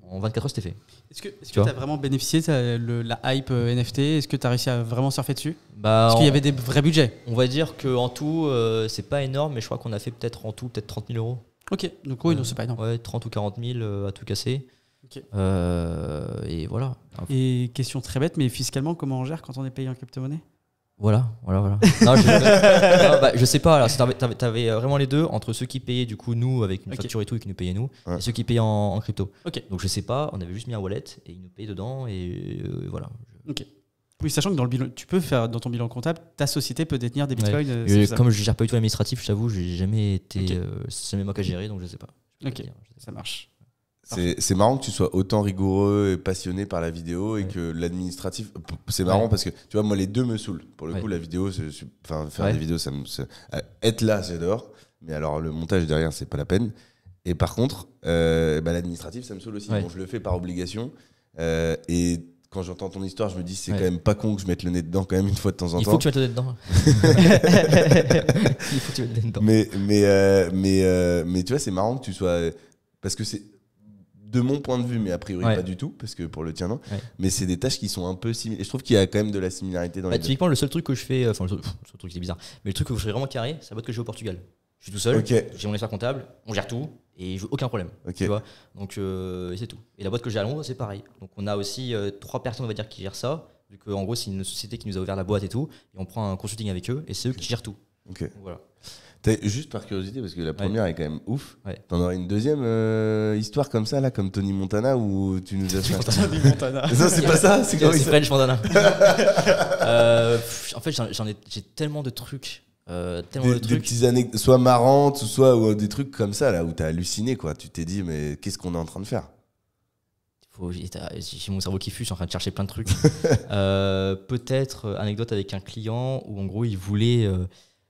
Speaker 1: En 24 heures, c'était fait.
Speaker 3: Est-ce que
Speaker 1: Tu
Speaker 3: tu
Speaker 1: vois
Speaker 3: as vraiment bénéficié de la hype NFT ? Est-ce que tu as réussi à vraiment surfer dessus ?
Speaker 1: Bah,
Speaker 3: Parce qu'il y avait des vrais budgets.
Speaker 1: on va dire qu'en tout, c'est pas énorme, mais je crois qu'on a fait peut-être en tout 30 000 €.
Speaker 3: Ok, donc oui, non, c'est pas énorme.
Speaker 1: Ouais, 30 ou 40 000 à tout casser.
Speaker 3: Ok.
Speaker 1: Et voilà.
Speaker 3: Et question très bête, mais fiscalement, comment on gère quand on est payé en crypto-monnaie ?
Speaker 1: Voilà. Non, je sais pas. Alors, t'avais vraiment les deux entre ceux qui payaient du coup nous avec une
Speaker 3: Ok.
Speaker 1: facture et tout et qui nous payaient nous,
Speaker 2: Ouais.
Speaker 1: et ceux qui payaient en crypto.
Speaker 3: Ok.
Speaker 1: Donc je sais pas. On avait juste mis un wallet et ils nous payaient dedans et voilà.
Speaker 3: Ok. Oui, sachant que dans le bilan, tu peux faire dans ton bilan comptable, ta société peut détenir des bitcoins.
Speaker 1: Et
Speaker 3: c'est ça.
Speaker 1: comme je gère pas du tout l'administratif, je t'avoue, j'ai jamais été.
Speaker 3: Ok.
Speaker 1: C'est jamais moi qui a géré, donc je sais pas. Je peux
Speaker 3: Ok.
Speaker 1: pas dire.
Speaker 3: Ça marche.
Speaker 2: C'est marrant que tu sois autant rigoureux et passionné par la vidéo et
Speaker 1: Ouais.
Speaker 2: que l'administratif. C'est marrant
Speaker 1: Ouais.
Speaker 2: parce que tu vois, moi, les deux me saoulent. Pour le
Speaker 1: Ouais.
Speaker 2: coup, la vidéo, faire
Speaker 1: Ouais.
Speaker 2: des vidéos, être là, j'adore. Mais alors, le montage derrière, c'est pas la peine. Et par contre, l'administratif, ça me saoule aussi.
Speaker 1: Ouais.
Speaker 2: Bon, je le fais par obligation. Et quand j'entends ton histoire, je me dis, c'est
Speaker 1: Ouais.
Speaker 2: quand même pas con que je mette le nez dedans quand même une fois de temps en
Speaker 1: Il
Speaker 2: temps.
Speaker 1: faut que tu mettes le nez dedans. Il faut que tu mettes le nez dedans.
Speaker 2: Mais tu vois, c'est marrant que tu sois. Parce que c'est. De mon point de vue, mais a priori
Speaker 1: Ouais.
Speaker 2: pas du tout, parce que pour le tien, non.
Speaker 1: Ouais.
Speaker 2: Mais c'est des tâches qui sont un peu similaires. Et je trouve qu'il y a quand même de la similarité dans les deux.
Speaker 1: Typiquement, le seul truc que je fais, enfin, le seul truc qui est bizarre, mais le truc où je serais vraiment carré, c'est la boîte que j'ai au Portugal. Je suis tout seul,
Speaker 2: Ok.
Speaker 1: j'ai mon expert comptable, on gère tout et je veux aucun problème.
Speaker 2: Ok.
Speaker 1: Tu vois. Donc et c'est tout. Et la boîte que j'ai à Londres, c'est pareil. Donc on a aussi 3 personnes, on va dire, qui gèrent ça. Vu qu'en gros, c'est une société qui nous a ouvert la boîte et tout. Et on prend un consulting avec eux et c'est eux qui gèrent tout.
Speaker 2: Ok.
Speaker 1: Donc, voilà.
Speaker 2: Juste par curiosité, parce que la première est quand même ouf.
Speaker 1: Ouais.
Speaker 2: T'en aurais une deuxième histoire comme ça, là, comme Tony Montana, où tu nous as fait.
Speaker 3: Montana.
Speaker 2: Ça, c'est pas ça, c'est quoi
Speaker 1: C'est
Speaker 2: ça
Speaker 1: French Montana. En fait, j'ai tellement de trucs.
Speaker 2: Des petites anecdotes, soit marrantes, soit des trucs comme ça, là, où t'as halluciné, quoi. Tu t'es dit, mais qu'est-ce qu'on est en train de faire?
Speaker 1: J'ai mon cerveau qui fuse, je suis en train de chercher plein de trucs. Peut-être anecdote avec un client où en gros il voulait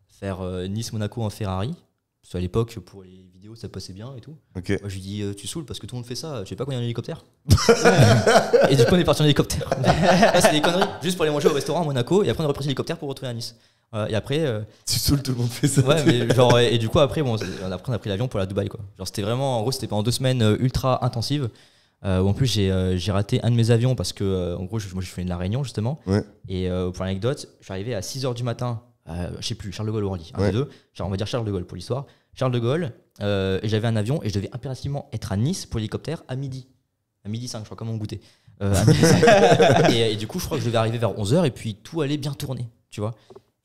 Speaker 1: faire Nice-Monaco en Ferrari. Parce qu'à l'époque, pour les vidéos, ça passait bien et tout.
Speaker 2: Ok.
Speaker 1: Moi, je lui dis, tu saoules parce que tout le monde fait ça. Tu sais pas quand il y a un hélicoptère? Et du coup, on est parti en hélicoptère. Là, c'est des conneries. Juste pour aller manger au restaurant à Monaco. Et après, on est reparti en hélicoptère pour retourner à Nice. Et après.
Speaker 2: Tu saoules, tout le monde fait ça.
Speaker 1: Ouais, mais genre, et du coup, après, bon, on a pris l'avion pour aller à Dubaï, quoi. Genre, c'était vraiment, en gros, c'était pendant 2 semaines ultra intensives. Où en plus, j'ai raté un de mes avions parce que, en gros, moi, je fais de la Réunion, justement.
Speaker 2: Ouais.
Speaker 1: Et pour l'anecdote, je suis arrivé à 6h du matin, je sais plus, Charles de Gaulle ou Orly, un
Speaker 2: Ouais.
Speaker 1: des deux. Genre, on va dire Charles de Gaulle pour l'histoire. Charles de Gaulle, et j'avais un avion et je devais impérativement être à Nice pour l'hélicoptère à midi. À midi 5, je crois, comme on goûtait. À midi 5. Et du coup, je crois que je devais arriver vers 11h et puis tout allait bien tourner, tu vois.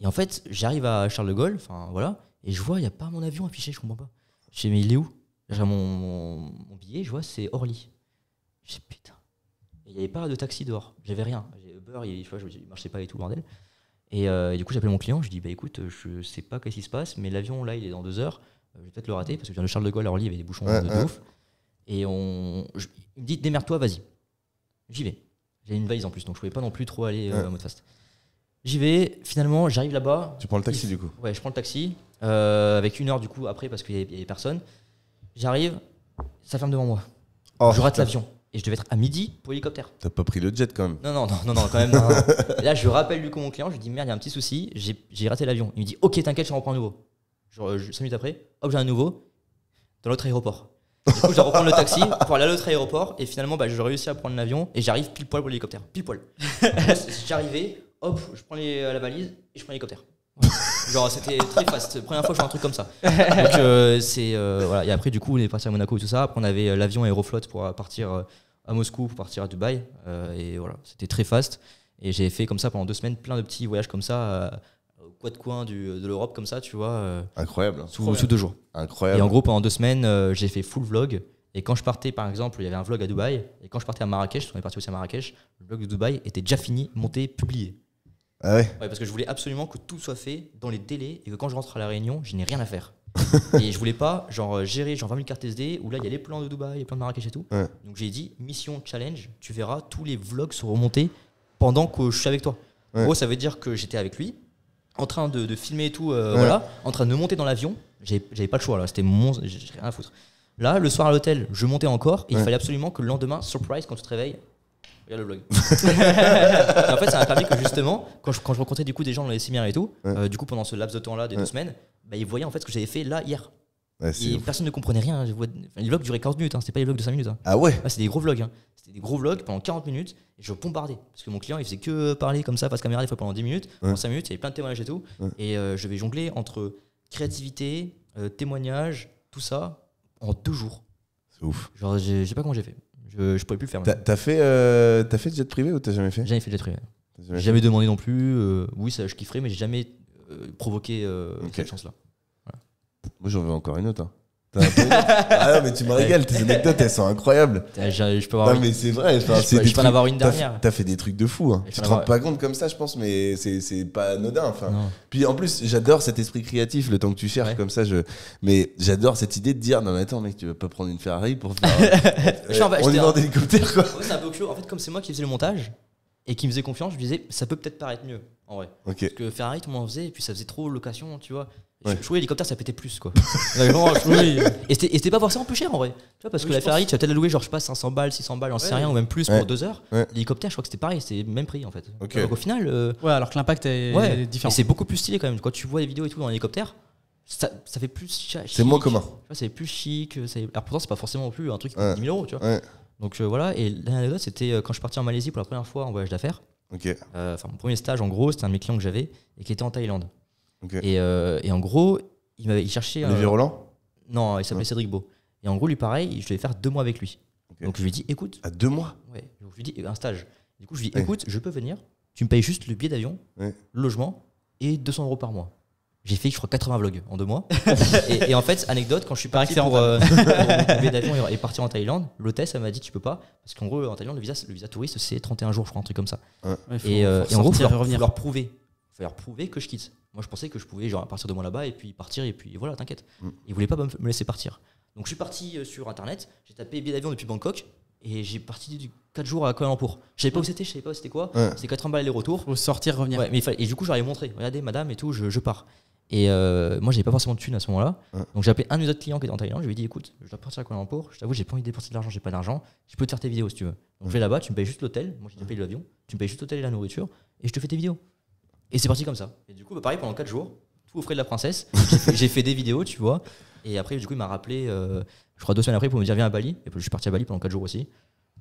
Speaker 1: Et en fait, j'arrive à Charles de Gaulle, enfin voilà, et je vois, il n'y a pas mon avion affiché, je comprends pas. Je dis, mais il est où? J'ai mon billet, je vois, c'est Orly. Je dis, putain. Il n'y avait pas de taxi dehors, j'avais rien. Uber, il marchait pas et tout, le bordel. Et du coup, j'appelle mon client, je dis, bah écoute, je sais pas qu'est-ce qui se passe, mais l'avion là, il est dans 2 heures. Je vais peut-être le rater parce que je viens de Charles de Gaulle à Orly, il y avait des bouchons de ouf. Et il me dit, démerde-toi, vas-y. J'y vais. J'avais une valise en plus, donc je pouvais pas non plus trop aller en mode fast. J'y vais, finalement, j'arrive là-bas.
Speaker 2: Tu prends le taxi du coup?
Speaker 1: Ouais, je prends le taxi, avec 1 heure du coup après parce qu'il y avait personne. J'arrive, ça ferme devant moi. Je rate l'avion. Et je devais être à midi pour l'hélicoptère.
Speaker 2: T'as pas pris le jet quand même?
Speaker 1: Non, quand même. Non. Là, je rappelle du coup mon client, je lui dis merde, il y a un petit souci, j'ai raté l'avion. Il me dit ok, t'inquiète, je reprends un nouveau. Genre 5 minutes après, hop, j'ai un nouveau dans l'autre aéroport. Du coup, je dois reprendre le taxi pour aller à l'autre aéroport et finalement, je réussis à prendre l'avion et j'arrive pile poil pour l'hélicoptère. Pile poil. J'arrivais, hop, je prends la valise et je prends l'hélicoptère. Genre, c'était très fast. Première fois que je fais un truc comme ça. Donc, voilà. Et après, du coup, on est parti à Monaco et tout ça. Après, on avait l'avion Aeroflot pour partir à Moscou, pour partir à Dubaï. Et voilà, c'était très fast. Et j'ai fait comme ça pendant 2 semaines, plein de petits voyages comme ça, aux 4 coins de l'Europe, comme ça, tu vois.
Speaker 2: Incroyable.
Speaker 1: Sous 2 jours.
Speaker 2: Incroyable.
Speaker 1: Et en gros, pendant 2 semaines, j'ai fait full vlog. Et quand je partais, par exemple, il y avait un vlog à Dubaï. Et quand je partais à Marrakech, on est parti aussi à Marrakech, le vlog de Dubaï était déjà fini, monté, publié.
Speaker 2: Ah ouais?
Speaker 1: Ouais, parce que je voulais absolument que tout soit fait dans les délais et que quand je rentre à La Réunion, je n'ai rien à faire. Et je voulais pas gérer 20 000 cartes SD où là il y a les plans de Dubaï, les plans de Marrakech et tout. Ouais. Donc j'ai dit mission challenge, tu verras, tous les vlogs seront montés pendant que je suis avec toi. Ouais. En gros, ça veut dire que j'étais avec lui, en train de filmer et tout, voilà, en train de monter dans l'avion. J'avais pas le choix là, c'était j'ai rien à foutre. Là, le soir à l'hôtel, je montais encore et il fallait absolument que le lendemain, surprise, quand tu te réveilles, regarde le vlog. En fait, ça m'a permis que justement, quand je rencontrais du coup des gens dans les séminaires et tout, du coup pendant ce laps de temps là, des 2 semaines, ils voyaient en fait ce que j'avais fait là hier. Ouais, et personne ne comprenait rien. Les vlogs duraient 40 minutes, c'était pas les vlogs de 5 minutes.
Speaker 2: Ah ouais?
Speaker 1: C'était des gros vlogs. C'était des gros vlogs pendant 40 minutes et je bombardais. Parce que mon client il faisait que parler comme ça face caméra des fois pendant 10 minutes, pendant 5 minutes, il y avait plein de témoignages et tout. Et je vais jongler entre créativité, témoignages, tout ça en 2 jours.
Speaker 2: C'est ouf.
Speaker 1: Genre, je sais pas comment j'ai fait. Je pouvais plus le faire.
Speaker 2: T'as fait jet privé ou t'as jamais fait?
Speaker 1: Jamais fait de jet privé. J'ai jamais demandé non plus. Oui, ça je kifferais, mais j'ai jamais provoqué cette chance-là. Voilà.
Speaker 2: Moi j'en veux encore une autre. Hein. Ah non, mais tu me régales, tes anecdotes elles sont incroyables.
Speaker 1: Je peux avoir.
Speaker 2: Non, mais c'est vrai.
Speaker 1: Je peux en avoir une dernière.
Speaker 2: T'as fait des trucs de fou. Hein. Tu te rends pas compte comme ça, je pense, mais c'est pas anodin. Enfin. Puis en plus, j'adore cet esprit créatif, le temps que tu cherches comme ça. Mais j'adore cette idée de dire non, mais attends, mec, tu vas pas prendre une Ferrari pour faire. On est en hélicoptère, quoi.
Speaker 1: C'est un peu curieux. En fait, comme c'est moi qui faisais le montage et qui me faisait confiance, je me disais, ça peut peut-être paraître mieux, en vrai. Parce que Ferrari, tout le monde en faisait, et puis ça faisait trop location, tu vois. Je trouvais l'hélicoptère ça pétait plus quoi. Et c'était pas forcément plus cher en vrai. Tu vois, parce que la Ferrari tu vas peut-être la louer genre je sais pas 500 balles, 600 balles, j'en sais rien, ou même plus pour 2 heures. L'hélicoptère je crois que c'était pareil, c'était le même prix en fait. Donc au final
Speaker 3: ouais, alors que l'impact est différent.
Speaker 1: Et c'est beaucoup plus stylé quand même. Quand tu vois des vidéos et tout dans l'hélicoptère, ça fait plus chic.
Speaker 2: C'est moins commun.
Speaker 1: C'est plus chic, alors pourtant c'est pas forcément non plus un truc qui coûte 10 000 €, tu vois. Donc voilà, et l'anecdote c'était quand je suis parti en Malaisie pour la première fois en voyage d'affaires. Mon premier stage en gros, c'était un de mes clients que j'avais et qui était en Thaïlande. Et en gros, il cherchait.
Speaker 2: Olivier Roland?
Speaker 1: Non, il s'appelait Cédric Beau. Et en gros, lui, pareil, je devais faire 2 mois avec lui. Donc je lui ai dit, écoute.
Speaker 2: À 2 mois?
Speaker 1: Ouais. Donc je lui ai dit, un stage. Du coup, je lui ai dit, écoute, je peux venir. Tu me payes juste le billet d'avion, le logement et 200 € par mois. J'ai fait, je crois, 80 vlogs en 2 mois. et en fait, anecdote, quand je suis parti pour mon billet d'avion et partir en Thaïlande, l'hôtesse, elle m'a dit, tu peux pas. Parce qu'en gros, en Thaïlande, le visa touriste, c'est 31 jours, je crois, un truc comme ça. Et en gros, il faut leur prouver. Il fallait leur prouver que je quitte. Moi, je pensais que je pouvais genre partir de moi là-bas et puis partir et puis voilà, t'inquiète. Ils voulaient pas me laisser partir. Donc je suis parti sur internet, j'ai tapé billet d'avion depuis Bangkok et j'ai parti 4 jours à Kuala Lumpur. Je savais pas où c'était, je savais pas c'était quoi. C'était 80 balles aller-retour.
Speaker 3: Faut sortir, revenir.
Speaker 1: Ouais, mais et du coup, j'aurais montré, regardez madame et tout, je pars. Et moi, j'avais pas forcément de thunes à ce moment-là. Donc j'ai appelé un de mes autres clients qui était en Thaïlande, je lui ai dit écoute, je dois partir à Kuala Lumpur, je t'avoue, j'ai pas envie de dépenser de l'argent, j'ai pas d'argent, je peux te faire tes vidéos si tu veux. Donc je vais là-bas, tu me payes juste l'hôtel, moi j'ai déjà payé l'avion, tu me payes juste l'hôtel et la nourriture et je te fais tes vidéos. Et c'est parti comme ça. Et du coup, pareil, pendant 4 jours, tout aux frais de la princesse, j'ai fait des vidéos, tu vois. Et après, du coup, il m'a rappelé, je crois 2 semaines après, pour me dire viens à Bali. Et puis, je suis parti à Bali pendant 4 jours aussi.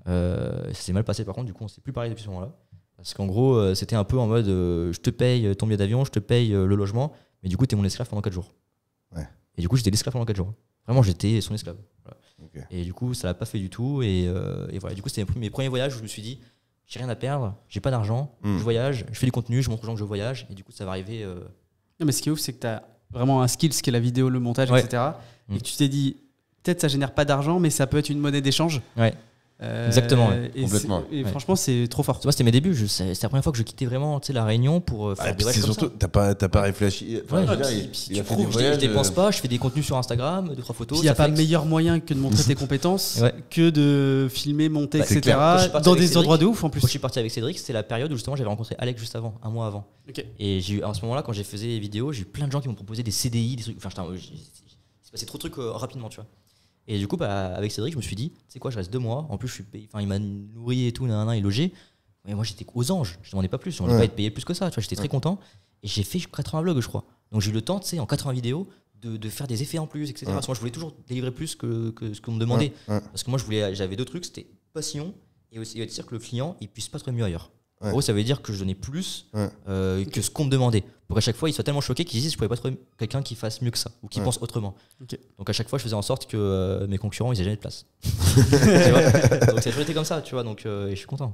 Speaker 1: Ça s'est mal passé par contre, du coup, on s'est plus parlé depuis ce moment-là. Parce qu'en gros, c'était un peu en mode je te paye ton billet d'avion, je te paye le logement, mais du coup, t'es mon esclave pendant 4 jours. Et du coup, j'étais l'esclave pendant 4 jours. Vraiment, j'étais son esclave. Voilà.
Speaker 2: Okay.
Speaker 1: Et du coup, ça l'a pas fait du tout. Et voilà. Du coup, c'était mes premiers voyages où je me suis dit, j'ai rien à perdre, j'ai pas d'argent, je voyage, je fais du contenu, je montre aux gens que je voyage. Et du coup, ça va arriver.
Speaker 3: Non, mais ce qui est ouf, c'est que tu as vraiment un skill, ce qui est la vidéo, le montage, etc. Et que tu t'es dit, peut-être ça génère pas d'argent, mais ça peut être une monnaie d'échange.
Speaker 1: Ouais. Exactement. Ouais.
Speaker 2: Complètement.
Speaker 3: Et franchement, c'est trop fort.
Speaker 1: Moi, c'était mes débuts. C'est la première fois que je quittais vraiment la Réunion pour faire des voyages comme ça.
Speaker 2: T'as pas réfléchi.
Speaker 1: Enfin,
Speaker 2: je
Speaker 1: dépense pas, je fais des contenus sur Instagram, 2-3 photos.
Speaker 3: Il n'y a pas meilleur moyen que de montrer tes compétences, que de filmer, monter, etc. Dans des endroits de ouf en plus.
Speaker 1: Quand je suis parti avec Cédric, c'était la période où justement j'avais rencontré Alex juste avant, un mois avant.
Speaker 3: Okay.
Speaker 1: Et à ce moment-là, quand j'ai fait les vidéos, j'ai eu plein de gens qui m'ont proposé des CDI, des trucs. Enfin, c'est passé trop de trucs rapidement, tu vois. Et du coup, avec Cédric, je me suis dit, tu sais quoi, je reste 2 mois. En plus, il m'a nourri et tout, et logé. Mais moi, j'étais aux anges. Je demandais pas plus. Je demandais pas à être payé plus que ça. Tu vois, j'étais très content. Et j'ai fait 80 vlogs, je crois. Donc j'ai eu le temps, tu sais, en 80 vidéos, de faire des effets en plus, etc. Parce que moi, je voulais toujours délivrer plus que ce qu'on me demandait. Parce que moi, j'avais 2 trucs. C'était passion et aussi dire que le client, il puisse pas trouver mieux ailleurs. En gros, ça veut dire que je donnais plus que ce qu'on me demandait. Pour qu'à chaque fois, ils soient tellement choqués qu'ils disent je pourrais pas trouver quelqu'un qui fasse mieux que ça ou qui pense autrement. Okay. Donc à chaque fois, je faisais en sorte que mes concurrents, ils aient jamais de place. Donc ça a toujours été comme ça, tu vois. Donc et je suis content.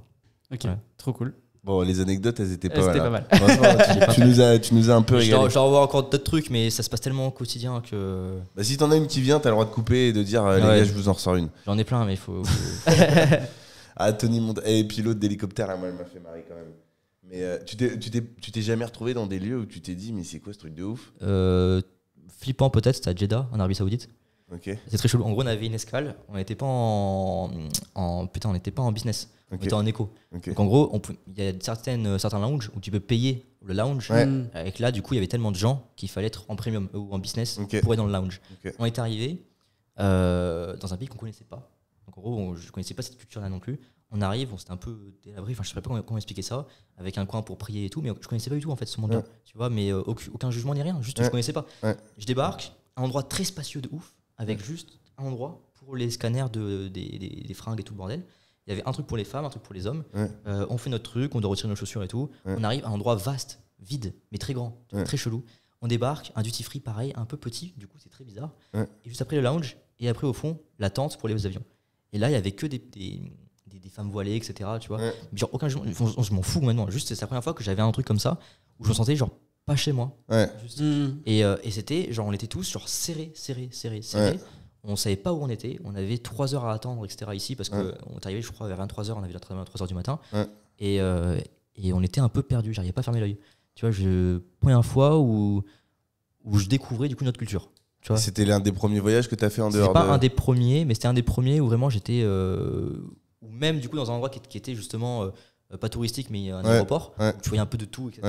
Speaker 3: Ok, trop cool.
Speaker 2: Bon, les anecdotes, elles étaient
Speaker 3: pas mal.
Speaker 2: Tu nous as un peu régalé.
Speaker 1: Je dois avoir encore d'autres trucs, mais ça se passe tellement au quotidien que.
Speaker 2: Bah, si t'en as une qui vient, t'as le droit de couper et de dire les gars, je vous en ressors une.
Speaker 1: J'en ai plein, mais il faut.
Speaker 2: Tony et pilote d'hélicoptère, là, moi, elle m'a fait marrer quand même. Mais tu t'es jamais retrouvé dans des lieux où tu t'es dit, mais c'est quoi ce truc de ouf?
Speaker 1: Flippant peut-être, c'était à Jeddah, en Arabie Saoudite.
Speaker 2: Okay.
Speaker 1: C'est très chelou. En gros, on avait une escale, on n'était pas on n'était pas en business, on était en éco. Okay. Donc en gros, il y a certains lounges où tu peux payer le lounge. Avec là, du coup, il y avait tellement de gens qu'il fallait être en premium ou en business pour être dans le lounge. On est arrivé dans un pays qu'on connaissait pas. Donc en gros, je connaissais pas cette culture-là non plus. On arrive, on s'était un peu délabré, enfin je sais pas comment expliquer ça, avec un coin pour prier et tout, mais je connaissais pas du tout en fait ce monde-là, tu vois, mais aucun jugement ni rien, juste je connaissais pas. Je débarque, un endroit très spacieux de ouf, avec juste un endroit pour les scanners des fringues et tout le bordel. Il y avait un truc pour les femmes, un truc pour les hommes. On fait notre truc, on doit retirer nos chaussures et tout. On arrive à un endroit vaste, vide, mais très grand, très chelou. On débarque, un duty free pareil, un peu petit, du coup c'est très bizarre. Et juste après le lounge, et après au fond, la tente pour les avions. Et là, il y avait que des femmes voilées, etc. Tu vois. Genre, aucun jugement, je m'en fous maintenant. Juste, c'est la première fois que j'avais un truc comme ça, où je me sentais genre pas chez moi. Juste. Et c'était, genre, on était tous genre serrés. On savait pas où on était. On avait 3 heures à attendre, etc. ici, parce qu'on est arrivé, je crois, vers 23h. On avait la travail à 3h du matin. Et on était un peu perdus. J'arrivais pas à fermer l'œil. Tu vois, première fois où je découvrais du coup notre culture.
Speaker 2: C'était l'un des premiers voyages que tu as fait en dehors
Speaker 1: de... C'était pas un des premiers, mais c'était un des premiers où vraiment j'étais... ou même du coup dans un endroit qui était justement pas touristique, mais un aéroport, où tu voyais un peu de tout, etc.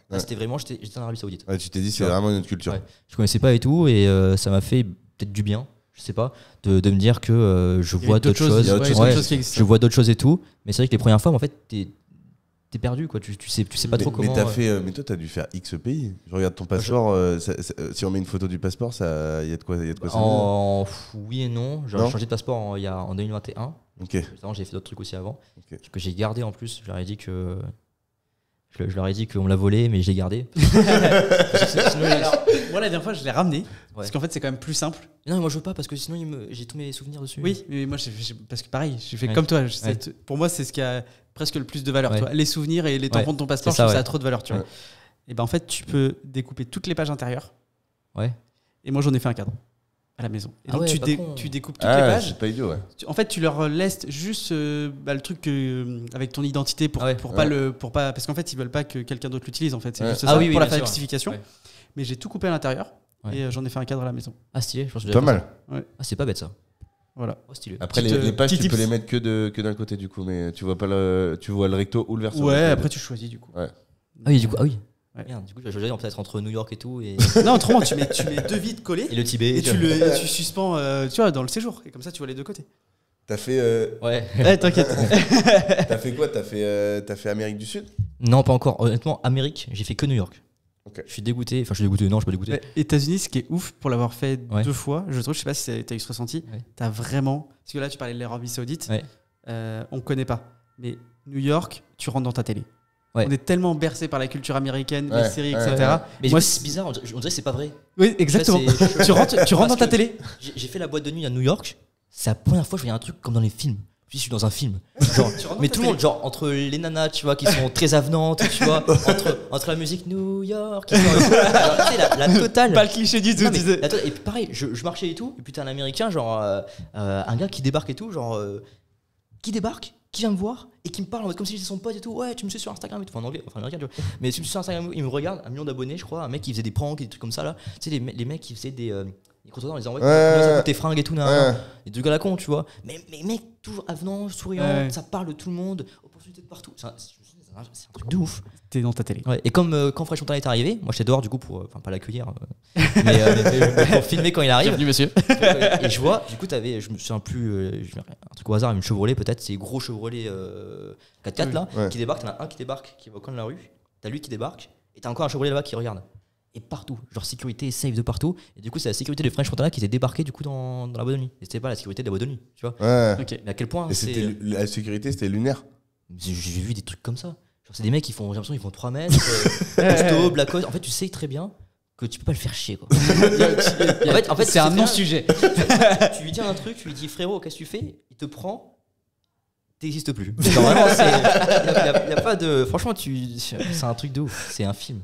Speaker 1: Là, c'était vraiment... J'étais en Arabie Saoudite.
Speaker 2: Tu t'es dit, c'est vraiment notre culture.
Speaker 1: Je connaissais pas et tout, et ça m'a fait peut-être du bien, je sais pas, de me dire que je vois d'autres choses. Je vois d'autres choses et tout, mais c'est vrai que les premières fois, en fait, t'es perdu, quoi. Tu sais pas trop comment.
Speaker 2: Mais toi, t'as dû faire X pays. Je regarde ton passeport. Si on met une photo du passeport, il y a de quoi ça.
Speaker 1: Oui et non. J'ai changé de passeport en 2021. J'ai fait d'autres trucs aussi avant. Que j'ai gardé en plus. Je leur ai dit que. Je leur ai dit qu'on me l'a volé, mais je l'ai gardé.
Speaker 3: Alors, moi, la dernière fois, je l'ai ramené. Parce qu'en fait, c'est quand même plus simple.
Speaker 1: Non, mais moi, je veux pas parce que sinon, j'ai tous mes souvenirs dessus.
Speaker 3: Oui, mais moi, parce que pareil, j'ai fait comme toi. Pour moi, c'est ce qui a presque le plus de valeur. Toi. Les souvenirs et les tampons de ton passeport, je trouve ça a trop de valeur. Tu vois. Et ben, en fait, tu peux découper toutes les pages intérieures. Et moi, j'en ai fait un cadre à la maison. Et donc, tu découpes toutes les pages.
Speaker 2: C'est pas idiot,
Speaker 3: En fait, tu leur laisses juste le truc avec ton identité pour pas parce qu'en fait, ils veulent pas que quelqu'un d'autre l'utilise. En fait, c'est juste ça pour la falsification. Mais j'ai tout coupé à l'intérieur et j'en ai fait un cadre à la maison.
Speaker 1: Ah, stylé, je pense que
Speaker 2: pas mal.
Speaker 1: Ah, c'est pas bête ça.
Speaker 3: Voilà.
Speaker 1: Stylé.
Speaker 2: Après, les pages, tu peux les mettre que d'un côté du coup, mais tu vois pas tu vois le recto ou le verso.
Speaker 3: Après tu choisis du coup.
Speaker 1: Ah oui, du coup, Merde, du coup, je vais choisir peut-être entre New York et tout. Et...
Speaker 3: Non, autrement, tu mets 2 vides collés.
Speaker 1: Et le Tibet.
Speaker 3: Et tu suspends tu vois, dans le séjour. Et comme ça, tu vois les deux côtés.
Speaker 2: T'as fait.
Speaker 3: T'inquiète.
Speaker 2: T'as fait quoi? T'as fait Amérique du Sud?
Speaker 1: Non, pas encore. Honnêtement, Amérique, j'ai fait que New York.
Speaker 2: Okay.
Speaker 1: Je suis dégoûté. Enfin, je suis dégoûté. Non, je suis pas dégoûté.
Speaker 3: États-Unis, ce qui est ouf pour l'avoir fait 2 fois, je trouve, je sais pas si t'as eu ce ressenti. T'as vraiment. Parce que là, tu parlais de l'Arabie Saoudite. On connaît pas. Mais New York, tu rentres dans ta télé.
Speaker 1: Ouais.
Speaker 3: On est tellement bercé par la culture américaine, les séries, etc.
Speaker 1: Mais
Speaker 3: moi,
Speaker 1: c'est bizarre, on dirait que c'est pas vrai.
Speaker 3: Oui, exactement. Tu rentres dans ta télé.
Speaker 1: J'ai fait la boîte de nuit à New York. C'est la première fois que je voyais un truc comme dans les films. Je suis dans un film. Mais tout le monde, genre, entre les nanas, tu vois, qui sont très avenantes, tu vois, entre la musique New York, la totale.
Speaker 3: Pas le cliché du tout.
Speaker 1: Non, et puis pareil, je marchais et tout, et puis t'es un américain, genre, un gars qui débarque et tout, genre, qui débarque, qui vient me voir, et qui me parle en mode comme si j'étais son pote et tout. Ouais, tu me suis sur Instagram et tout. Enfin, en anglais, enfin, américain, tu vois. Mais tu me suis sur Instagram, il me regarde, 1 million d'abonnés, je crois, un mec qui faisait des pranks et des trucs comme ça, là. Tu sais, les mecs qui faisaient des. Les contrôleurs, ils envoient tes fringues et tout, et deux gars la con, tu vois. Mais mec, toujours avenant, souriant, ça parle de tout le monde, opportunité de partout. C'est un truc de ouf.
Speaker 3: T'es dans ta télé.
Speaker 1: Ouais, et comme quand Fresh Montana est arrivé, moi j'étais dehors du coup pour, enfin pas l'accueillir, mais pour filmer quand il arrive.
Speaker 3: Bienvenue monsieur.
Speaker 1: Et je vois, du coup je me souviens plus, un truc au hasard, une Chevrolet peut-être, c'est gros Chevrolet 4x4 là, qui débarque, t'en as un qui débarque, qui va au coin de la rue, t'as lui qui débarque, et t'as encore un Chevrolet là-bas qui regarde. Et partout, genre sécurité, safe de partout. Et du coup, c'est la sécurité de Fresh Montana qui était débarquée du coup dans la boîte de nuit. Et c'était pas la sécurité de la boîte de nuit, tu vois.
Speaker 3: Okay.
Speaker 1: Mais à quel point
Speaker 2: et la sécurité, c'était lunaire.
Speaker 1: J'ai vu des trucs comme ça. Genre, c'est des mecs qui font, j'ai l'impression qu'ils font 3 mètres, costaud, Lacoste. En fait, tu sais très bien que tu peux pas le faire chier, quoi. en fait
Speaker 3: c'est un non-sujet.
Speaker 1: Tu lui dis un truc, tu lui dis frérot, qu'est-ce que tu fais? Il te prend. T'existes plus. Genre vraiment, y a pas de. Franchement, c'est un truc de ouf. C'est un film.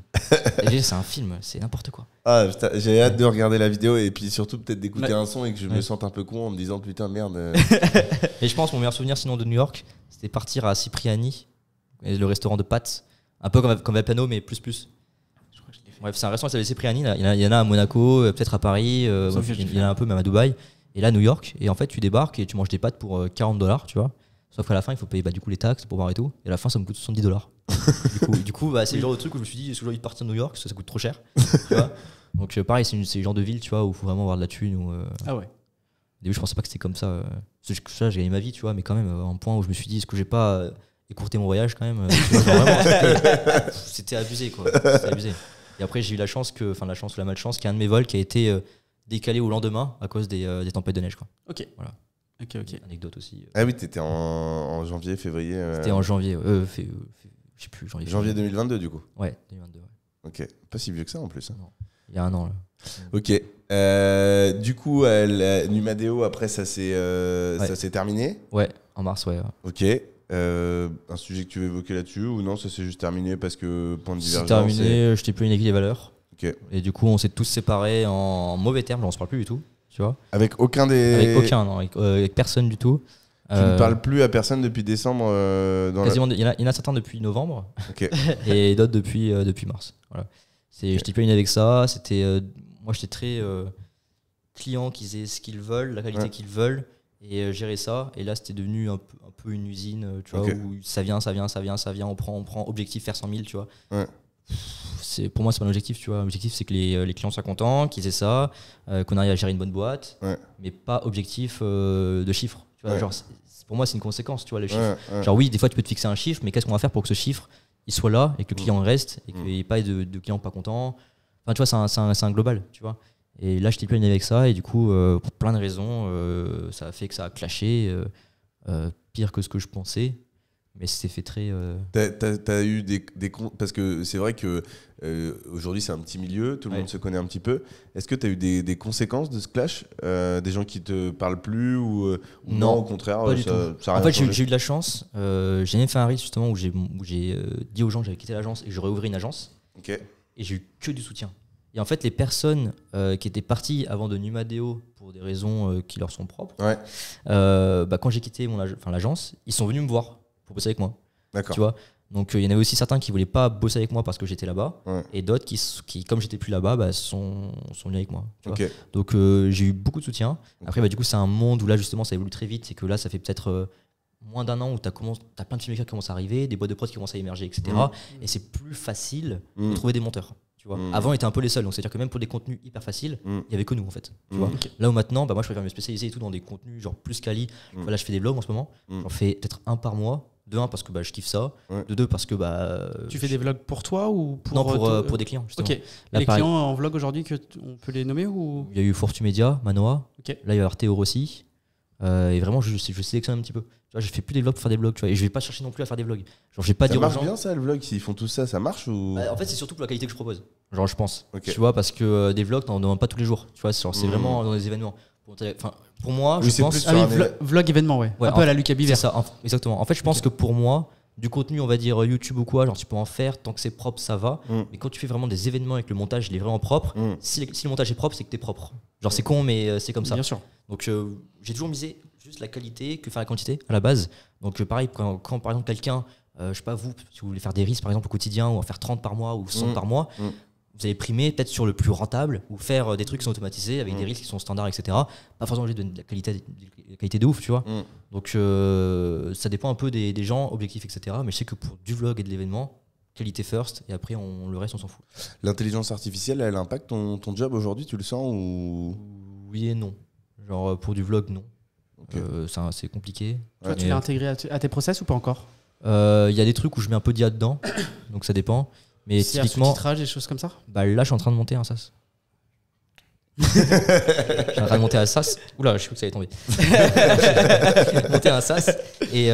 Speaker 1: C'est un film, c'est n'importe quoi.
Speaker 2: Ah, putain, j'ai hâte de regarder la vidéo et puis surtout peut-être d'écouter un son et que je me sente un peu con en me disant putain merde.
Speaker 1: Et je pense mon meilleur souvenir sinon de New York, c'était partir à Cipriani, le restaurant de pâtes, un peu comme Valpano mais plus. Bref, c'est un restaurant qui s'appelle Cipriani. Il y en a à Monaco, peut-être à Paris, il y en a un peu même à Dubaï. Et là, New York. Et en fait, tu débarques et tu manges des pâtes pour $40, tu vois. Sauf qu'à la fin, il faut payer du coup les taxes pour boire et tout. Et à la fin, ça me coûte $70. du coup c'est le genre de truc où je me suis dit, est-ce que j'ai envie de partir de New York parce que ça coûte trop cher, tu vois. Donc pareil, c'est le genre de ville, tu vois, où il faut vraiment avoir de la thune.
Speaker 3: Ah ouais.
Speaker 1: Au début, je pensais pas que c'était comme ça. Ça, j'ai gagné ma vie, tu vois, mais quand même, à un point où je me suis dit, est-ce que j'ai pas écourté mon voyage quand même, tu vois, genre, vraiment, c'était abusé, quoi. C'était abusé. Et après, j'ai eu la chance ou la malchance, qu'il y a un de mes vols qui a été décalé au lendemain à cause des tempêtes de neige, quoi.
Speaker 3: Ok.
Speaker 1: Voilà.
Speaker 3: Ok.
Speaker 1: Anecdote aussi.
Speaker 2: Ah oui, t'étais en janvier, février.
Speaker 1: C'était en janvier, je sais plus,
Speaker 2: janvier 2022 du coup.
Speaker 1: Ouais, 2022. Ouais.
Speaker 2: Ok, pas si vieux que ça en plus. Hein.
Speaker 1: Non. Il y a 1 an là.
Speaker 2: Ok. Du coup, Numadeo, après ça s'est terminé.
Speaker 1: Ouais, en mars, ouais.
Speaker 2: Ok. Un sujet que tu veux évoquer là-dessus ou non, ça s'est juste terminé parce que point de divergence.
Speaker 1: C'est terminé, je t'ai plus une aiguille des valeurs.
Speaker 2: Ok.
Speaker 1: Et du coup, on s'est tous séparés en mauvais termes, on se parle plus du tout. Tu vois,
Speaker 2: avec aucun des.
Speaker 1: Avec aucun, non, avec personne du tout.
Speaker 2: Tu ne parles plus à personne depuis décembre
Speaker 1: quasiment, il y en a certains depuis novembre.
Speaker 2: Okay.
Speaker 1: Et d'autres depuis mars. Voilà. Je t'ai pas une avec ça. Moi, j'étais très client qui faisait ce qu'ils veulent, la qualité qu'ils veulent, et gérer ça. Et là, c'était devenu un peu une usine, tu vois, où ça vient, on prend objectif faire 100 000, tu vois.
Speaker 2: Ouais.
Speaker 1: Pour moi, c'est pas un objectif, tu vois. L'objectif, c'est que les clients soient contents, qu'ils aient ça, qu'on arrive à gérer une bonne. Mais pas objectif de chiffre. Tu vois, genre, pour moi, c'est une conséquence, tu vois, le chiffre. Genre, oui, des fois, tu peux te fixer un chiffre, mais qu'est-ce qu'on va faire pour que ce chiffre il soit là et que le client reste et qu'il n'y ait pas de clients pas contents. Enfin, tu vois, c'est un global, tu vois. Et là, je t'ai plaigné avec ça, et du coup, pour plein de raisons, ça a fait que ça a clashé, pire que ce que je pensais. Mais c'était fait très.
Speaker 2: T'as eu des parce que c'est vrai que aujourd'hui c'est un petit milieu, tout le monde se connaît un petit peu. Est-ce que t'as eu des conséquences de ce clash, des gens qui te parlent plus ou non, au contraire
Speaker 1: pas du tout. En fait, j'ai eu de la chance. J'ai même fait un risque justement où j'ai dit aux gens que j'avais quitté l'agence et que j'aurais ouvert une agence.
Speaker 2: Okay.
Speaker 1: Et j'ai eu que du soutien. Et en fait, les personnes qui étaient parties avant de Numadeo pour des raisons qui leur sont propres, quand j'ai quitté l'agence, ils sont venus me voir pour bosser avec moi.
Speaker 2: D'accord.
Speaker 1: Tu vois. Donc il y en avait aussi certains qui voulaient pas bosser avec moi parce que j'étais là-bas, et d'autres qui comme j'étais plus là-bas, sont venus avec moi. Tu vois. Donc j'ai eu beaucoup de soutien. Après, du coup, c'est un monde où là justement ça évolue très vite. C'est que là, ça fait peut-être moins d'1 an où t'as plein de filmmakers qui commencent à arriver, des boîtes de prod qui commencent à émerger, etc. Et c'est plus facile de trouver des monteurs. Tu vois. Avant, on était un peu les seuls, donc c'est-à-dire que même pour des contenus hyper faciles, il y avait que nous en fait. Tu vois. Là où maintenant, moi je préfère me spécialiser et tout dans des contenus genre plus quali. Là, je fais des vlogs en ce moment. J'en fais peut-être 1 par mois. De 1 parce que je kiffe ça. De 2 parce que
Speaker 3: tu fais des vlogs pour toi ou pour
Speaker 1: non, pour des clients justement.
Speaker 3: Ok. Là, les clients en vlog aujourd'hui, on peut les nommer ou
Speaker 1: il y a eu Fortu Media, Manoa. Là il va y avoir Théo Rossi. Et vraiment, je sélectionne un petit peu. Tu vois, je fais plus des vlogs pour faire des vlogs, tu vois, et je vais pas chercher non plus à faire des vlogs. Genre, je vais pas dire aux gens.
Speaker 2: Ça marche bien ça, le vlog, s'ils font tout ça, ça marche ou...
Speaker 1: En fait, c'est surtout pour la qualité que je propose. Genre, je pense.
Speaker 2: Okay.
Speaker 1: Tu vois, parce que des vlogs, t'en demandes pas tous les jours. Tu vois, c'est vraiment dans des événements. Enfin, pour moi,
Speaker 2: oui,
Speaker 1: je pense.
Speaker 3: Vlog événement, ouais. Un peu à la Lucas Biver.
Speaker 1: C'est ça, exactement. En fait, je pense que pour moi, du contenu, on va dire YouTube ou quoi, genre tu peux en faire tant que c'est propre, ça va. Mais quand tu fais vraiment des événements avec le montage, il est vraiment propre. Si le montage est propre, c'est que t'es propre. Genre, c'est con, mais c'est comme ça.
Speaker 3: Bien sûr.
Speaker 1: Donc, j'ai toujours misé juste la qualité que faire la quantité à la base. Donc, pareil, quand par exemple quelqu'un, je sais pas vous, si vous voulez faire des reels par exemple au quotidien ou en faire 30 par mois ou 100 par mois, vous allez primer peut-être sur le plus rentable ou faire des trucs qui sont automatisés avec des reels qui sont standards, etc. Pas forcément obligé de donner de la qualité de ouf, tu vois. Donc, ça dépend un peu des gens, objectifs, etc. Mais je sais que pour du vlog et de l'événement, qualité first, et après le reste on s'en fout.
Speaker 2: L'intelligence artificielle, elle impacte ton job aujourd'hui, tu le sens ou...
Speaker 1: Oui et non. Genre pour du vlog, non.
Speaker 2: Okay.
Speaker 1: C'est compliqué.
Speaker 3: Toi, tu l'as intégré à tes process ou pas encore?
Speaker 1: Il y a des trucs où je mets un peu d'IA dedans, donc ça dépend. Mais typiquement,
Speaker 3: sous-titrage, des choses comme ça.
Speaker 1: Bah là, je suis en train de monter un SaaS. Je suis en train de monter un SaaS. Oula, je suis que ça allait tomber. Monter un SaaS et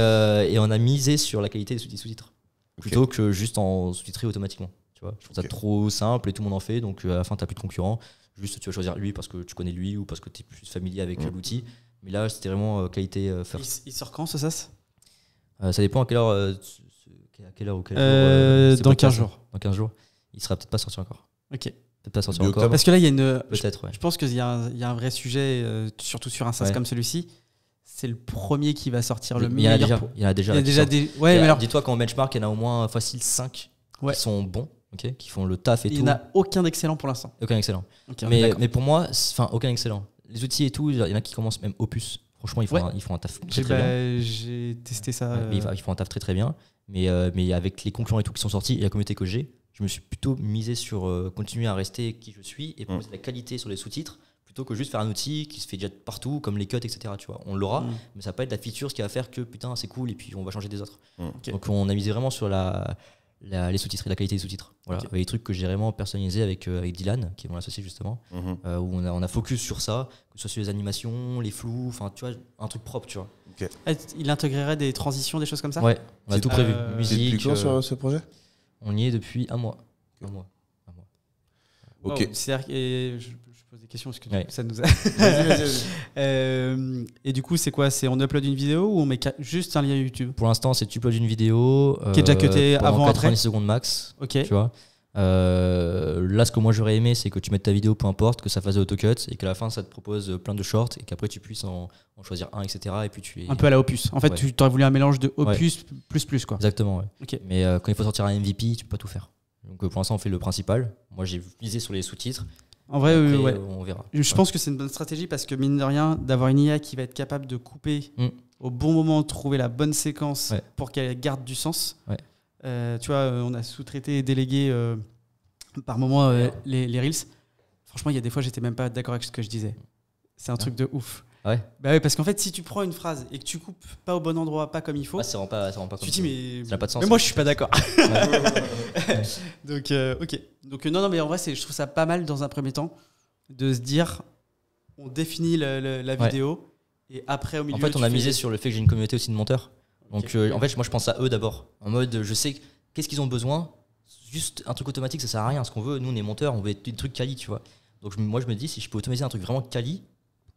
Speaker 1: on a misé sur la qualité des sous-titres plutôt que juste en sous-titrer automatiquement. Tu vois, je trouve ça trop simple et tout le monde en fait, donc à la fin, t'as plus de concurrents. Juste, tu vas choisir lui parce que tu connais lui ou parce que tu es plus familier avec l'outil. Mais là, c'était vraiment qualité first.
Speaker 3: Il sort quand ce SaaS?
Speaker 1: Ça dépend à quelle heure.
Speaker 3: Dans 15 jours.
Speaker 1: Dans 15 jours. Il sera peut-être pas sorti encore.
Speaker 3: Ok.
Speaker 1: Peut-être pas sorti encore.
Speaker 3: Parce que là, il y a une.
Speaker 1: Peut-être, ouais.
Speaker 3: Je pense qu'il y a un vrai sujet, surtout sur un SaaS comme celui-ci. C'est le premier qui va sortir le meilleur.
Speaker 1: Il y en a déjà.
Speaker 3: Ouais, mais alors.
Speaker 1: Dis-toi qu'en benchmark, il y en a au moins facile 5 qui sont bons. Okay, qui font le taf et tout.
Speaker 3: Il n'y en a aucun d'excellent pour l'instant.
Speaker 1: Aucun excellent.
Speaker 3: Okay,
Speaker 1: mais pour moi, aucun excellent. Les outils et tout, il y en a qui commencent même Opus. Franchement, ils font un taf très bien.
Speaker 3: J'ai testé ça.
Speaker 1: Ils font un taf très très bien. Mais avec les concurrents et tout qui sont sortis et la communauté que j'ai, je me suis plutôt misé sur continuer à rester qui je suis et proposer de la qualité sur les sous-titres plutôt que juste faire un outil qui se fait déjà partout comme les cuts, etc. Tu vois, on l'aura, mais ça va pas être la feature qui va faire que putain c'est cool et puis on va changer des autres. Okay. Donc on a misé vraiment sur les sous-titres et la qualité des sous-titres. Voilà. Okay. Avec des trucs que j'ai vraiment personnalisés avec Dylan, qui est mon associé justement, où on a focus sur ça, que ce soit sur les animations, les flous, enfin tu vois, un truc propre, tu vois.
Speaker 3: Okay. Il intégrerait des transitions, des choses comme ça?
Speaker 1: Ouais, on a tout prévu. Musique.
Speaker 2: Depuis quand sur ce projet?
Speaker 1: On y est depuis un mois.
Speaker 2: Ok.
Speaker 3: Wow. C'est-à-dire que je pose des questions parce que ça nous a.
Speaker 2: Vas-y.
Speaker 3: Et du coup, c'est quoi? C'est on upload une vidéo ou on met juste un lien YouTube?
Speaker 1: Pour l'instant, c'est tu uploades une vidéo
Speaker 3: qui est déjà cutée avant
Speaker 1: 90
Speaker 3: après.
Speaker 1: secondes max.
Speaker 3: Ok.
Speaker 1: Tu vois. Là, ce que moi j'aurais aimé, c'est que tu mettes ta vidéo, peu importe, que ça fasse de l'autocut et qu'à la fin ça te propose plein de shorts et qu'après tu puisses en choisir un, etc. Et puis
Speaker 3: un peu à la Opus. En fait, tu aurais voulu un mélange de Opus plus quoi.
Speaker 1: Exactement, ouais.
Speaker 3: Okay.
Speaker 1: Mais quand il faut sortir un MVP, tu peux pas tout faire. Donc pour l'instant, on fait le principal. Moi, j'ai misé sur les sous-titres.
Speaker 3: En vrai,
Speaker 1: après, on verra.
Speaker 3: Je pense que c'est une bonne stratégie parce que mine de rien, d'avoir une IA qui va être capable de couper au bon moment, trouver la bonne séquence pour qu'elle garde du sens. Tu vois, on a sous-traité et délégué par moment les Reels. Franchement, il y a des fois, j'étais même pas d'accord avec ce que je disais. C'est un truc de ouf.
Speaker 1: Ouais.
Speaker 3: Bah ouais, parce qu'en fait, si tu prends une phrase et que tu coupes pas au bon endroit, pas comme il faut,
Speaker 1: ça rend pas comme
Speaker 3: tu dis mais
Speaker 1: ça n'a pas de sens.
Speaker 3: Mais moi, je suis pas d'accord. Donc, ok. Donc non, mais en vrai, je trouve ça pas mal dans un premier temps de se dire, on définit la vidéo et après au milieu.
Speaker 1: En fait, on a misé sur le fait que j'ai une communauté aussi de monteurs. Donc, en fait, moi, je pense à eux d'abord. En mode, je sais qu'est-ce qu'ils ont besoin. Juste un truc automatique, ça sert à rien. Ce qu'on veut, nous, on est monteurs, on veut des trucs quali, tu vois. Donc, moi, je me dis, si je peux automatiser un truc vraiment quali,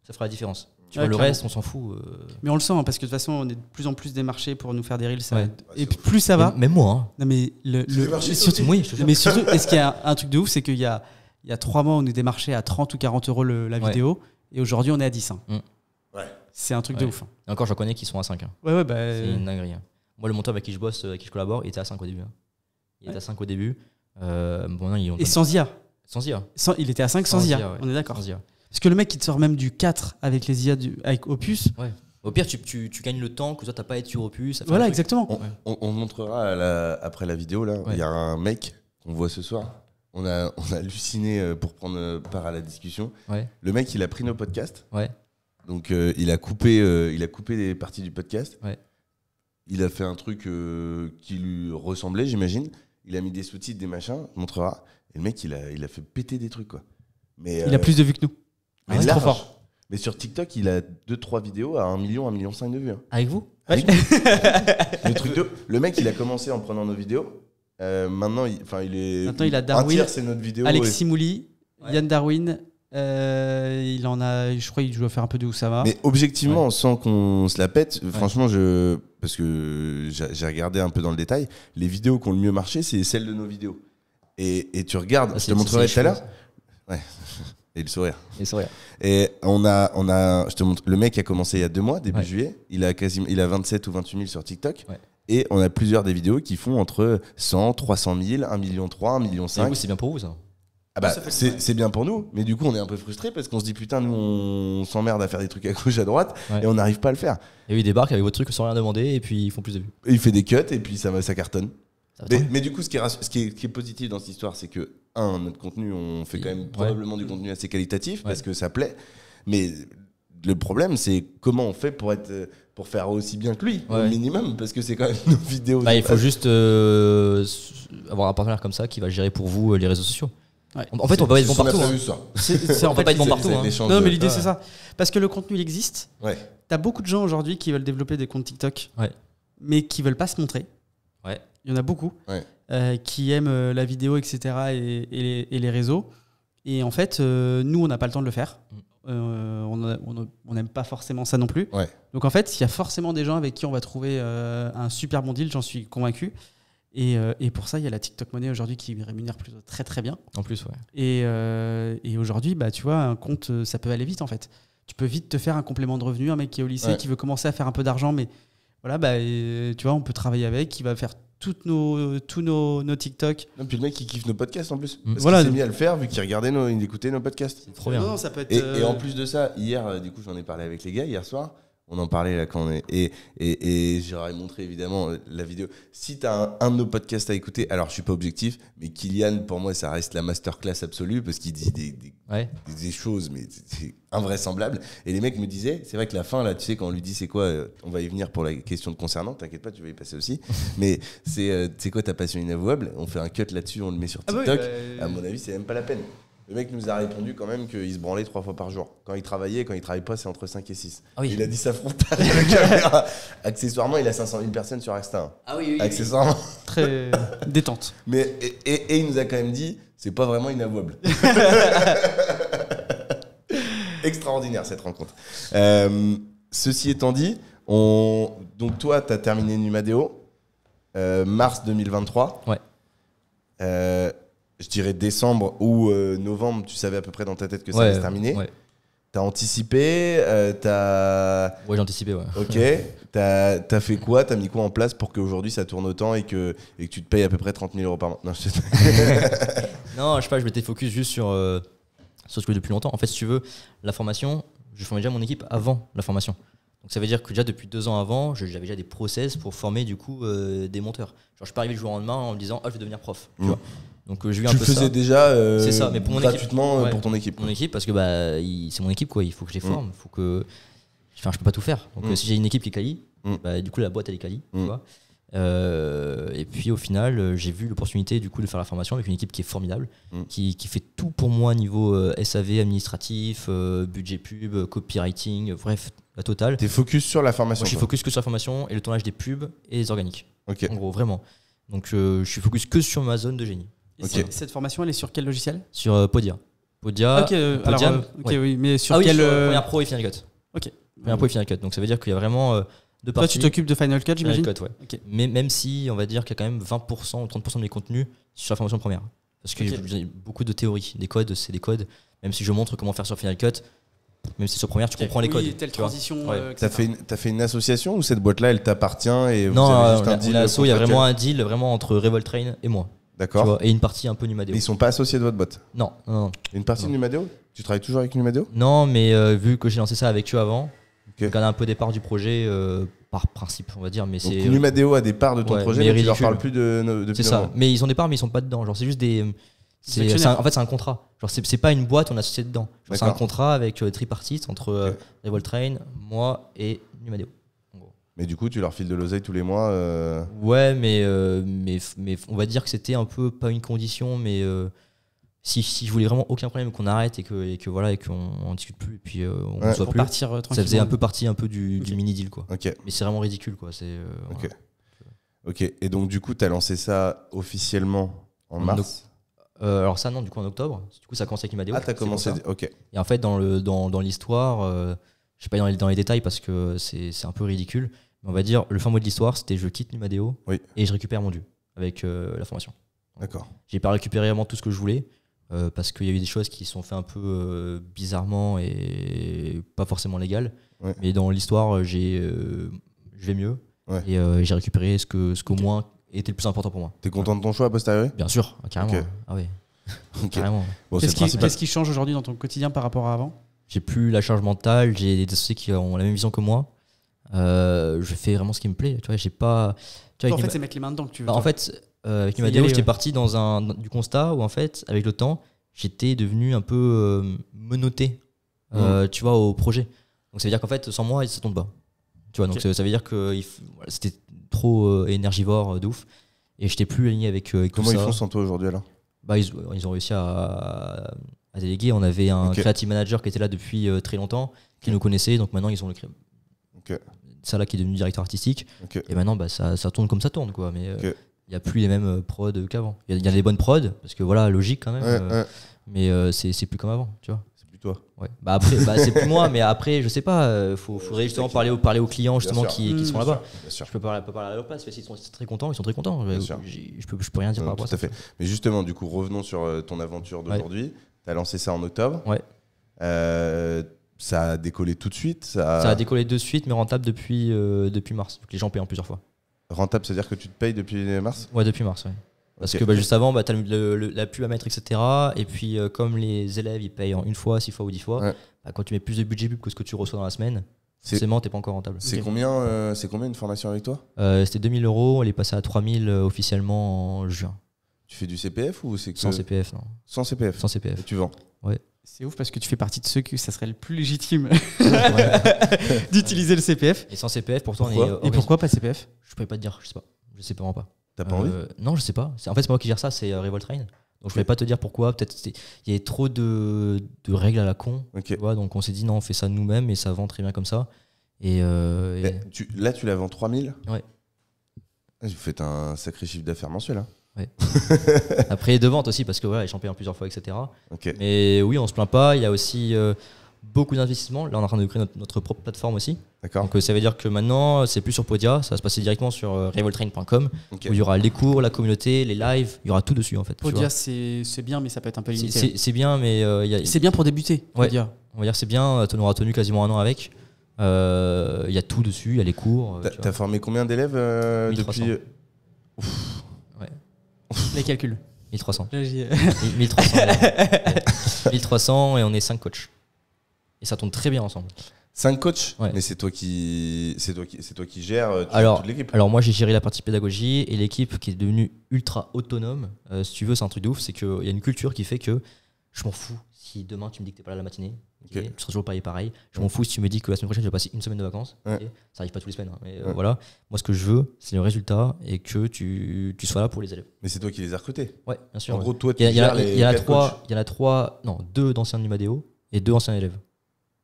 Speaker 1: ça fera la différence. Tu vois, le reste, on s'en fout.
Speaker 3: Mais on le sent, hein, parce que de toute façon, on est de plus en plus démarchés pour nous faire des reels. Et plus ça va.
Speaker 1: Même moi. Hein.
Speaker 3: Non, mais surtout, mais surtout, est-ce qu'il y a un truc de ouf, c'est qu'il y a 3 mois, on est démarché à 30 ou 40 euros la vidéo, et aujourd'hui, on est à 10. Hein. C'est un truc de ouf. Hein.
Speaker 1: Et encore, j'en connais qui sont à 5. Hein. C'est une dinguerie. Hein. Moi, le monteur avec qui je bosse, avec qui je collabore, il était à 5 au début. Hein. Il était à 5 au début.
Speaker 3: Et sans IA.
Speaker 1: Sans IA.
Speaker 3: Il était à 5 sans IA. On est d'accord. Parce que le mec, il te sort même du 4 avec les IA avec Opus.
Speaker 1: Ouais. Au pire, tu gagnes le temps que toi, t'as pas à être sur Opus.
Speaker 3: Voilà, exactement.
Speaker 2: On montrera après la vidéo. Là, il y a un mec qu'on voit ce soir. On a halluciné pour prendre part à la discussion.
Speaker 1: Ouais.
Speaker 2: Le mec, il a pris nos podcasts.
Speaker 1: Ouais.
Speaker 2: Donc, il a coupé des parties du podcast.
Speaker 1: Ouais.
Speaker 2: Il a fait un truc qui lui ressemblait, j'imagine. Il a mis des sous-titres, des machins. On montrera. Et le mec, il a fait péter des trucs, quoi. Mais,
Speaker 3: il a plus de vues que nous.
Speaker 2: Mais trop fort. Mais sur TikTok, il a 2-3 vidéos à 1 million, 1,5 million de vues. Hein.
Speaker 1: Avec vous?
Speaker 2: Le mec, il a commencé en prenant nos vidéos. Maintenant, il
Speaker 3: a Darwin,
Speaker 2: un tiers, c'est notre vidéo.
Speaker 3: Alexis Mouli, Yann Darwin. Il en a, je crois qu'il doit faire un peu de où ça va.
Speaker 2: Mais objectivement, sans qu'on se la pète, franchement, parce que j'ai regardé un peu dans le détail, les vidéos qui ont le mieux marché, c'est celles de nos vidéos. Et tu regardes, je te montrerai tout à l'heure. Ouais. Et le sourire. Et je te montre, le mec a commencé il y a 2 mois, début juillet. Il a 27 ou 28 000 sur TikTok. Ouais. Et on a plusieurs des vidéos qui font entre 100, 300 000, 1,3 million, 1,5 million.
Speaker 1: Du coup, c'est bien pour vous, ça.
Speaker 2: Ah bah, c'est bien pour nous, mais du coup, on est un peu frustrés parce qu'on se dit putain, nous, on s'emmerde à faire des trucs à gauche, à droite, et on n'arrive pas à le faire.
Speaker 1: Et eux, ils débarquent avec votre truc sans rien demander, et puis ils font plus de vues.
Speaker 2: Et il fait des cuts, et puis ça cartonne. Mais du coup, ce qui est positif dans cette histoire, c'est que, notre contenu, on fait quand même probablement du contenu assez qualitatif, parce que ça plaît. Mais le problème, c'est comment on fait pour faire aussi bien que lui, au minimum, parce que c'est quand même nos vidéos.
Speaker 1: Il faut juste avoir un partenaire comme ça qui va gérer pour vous les réseaux sociaux. Ouais. En fait, on peut pas être bon partout. On peut pas être bon partout.
Speaker 3: Non, mais l'idée, c'est ça. Parce que le contenu, il existe. Ouais. T'as beaucoup de gens aujourd'hui qui veulent développer des comptes TikTok, mais qui veulent pas se montrer. Ouais. Il y en a beaucoup qui aiment la vidéo, etc. et les réseaux. Et en fait, nous, on n'a pas le temps de le faire. On n'aime pas forcément ça non plus. Ouais. Donc en fait, il y a forcément des gens avec qui on va trouver un super bon deal, j'en suis convaincu. Et pour ça, il y a la TikTok Money aujourd'hui qui rémunère plutôt très très bien. En plus, Et aujourd'hui, tu vois, un compte, ça peut aller vite en fait. Tu peux vite te faire un complément de revenu, un mec qui est au lycée, qui veut commencer à faire un peu d'argent, mais voilà, tu vois, on peut travailler avec, qui va faire tous nos TikTok.
Speaker 2: Non, puis le mec, il kiffe nos podcasts en plus. Parce qu'il s'est mis à le faire vu qu'il regardait il écoutait nos podcasts.
Speaker 1: C'est trop bien.
Speaker 3: Non, ça peut être,
Speaker 2: et en plus de ça, hier, du coup, j'en ai parlé avec les gars hier soir. On en parlait là quand on est. Et j'aurais montré évidemment la vidéo. Si tu as un de nos podcasts à écouter, alors je suis pas objectif, mais Kylian, pour moi, ça reste la masterclass absolue parce qu'il dit des choses, mais c'est invraisemblable. Et les mecs me disaient, c'est vrai que la fin, là, tu sais, quand on lui dit c'est quoi, on va y venir pour la question de concernant, t'inquiète pas, tu vas y passer aussi. Mais c'est quoi ta passion inavouable? On fait un cut là-dessus, on le met sur TikTok. À mon avis, c'est même pas la peine. Le mec nous a répondu quand même qu'il se branlait 3 fois par jour. Quand il travaillait, quand il travaille pas, c'est entre 5 et 6. Ah oui. Il a dit ça frontal à la caméra. Accessoirement, il a 500 000 personnes sur Insta. Ah oui. Accessoirement.
Speaker 3: Très détente.
Speaker 2: Mais, et il nous a quand même dit, c'est pas vraiment inavouable. Extraordinaire cette rencontre. Ceci étant dit, donc toi, tu as terminé Numadeo, mars 2023. Ouais. Je dirais décembre ou novembre, tu savais à peu près dans ta tête que ça allait se terminer. Ouais. T'as anticipé
Speaker 1: Ouais, j'ai anticipé, ouais.
Speaker 2: Ok. T'as fait quoi? T'as mis quoi en place pour qu'aujourd'hui ça tourne autant et que tu te payes à peu près 30 000 euros par mois? Non,
Speaker 1: non, je sais pas, je m'étais focus juste sur ce que depuis longtemps. En fait, si tu veux, la formation, je formais déjà mon équipe avant la formation. Donc ça veut dire que déjà depuis 2 ans avant, j'avais déjà des process pour former du coup des monteurs. Genre je suis pas arrivé le jour au lendemain en me disant je vais devenir prof. Tu vois. Donc je vis un peu ça.
Speaker 2: Tu faisais déjà
Speaker 1: c'est ça, mais pour mon
Speaker 2: gratuitement
Speaker 1: équipe,
Speaker 2: pour ton équipe.
Speaker 1: Mon équipe parce que c'est mon équipe quoi, il faut que je les forme, faut que je peux pas tout faire. Donc si j'ai une équipe qui est quali, du coup la boîte elle est quali, tu vois. Et puis au final, j'ai vu l'opportunité du coup de faire la formation avec une équipe qui est formidable, qui fait tout pour moi niveau SAV administratif, budget pub, copywriting, bref, la totale.
Speaker 2: T'es focus sur la formation?
Speaker 1: Moi, je suis focus que sur la formation et le tournage des pubs et les organiques. Okay. En gros, vraiment. Donc je suis focus que sur ma zone de génie.
Speaker 3: Okay. Cette formation, elle est sur quel logiciel?
Speaker 1: Sur Podia. Podia.
Speaker 3: Oui, mais sur quel
Speaker 1: Premiere Pro et Final Cut. Ok. Premiere Pro et Final Cut. Donc ça veut dire qu'il y a vraiment deux parties.
Speaker 3: Toi, tu t'occupes de Final Cut, j'imagine?
Speaker 1: Final Cut, ouais. Okay. Mais même si on va dire qu'il y a quand même 20% ou 30% de mes contenus sur la formation première. Parce que j'ai beaucoup de théories. Des codes, c'est des codes. Même si je montre comment faire sur Final Cut, même si sur première, tu comprends les codes.
Speaker 3: Telle transition.
Speaker 2: T'as fait une association ou cette boîte-là, elle t'appartient et
Speaker 1: non, vous avez juste un deal? Il y a vraiment un deal vraiment entre Revoltrain et moi.
Speaker 2: D'accord.
Speaker 1: Et une partie un peu Numadeo.
Speaker 2: Mais ils sont pas associés de votre boîte?
Speaker 1: Non.
Speaker 2: Une partie de Numadeo? Tu travailles toujours avec Numadeo?
Speaker 1: Non, mais vu que j'ai lancé ça avec eux avant, j'ai gardé un peu des parts du projet par principe, on va dire. Mais
Speaker 2: donc Numadeo a des parts de ton projet, mais tu leur parles plus depuis
Speaker 1: c'est ça. Mais ils ont des parts, mais ils sont pas dedans. Genre, c'est juste des. En fait, c'est un contrat. Genre, c'est pas une boîte, on est associé dedans. Genre, c'est un contrat avec tripartite entre Revoltrain, moi et Numadeo.
Speaker 2: Mais du coup, tu leur files de l'oseille tous les mois
Speaker 1: Ouais, mais on va dire que c'était un peu, pas une condition, mais si je voulais vraiment aucun problème qu'on arrête et qu'on discute plus et puis on ne soit
Speaker 3: pour
Speaker 1: plus,
Speaker 3: partir
Speaker 1: ça
Speaker 3: tranquillement.
Speaker 1: faisait un peu partie du mini deal quoi.
Speaker 2: Ok.
Speaker 1: Mais c'est vraiment ridicule quoi.
Speaker 2: Ok. Et donc du coup, t'as lancé ça officiellement en mars.
Speaker 1: Alors ça non, du coup en octobre. Du coup ça a commencé avec Imadeo.
Speaker 2: Ah, t'as commencé. Ok.
Speaker 1: Et en fait dans l'histoire, je vais pas dans les détails parce que c'est un peu ridicule. Mais on va dire le fin mot de l'histoire, c'était je quitte Imadeo et je récupère mon dû avec la formation.
Speaker 2: D'accord.
Speaker 1: J'ai pas récupéré vraiment tout ce que je voulais. Parce qu'il y a eu des choses qui se sont fait un peu bizarrement et pas forcément légales.
Speaker 2: Ouais.
Speaker 1: Mais dans l'histoire, je vais mieux.
Speaker 2: Ouais.
Speaker 1: Et j'ai récupéré ce qu'au moins était le plus important pour moi.
Speaker 2: T'es content de ton choix a posteriori?
Speaker 1: Bien sûr, carrément.
Speaker 2: Ok.
Speaker 1: Ah ouais,
Speaker 2: Ok.
Speaker 1: carrément.
Speaker 2: Bon, c'est le principal.
Speaker 3: Qu'est-ce qui change aujourd'hui dans ton quotidien par rapport à avant?
Speaker 1: J'ai plus la charge mentale, j'ai des associés qui ont la même vision que moi. Je fais vraiment ce qui me plaît. Tu vois, j'ai pas. Tu vois,
Speaker 3: En
Speaker 1: avec
Speaker 3: fait, c'est mettre les mains dedans que tu veux.
Speaker 1: en fait, avec
Speaker 3: Faut y
Speaker 1: Imadeo,
Speaker 3: aller,
Speaker 1: j'étais
Speaker 3: ouais.
Speaker 1: parti du constat où en fait, avec le temps, j'étais devenu un peu menotté, tu vois, au projet. Donc ça veut dire qu'en fait, sans moi, ça tombe pas. Tu vois, donc
Speaker 3: Ok.
Speaker 1: ça veut dire que c'était trop énergivore de ouf, et j'étais plus aligné avec tout
Speaker 2: Comment
Speaker 1: ça.
Speaker 2: ils font sans toi aujourd'hui alors?
Speaker 1: Bah, ils ont réussi à déléguer. On avait un
Speaker 2: Ok.
Speaker 1: creative manager qui était là depuis très longtemps, qui nous connaissait, donc maintenant ils ont
Speaker 2: Ok.
Speaker 1: ça là qui est devenu directeur artistique.
Speaker 2: Ok.
Speaker 1: Et maintenant, bah, ça tourne comme ça tourne, quoi. Mais
Speaker 2: Ok.
Speaker 1: il n'y a plus les mêmes prods qu'avant. Il y a des bonnes prods, parce que voilà, logique quand même.
Speaker 2: Ouais.
Speaker 1: Mais c'est plus comme avant, tu vois.
Speaker 2: C'est plus toi.
Speaker 1: Ouais. Bah après, c'est plus moi, mais après, je sais pas. Faudrait justement parler aux clients justement
Speaker 2: Bien sûr.
Speaker 1: qui sont là-bas.
Speaker 2: Bien sûr.
Speaker 1: Je peux pas parler à leur place, mais s'ils sont très contents, ils sont très contents.
Speaker 2: Bien sûr.
Speaker 1: Je peux rien dire par rapport à
Speaker 2: Tout
Speaker 1: ça.
Speaker 2: à fait. Mais justement, du coup, revenons sur ton aventure d'aujourd'hui. Tu as lancé ça en octobre.
Speaker 1: Ouais.
Speaker 2: Ça a décollé tout de suite.
Speaker 1: Ça a décollé de suite, mais rentable depuis mars. Donc les gens payent en plusieurs fois.
Speaker 2: Rentable, c'est-à-dire que tu te payes depuis mars?
Speaker 1: Ouais, depuis mars, ouais. Parce
Speaker 2: Ok.
Speaker 1: que juste avant, tu as la pub à mettre, etc. Et puis, comme les élèves, ils payent en une fois, 6 fois ou 10 fois,
Speaker 2: Ouais.
Speaker 1: quand tu mets plus de budget pub que ce que tu reçois dans la semaine,
Speaker 2: C'est-
Speaker 1: forcément, t'es pas encore rentable.
Speaker 2: C'est
Speaker 3: Ok.
Speaker 2: combien une formation avec toi?
Speaker 1: C'était 2000 €, elle est passée à 3000 officiellement en juin.
Speaker 2: Tu fais du CPF ou c'est que
Speaker 1: Sans CPF, non.
Speaker 2: Sans CPF.
Speaker 1: Sans
Speaker 2: Et
Speaker 1: CPF.
Speaker 2: tu vends.
Speaker 3: C'est ouf parce que tu fais partie de ceux que ça serait le plus légitime
Speaker 1: Ouais.
Speaker 3: d'utiliser le CPF.
Speaker 1: Et sans CPF, pourtant,
Speaker 2: Pourquoi
Speaker 3: Et pourquoi pas CPF?
Speaker 1: Je pourrais pas te dire, je sais pas. Je sais vraiment pas.
Speaker 2: T'as pas envie?
Speaker 1: Non, je sais pas. En fait, c'est pas moi qui gère ça, c'est Revoltrain. Donc, je pourrais pas te dire pourquoi. Peut-être il y a trop de règles à la con.
Speaker 2: Ok.
Speaker 1: Tu vois, donc, on s'est dit non, on fait ça nous-mêmes et ça vend très bien comme ça. Et
Speaker 2: Mais là, tu la vends 3000?
Speaker 1: Ouais.
Speaker 2: Vous faites un sacré chiffre d'affaires mensuel. Hein.
Speaker 1: après, de vente aussi, parce que voilà, les gens payent en plusieurs fois, etc.
Speaker 2: Ok.
Speaker 1: Mais oui, on se plaint pas. Il y a aussi beaucoup d'investissements. Là, on est en train de créer notre propre plateforme aussi.
Speaker 2: D'accord.
Speaker 1: Donc, ça veut dire que maintenant, c'est plus sur Podia. Ça va se passer directement sur revoltrain.com
Speaker 2: Ok.
Speaker 1: où il y aura les cours, la communauté, les lives. Il y aura tout dessus, en fait. tu
Speaker 3: Podia,
Speaker 1: vois.
Speaker 3: c'est bien, mais ça peut être un peu limité.
Speaker 1: C'est bien, mais
Speaker 3: C'est bien pour débuter,
Speaker 1: Ouais.
Speaker 3: Podia.
Speaker 1: on va dire c'est bien. On aura tenu quasiment un an avec. Il y a tout dessus. Il y a les cours. tu vois.
Speaker 2: T'as formé combien d'élèves
Speaker 1: 1300.
Speaker 2: depuis?
Speaker 3: Les calculs.
Speaker 1: 1300.
Speaker 3: Là, j'y ai-
Speaker 1: 1300. 1300 et on est 5 coachs. Et ça tourne très bien ensemble.
Speaker 2: 5 coachs?
Speaker 1: Ouais.
Speaker 2: Mais c'est toi qui gères
Speaker 1: Alors,
Speaker 2: toute l'équipe.
Speaker 1: alors moi j'ai géré la partie pédagogie et l'équipe qui est devenue ultra autonome. Si tu veux, c'est un truc de ouf, c'est qu'il y a une culture qui fait que je m'en fous si demain tu me dis que t'es pas là la matinée.
Speaker 2: Ok.
Speaker 1: Tu seras toujours pareil. Je m'en fous si tu me dis que la semaine prochaine je vais passer une semaine de vacances.
Speaker 2: Ouais.
Speaker 1: Ok. Ça arrive pas toutes les semaines, hein, mais
Speaker 2: Ouais.
Speaker 1: voilà. Moi ce que je veux, c'est le résultat et que tu sois là pour les élèves.
Speaker 2: Mais c'est toi qui les as recrutés.
Speaker 1: Ouais, bien sûr.
Speaker 2: En
Speaker 1: ouais.
Speaker 2: gros, toi, tu
Speaker 1: Il y
Speaker 2: gères
Speaker 1: en
Speaker 2: les
Speaker 1: a
Speaker 2: 4 coachs.
Speaker 1: trois, non, 2 d'anciens de Imadeo et 2 anciens élèves.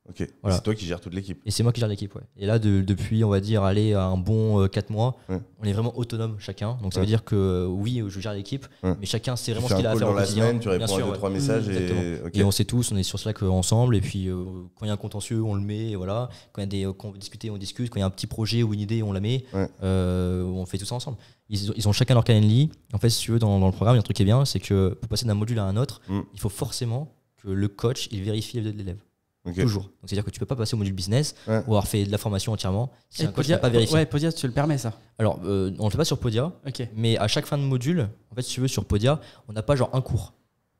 Speaker 2: Ok.
Speaker 1: Voilà.
Speaker 2: C'est toi qui gères toute l'équipe.
Speaker 1: Et c'est moi qui gère l'équipe, ouais. Et là, depuis, on va dire, aller à un bon 4 mois,
Speaker 2: Ouais.
Speaker 1: on est vraiment autonome chacun. Donc ça
Speaker 2: Ouais.
Speaker 1: veut dire que oui, je gère l'équipe,
Speaker 2: Ouais.
Speaker 1: mais chacun sait
Speaker 2: Tu
Speaker 1: vraiment
Speaker 2: fais
Speaker 1: ce qu'il
Speaker 2: un
Speaker 1: a à
Speaker 2: call
Speaker 1: faire
Speaker 2: dans
Speaker 1: au
Speaker 2: la
Speaker 1: quotidien.
Speaker 2: semaine, tu réponds
Speaker 1: Bien
Speaker 2: à
Speaker 1: sûr,
Speaker 2: 2-3
Speaker 1: ouais.
Speaker 2: messages
Speaker 1: Exactement.
Speaker 2: et. Ok.
Speaker 1: Et on sait tous, on est sur Slack ensemble, et puis quand il y a un contentieux, on le met, et voilà. Quand on veut discuter, on discute. Quand il y a un petit projet ou une idée, on la met.
Speaker 2: Ouais.
Speaker 1: On fait tout ça ensemble. Ils ont chacun leur Calendly. En fait, si tu veux, dans le programme, il y a un truc qui est bien, c'est que pour passer d'un module à un autre, il faut forcément que le coach il vérifie l'élève.
Speaker 2: Ok.
Speaker 1: Toujours. Donc c'est-à-dire que tu peux pas passer au module business
Speaker 2: Ouais.
Speaker 1: ou avoir fait de la formation entièrement si
Speaker 3: Et
Speaker 1: un coach
Speaker 3: Podia,
Speaker 1: n'a pas vérifié.
Speaker 3: ouais, Podia, tu le permets ça.
Speaker 1: Alors, on le fait pas sur Podia,
Speaker 3: Ok.
Speaker 1: mais à chaque fin de module, en fait, si tu veux, sur Podia, on n'a pas genre un cours.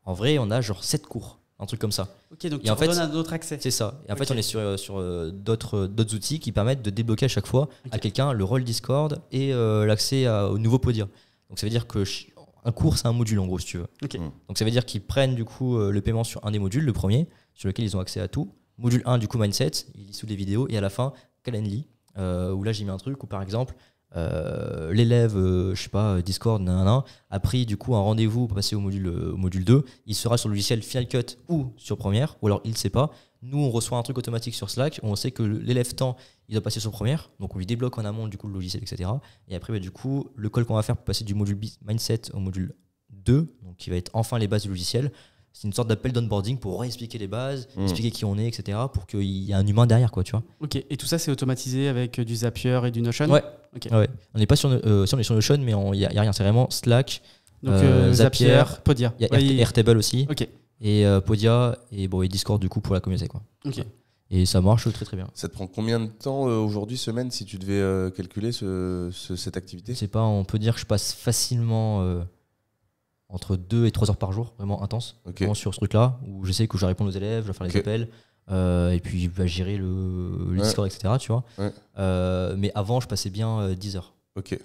Speaker 1: En vrai, on a genre 7 cours, un truc comme ça.
Speaker 3: Ok, donc
Speaker 1: Et
Speaker 3: tu
Speaker 1: en fait,
Speaker 3: redonnes un autre accès.
Speaker 1: C'est ça. Et en
Speaker 3: Ok.
Speaker 1: fait, on est sur d'autres outils qui permettent de débloquer à chaque fois
Speaker 3: Ok.
Speaker 1: à quelqu'un le rôle Discord et l'accès au nouveau Podia. Donc ça veut dire que un cours, c'est un module en gros, si tu veux.
Speaker 3: Ok.
Speaker 1: Donc ça veut dire qu'ils prennent du coup le paiement sur un des modules, le premier, sur lequel ils ont accès à tout. Module 1, du coup, mindset, il dissout des vidéos. Et à la fin, Calendly, où là j'ai mis un truc où par exemple, l'élève, je sais pas, Discord, a pris du coup un rendez-vous pour passer au module 2, il sera sur le logiciel Final Cut ou sur Premiere, ou alors il ne sait pas. Nous, on reçoit un truc automatique sur Slack où on sait que l'élève temps, il doit passer sur Premiere, donc on lui débloque en amont du coup le logiciel, etc. Et après, du coup, le call qu'on va faire pour passer du module Mindset au module 2, donc qui va être enfin les bases du logiciel, c'est une sorte d'appel d'onboarding pour réexpliquer les bases, expliquer qui on est, etc. pour qu'il y ait un humain derrière, quoi, tu vois.
Speaker 3: Ok, et tout ça, c'est automatisé avec du Zapier et du Notion?
Speaker 1: Ouais.
Speaker 3: Okay.
Speaker 1: Ouais. On n'est pas sur, si on est sur Notion, mais il n'y a rien, c'est vraiment Slack,
Speaker 3: donc, Zapier, Podia.
Speaker 1: Il y a Airtable aussi.
Speaker 3: Ok.
Speaker 1: Et Podia et Discord du coup pour la communauté, quoi.
Speaker 3: Ok.
Speaker 1: Et ça marche très très bien.
Speaker 2: Ça te prend combien de temps aujourd'hui, semaine, si tu devais calculer cette activité?
Speaker 1: Je sais pas, on peut dire que je passe facilement entre 2 et 3 heures par jour, vraiment intense, vraiment sur ce truc-là, où je sais que je dois répondre aux élèves, je dois faire les appels, et puis gérer le Discord, etc. Tu vois. Mais avant, je passais bien 10 heures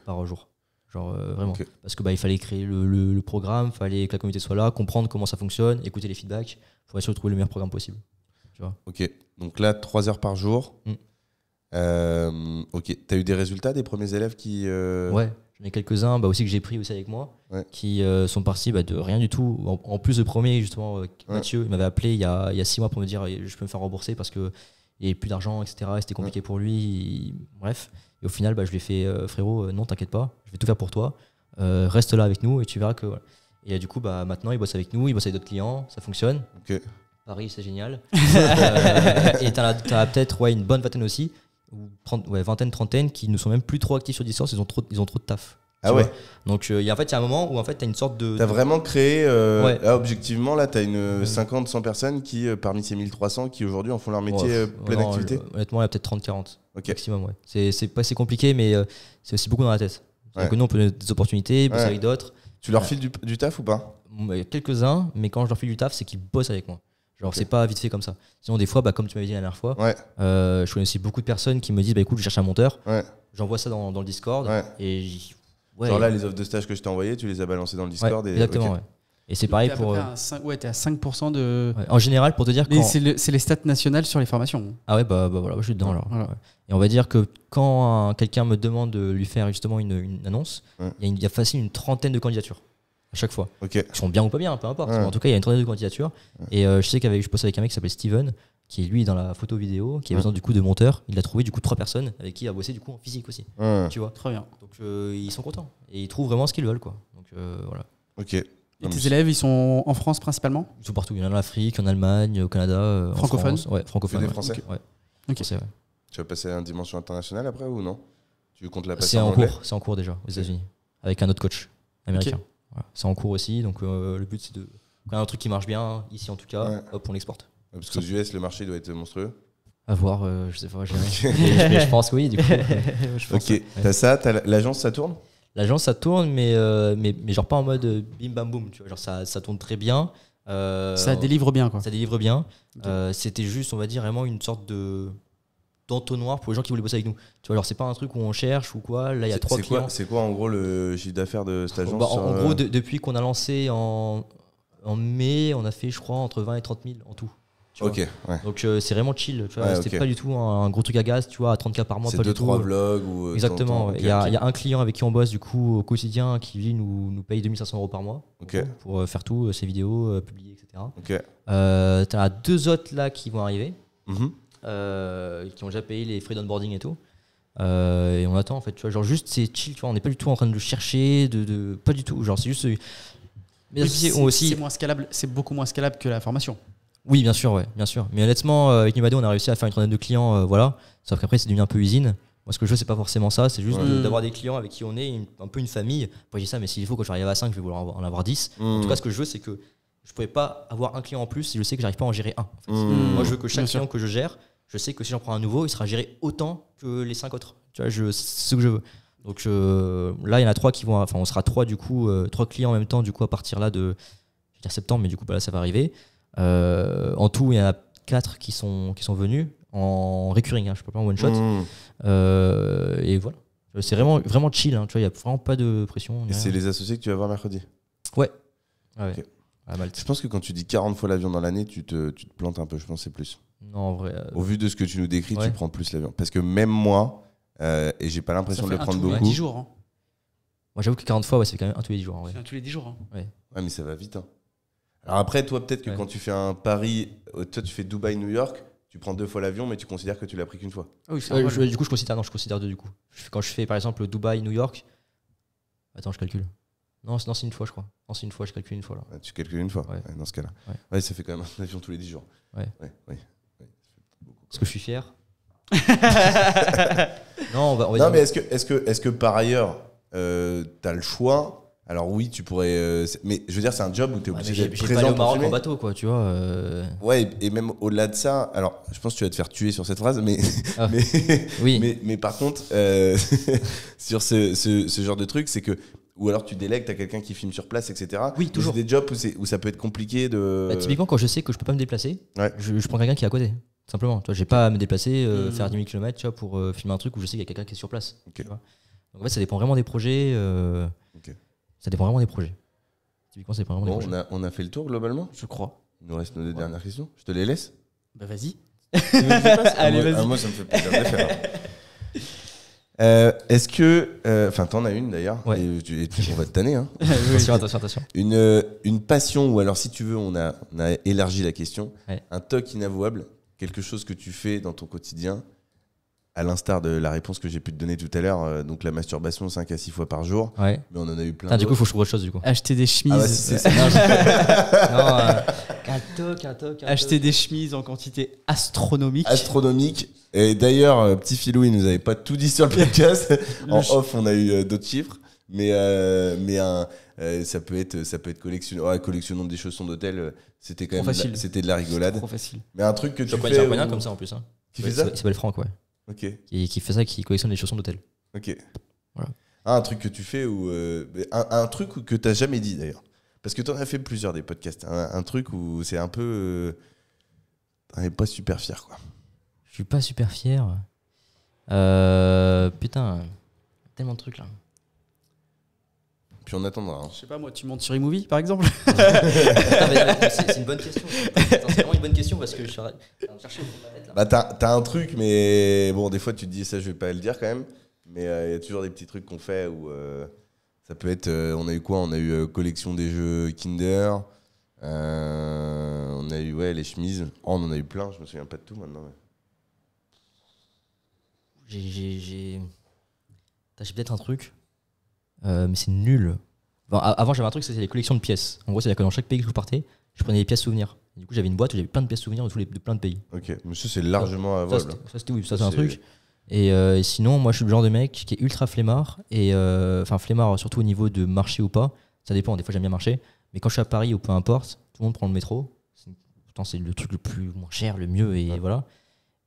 Speaker 1: par jour. Genre vraiment. Parce que il fallait créer le programme, il fallait que la communauté soit là, comprendre comment ça fonctionne, écouter les feedbacks, pour essayer de trouver le meilleur programme possible. Tu vois.
Speaker 2: Ok, donc là, 3 heures par jour. Ok, t'as eu des résultats des premiers élèves qui...
Speaker 1: Ouais, j'en ai quelques-uns aussi que j'ai pris aussi avec moi, qui sont partis de rien du tout. En plus, le premier, justement, Mathieu, il m'avait appelé il y a 6 mois pour me dire je peux me faire rembourser parce qu'il n'y avait plus d'argent, etc. C'était compliqué pour lui. Bref. Et au final, je lui ai fait frérot, non, t'inquiète pas, je vais tout faire pour toi. Reste là avec nous et tu verras que. Voilà. Et du coup, maintenant, il bosse avec nous, il bosse avec d'autres clients, ça fonctionne. Paris, c'est génial. Et t'as peut-être une bonne vingtaine aussi, ou vingtaine, trentaine, qui ne sont même plus trop actifs sur Discord, ils ont trop de taf.
Speaker 2: Ah ouais.
Speaker 1: Donc il y a un moment où t'as une sorte de.
Speaker 2: T'as vraiment créé. Là, objectivement, là, t'as une 50-100 personnes qui, parmi ces 1300, qui aujourd'hui en font leur métier pleine activité.
Speaker 1: Honnêtement, il y a peut-être 30-40 maximum. Ouais. C'est pas assez compliqué, mais c'est aussi beaucoup dans la tête. Donc nous, on peut donner des opportunités, bosser avec d'autres.
Speaker 2: Tu leur files du taf ou pas?
Speaker 1: Quelques-uns, mais quand je leur file du taf, c'est qu'ils bossent avec moi. Genre, c'est pas vite fait comme ça. Sinon, des fois, comme tu m'avais dit la dernière fois, je connais aussi beaucoup de personnes qui me disent écoute, je cherche un monteur. J'envoie ça dans le Discord. Et
Speaker 2: genre là, les offres de stage que je t'ai envoyées, tu les as balancées dans le Discord.
Speaker 1: Exactement, Et c'est pareil pour.
Speaker 3: T'es à 5% de.
Speaker 1: En général, pour te dire.
Speaker 3: C'est les stats nationales sur les formations.
Speaker 1: Ah ouais, voilà, je suis dedans alors. Voilà. Et on va dire que quand quelqu'un me demande de lui faire justement une annonce, il y a facile une trentaine de candidatures. À chaque fois. Qui sont bien ou pas bien, peu importe. En tout cas, il y a une trentaine de candidatures. Et je sais je bosse avec un mec qui s'appelle Steven, qui est lui dans la photo vidéo, qui a besoin du coup de monteur. Il a trouvé du coup 3 personnes avec qui il a bossé du coup en physique aussi. Tu vois.
Speaker 3: Très bien.
Speaker 1: Donc ils sont contents et ils trouvent vraiment ce qu'ils veulent, quoi. Donc voilà.
Speaker 2: Ok.
Speaker 3: Et tes élèves, ils sont en France principalement?
Speaker 1: Ils sont partout. Il y en a en Afrique, en Allemagne, au Canada,
Speaker 3: francophone.
Speaker 1: En France. Ouais, francophone.
Speaker 2: Des Français.
Speaker 1: Français,
Speaker 2: Tu vas passer à une dimension internationale après ou non? Tu comptes la passer
Speaker 1: C'est en cours. C'est en cours déjà aux États-Unis avec un autre coach américain. Voilà. C'est en cours aussi, donc le but c'est de quand il y a un truc qui marche bien ici en tout cas, hop, on l'exporte.
Speaker 2: Parce qu'aux US le marché doit être monstrueux.
Speaker 1: À voir, je sais pas, mais je pense que oui du coup.
Speaker 2: T'as ça, l'agence ça tourne?
Speaker 1: L'agence ça tourne, mais genre pas en mode bim bam boum, tu vois, genre ça tourne très bien.
Speaker 3: Ça délivre bien quoi.
Speaker 1: Ça délivre bien. C'était juste, on va dire, vraiment une sorte d'entonnoir pour les gens qui voulaient bosser avec nous. Tu vois, alors c'est pas un truc où on cherche ou quoi. Là, il y a 3 clients.
Speaker 2: C'est quoi en gros le chiffre d'affaires de cette agence?
Speaker 1: En gros, depuis qu'on a lancé en mai, on a fait, je crois, entre 20 et 30 000 en tout. Donc c'est vraiment chill. Tu vois, c'était pas du tout un gros truc à gaz, tu vois, à 30K par mois.
Speaker 2: C'est 2-3 vlogs ou.
Speaker 1: Exactement. Il y a un client avec qui on bosse du coup au quotidien qui lui nous paye 2500 € par mois pour faire tout, ses vidéos, publier, etc. T'as 2 autres là qui vont arriver. Qui ont déjà payé les frais d'onboarding et tout. Et on attend en fait, tu vois, genre juste c'est chill, tu vois, on n'est pas du tout en train de le chercher, pas du tout, genre c'est juste.
Speaker 3: Mais c'est moins scalable, c'est beaucoup moins scalable que la formation.
Speaker 1: Oui, bien sûr, bien sûr. Mais honnêtement, avec Numado, on a réussi à faire une trentaine de clients, voilà. Sauf qu'après, c'est devenu un peu usine. Moi, ce que je veux, c'est pas forcément ça, c'est juste d'avoir des clients avec qui on est, un peu une famille. Après, j'ai ça, mais s'il faut que j'arrive à 5, je vais vouloir en avoir 10. En tout cas, ce que je veux, c'est que je pourrais pas avoir un client en plus si je sais que j'arrive pas à en gérer un. En fait. Moi, je veux que chaque client que je gère, je sais que si j'en prends un nouveau, il sera géré autant que les 5 autres. Tu vois, c'est ce que je veux. Donc là, il y en a 3 qui vont, on sera 3 du coup, 3 clients en même temps du coup à partir là de, je vais dire septembre, mais du coup là ça va arriver. En tout, il y en a 4 qui sont venus en recurring, je peux pas en one shot. Et voilà, c'est vraiment chill. Tu vois, il y a vraiment pas de pression.
Speaker 2: Et c'est les associés que tu vas voir mercredi.
Speaker 1: Ouais.
Speaker 2: Je pense que quand tu dis 40 fois l'avion dans l'année, tu te plantes un peu. Je pense que c'est plus.
Speaker 1: Non, en vrai.
Speaker 2: Au vu de ce que tu nous décris, tu prends plus l'avion. Parce que même moi, et j'ai pas l'impression de le prendre
Speaker 3: beaucoup.
Speaker 2: beaucoup.
Speaker 3: 10 jours. Hein.
Speaker 1: Moi, j'avoue que 40 fois, c'est quand même un tous les 10 jours. Ouais.
Speaker 3: C'est un tous les 10 jours. Hein.
Speaker 1: Ouais,
Speaker 2: mais ça va vite. Hein. Alors après, toi, peut-être que quand tu fais un pari, toi, tu fais Dubaï-New York, tu prends 2 fois l'avion, mais tu considères que tu l'as pris qu'une fois.
Speaker 3: Ah oui,
Speaker 1: du coup, je considère 2 du coup. Quand je fais par exemple Dubaï-New York, attends, je calcule. Non, c'est une fois, je crois. Non, c'est une fois, je calcule une fois. Là.
Speaker 2: Ouais, tu calcules une fois, dans ce cas-là. Ouais, ça fait quand même un avion tous les 10 jours.
Speaker 1: Ouais. Est-ce que je suis fier? Non,
Speaker 2: mais est-ce que par ailleurs, t'as le choix? Alors oui, tu pourrais. Mais je veux dire, c'est un job où t'es obligé d'être présent.
Speaker 1: J'ai pas allé au Maroc en bateau, quoi, tu vois.
Speaker 2: Ouais, et même au-delà de ça, alors je pense que tu vas te faire tuer sur cette phrase, mais
Speaker 1: oui.
Speaker 2: mais par contre, sur ce genre de truc, c'est que ou alors tu délègues, t'as quelqu'un qui filme sur place, etc.
Speaker 1: Oui, toujours.
Speaker 2: C'est des jobs où ça peut être compliqué de.
Speaker 1: Typiquement, quand je sais que je peux pas me déplacer, je prends quelqu'un qui est à côté. Simplement, tu vois, j'ai pas à me déplacer, faire 10 000 km, tu vois, pour filmer un truc où je sais qu'il y a quelqu'un qui est sur place.
Speaker 2: Okay.
Speaker 1: Tu vois. Donc en fait, ça dépend vraiment des projets. Ça dépend vraiment des projets. Typiquement, ça dépend vraiment des projets.
Speaker 2: On a fait le tour globalement,
Speaker 3: je crois.
Speaker 2: Il nous reste nos 2 dernières questions. Je te les laisse.
Speaker 3: Bah vas-y.
Speaker 2: Allez, vas-y. Moi, ça me fait plaisir de les faire. Est-ce que. Enfin, t'en as une d'ailleurs.
Speaker 1: Ouais.
Speaker 2: Et on va te tanner. Hein.
Speaker 1: Attention.
Speaker 2: Une passion, ou alors si tu veux, on a élargi la question.
Speaker 1: Ouais.
Speaker 2: Un toc inavouable, quelque chose que tu fais dans ton quotidien, à l'instar de la réponse que j'ai pu te donner tout à l'heure, donc la masturbation 5 à 6 fois par jour.
Speaker 1: Ouais.
Speaker 2: Mais on en a eu plein.
Speaker 1: Du coup, il faut que je trouve autre chose du coup.
Speaker 3: Acheter des chemises.
Speaker 2: Ah bah, si c'est ça.
Speaker 1: Un toc.
Speaker 3: Acheter des chemises en quantité astronomique.
Speaker 2: Et d'ailleurs, petit Philou, il nous avait pas tout dit sur le podcast. En off, on a eu d'autres chiffres. Mais ça peut être collectionnant des chaussons d'hôtel. C'était quand même c'était de la rigolade.
Speaker 3: Trop facile.
Speaker 2: Mais un truc que tu fais.
Speaker 1: C'est un poignard comme ça en plus. Hein.
Speaker 2: Qui fait ça?
Speaker 1: Il s'appelle Franck, ouais.
Speaker 2: Ok.
Speaker 1: Qui fait ça, qui collectionne les chaussons d'hôtel.
Speaker 2: Ok.
Speaker 1: Voilà.
Speaker 2: Un truc que tu fais ou un truc que t'as jamais dit d'ailleurs. Parce que t'en as fait plusieurs des podcasts. Un truc où c'est un peu. T'en es pas super fier, quoi.
Speaker 1: Je suis pas super fier. Putain, tellement de trucs là.
Speaker 2: Puis on attendra. Hein.
Speaker 3: Je sais pas, moi, tu montes sur eMovie par exemple?
Speaker 1: C'est une bonne question. C'est vraiment une bonne question parce que je suis en train de chercher au fond de ma tête là.
Speaker 2: Bah, t'as un truc, mais bon, des fois tu te dis ça, je vais pas le dire quand même. Mais il y a toujours des petits trucs qu'on fait où ça peut être. On a eu quoi? On a eu collection des jeux Kinder. On a eu les chemises. Oh, on en a eu plein, je me souviens pas de tout maintenant. Ouais.
Speaker 1: J'ai peut-être un truc, mais c'est nul. Bon, avant j'avais un truc, c'était les collections de pièces. En gros, c'est-à-dire que dans chaque pays que je partais, je prenais des pièces souvenirs. Et du coup, j'avais une boîte où j'avais plein de pièces souvenirs de plein de pays.
Speaker 2: Ok, mais ça c'est largement avouable.
Speaker 1: Ça c'est un truc. Et sinon, moi je suis le genre de mec qui est ultra flemmard. Et enfin, flemmard surtout au niveau de marcher ou pas. Ça dépend, des fois j'aime bien marcher. Mais quand je suis à Paris ou peu importe, tout le monde prend le métro. Pourtant, c'est le truc le plus moins cher, le mieux. Et voilà.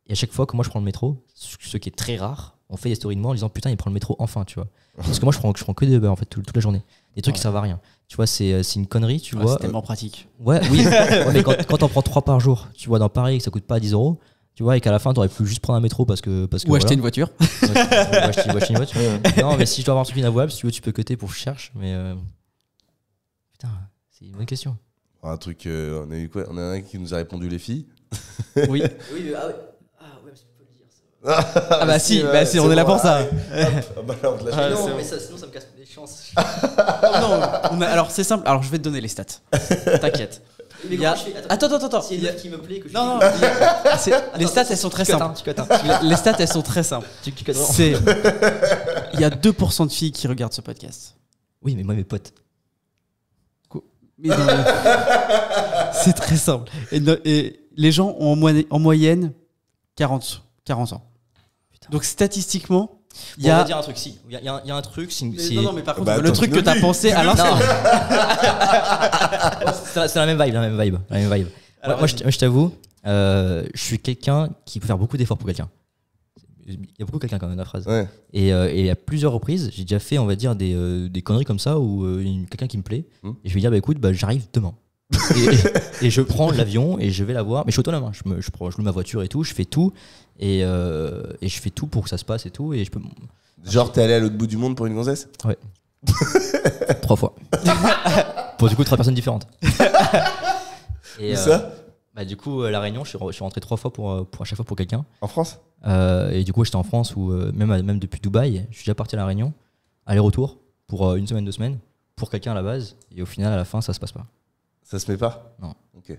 Speaker 1: Et à chaque fois que moi je prends le métro, ce qui est très rare, on fait des stories de moi en disant putain, il prend le métro enfin, tu vois. Parce que moi je prends que des Uber en fait toute la journée. Des trucs qui servent à rien. Tu vois, c'est une connerie, tu vois.
Speaker 3: C'est tellement pratique.
Speaker 1: Ouais, oui. Mais quand t'en prends 3 par jour, tu vois, dans Paris, que ça coûte pas 10 €, tu vois, et qu'à la fin t'aurais pu juste prendre un métro parce que
Speaker 3: ou acheter une voiture.
Speaker 1: Acheter une voiture. Non, mais si je dois avoir un truc inavouable, si tu veux, tu peux cutter pour que je cherche. Mais putain, c'est une bonne question.
Speaker 2: Un truc, on a eu quoi? On a un qui nous a répondu les filles.
Speaker 1: Oui.
Speaker 3: Ah bah si, on est là pour ça.
Speaker 1: Non, mais sinon ça me casse les chances.
Speaker 3: Alors c'est simple, alors je vais te donner les stats. T'inquiète. Attends.
Speaker 1: C'est une meuf qui me plaît que je
Speaker 3: Non, les stats elles sont très simples. Les stats elles sont très simples. Il y a 2% de filles qui regardent ce podcast.
Speaker 1: Oui, mais moi mes potes.
Speaker 3: Mais c'est très simple. Et les gens ont en moyenne 40 ans. Putain. Donc statistiquement, il y a.
Speaker 1: On va dire un truc, si. Il y a un truc.
Speaker 3: Non, mais par contre, le truc que t'as pensé à l'instant.
Speaker 1: C'est la même vibe. Alors, moi, je t'avoue, je suis quelqu'un qui peut faire beaucoup d'efforts pour quelqu'un. Il y a beaucoup quelqu'un quand même dans la phrase.
Speaker 2: Ouais.
Speaker 1: Et à plusieurs reprises, j'ai déjà fait, on va dire, des conneries comme ça où quelqu'un qui me plaît. Et je vais dire, écoute, j'arrive demain. et je prends l'avion et je vais la voir, mais je suis autonome, je loue ma voiture et tout, je fais tout et je fais tout pour que ça se passe et tout, et je peux.
Speaker 2: Genre t'es allé à l'autre bout du monde pour une gonzesse?
Speaker 1: Ouais. 3 fois. Pour du coup 3 personnes différentes.
Speaker 2: Et ça
Speaker 1: du coup la Réunion, je suis rentré 3 fois pour à chaque fois pour quelqu'un.
Speaker 2: En France?
Speaker 1: Et du coup, j'étais en France ou même depuis Dubaï, je suis déjà parti à La Réunion, aller-retour pour une semaine, 2 semaines, pour quelqu'un à la base. Et au final, à la fin, ça se passe pas.
Speaker 2: Ça se met pas?
Speaker 1: Non.
Speaker 2: Ok.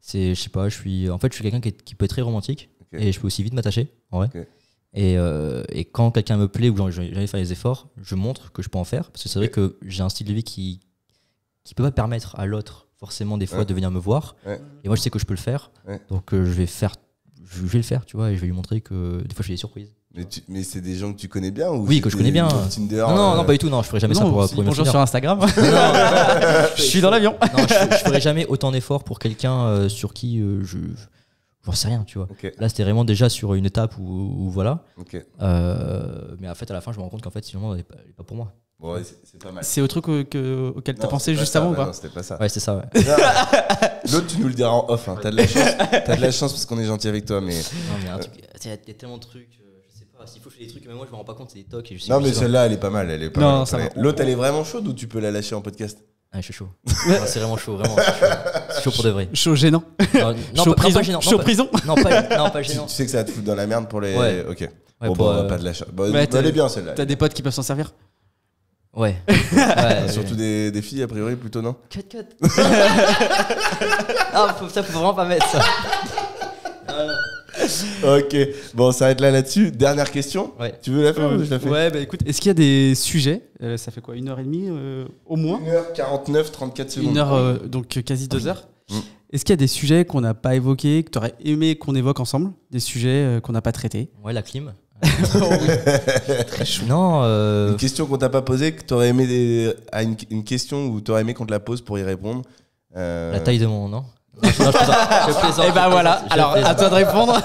Speaker 1: Je sais pas, je suis quelqu'un qui peut être très romantique et je peux aussi vite m'attacher, en vrai.
Speaker 2: Okay.
Speaker 1: Et quand quelqu'un me plaît ou que j'ai envie de faire des efforts, je montre que je peux en faire. Parce que c'est vrai que j'ai un style de vie qui peut pas permettre à l'autre, forcément, des fois, de venir me voir. Et moi, je sais que je peux le faire. Donc, je vais le faire, tu vois, et je vais lui montrer que des fois, je fais des surprises.
Speaker 2: Mais c'est des gens que tu connais bien ou
Speaker 1: oui, que je connais bien.
Speaker 2: Tinder,
Speaker 1: non, pas du tout. Non, je ferai jamais ça pour une
Speaker 3: bonjour sur Instagram. Je suis dans l'avion.
Speaker 1: Non, je ferai jamais autant d'efforts pour quelqu'un sur qui j'en sais rien, tu vois. Là, c'était vraiment déjà sur une étape où voilà. Mais en fait, à la fin, je me rends compte qu'en fait, finalement, elle est pas pour moi.
Speaker 2: Bon, ouais, c'est pas mal.
Speaker 3: C'est au truc auquel t'as pensé juste avant ou pas?
Speaker 2: Non, c'était pas ça.
Speaker 1: Ouais, c'est ça, ouais.
Speaker 2: L'autre, tu nous le diras en off. Hein. T'as de la chance. T'as de la chance parce qu'on est gentil avec toi, mais.
Speaker 1: Non, mais il y a tellement de trucs. Je sais pas. S'il faut que je fais des trucs, mais moi, je me rends pas compte. C'est des tocs.
Speaker 2: Non, mais celle-là, elle est pas mal.
Speaker 3: Non, ça va.
Speaker 2: L'autre, elle est vraiment chaude ou tu peux la lâcher en podcast?
Speaker 1: Ah, je suis chaud. C'est vraiment chaud, vraiment. C'est chaud pour de vrai.
Speaker 3: Chaud gênant.
Speaker 1: Chaud prison.
Speaker 3: Chaud prison.
Speaker 1: Non, pas gênant.
Speaker 2: Tu sais que ça va te foutre dans la merde pour les.
Speaker 1: Ouais.
Speaker 2: Ok.
Speaker 1: Ouais,
Speaker 2: bon, pas de la chance. Elle est bien celle-là.
Speaker 3: T'as des potes qui peuvent s'en servir?
Speaker 1: Ouais.
Speaker 2: Surtout des filles, a priori, plutôt, non?
Speaker 1: Cut. Ah, ça faut vraiment pas mettre ça.
Speaker 2: Ok, bon, on s'arrête là-dessus. Dernière question.
Speaker 1: Ouais.
Speaker 2: Tu veux la faire ou je la fais?
Speaker 3: Ouais, bah écoute, est-ce qu'il y a des sujets, ça fait quoi, 1h30 au moins?
Speaker 2: 1h49, 34 secondes.
Speaker 3: 1h, donc quasi 2 heures. Est-ce qu'il y a des sujets qu'on n'a pas évoqués, que tu aurais aimé qu'on évoque ensemble? Des sujets qu'on n'a pas traités?
Speaker 1: Ouais, la clim. Très chou. Non.
Speaker 2: Une question qu'on t'a pas posée, que t'aurais aimé une question où t'aurais aimé qu'on te la pose pour y répondre.
Speaker 1: La taille de mon, non? Je plaisante.
Speaker 3: Et bah voilà, alors à toi de répondre.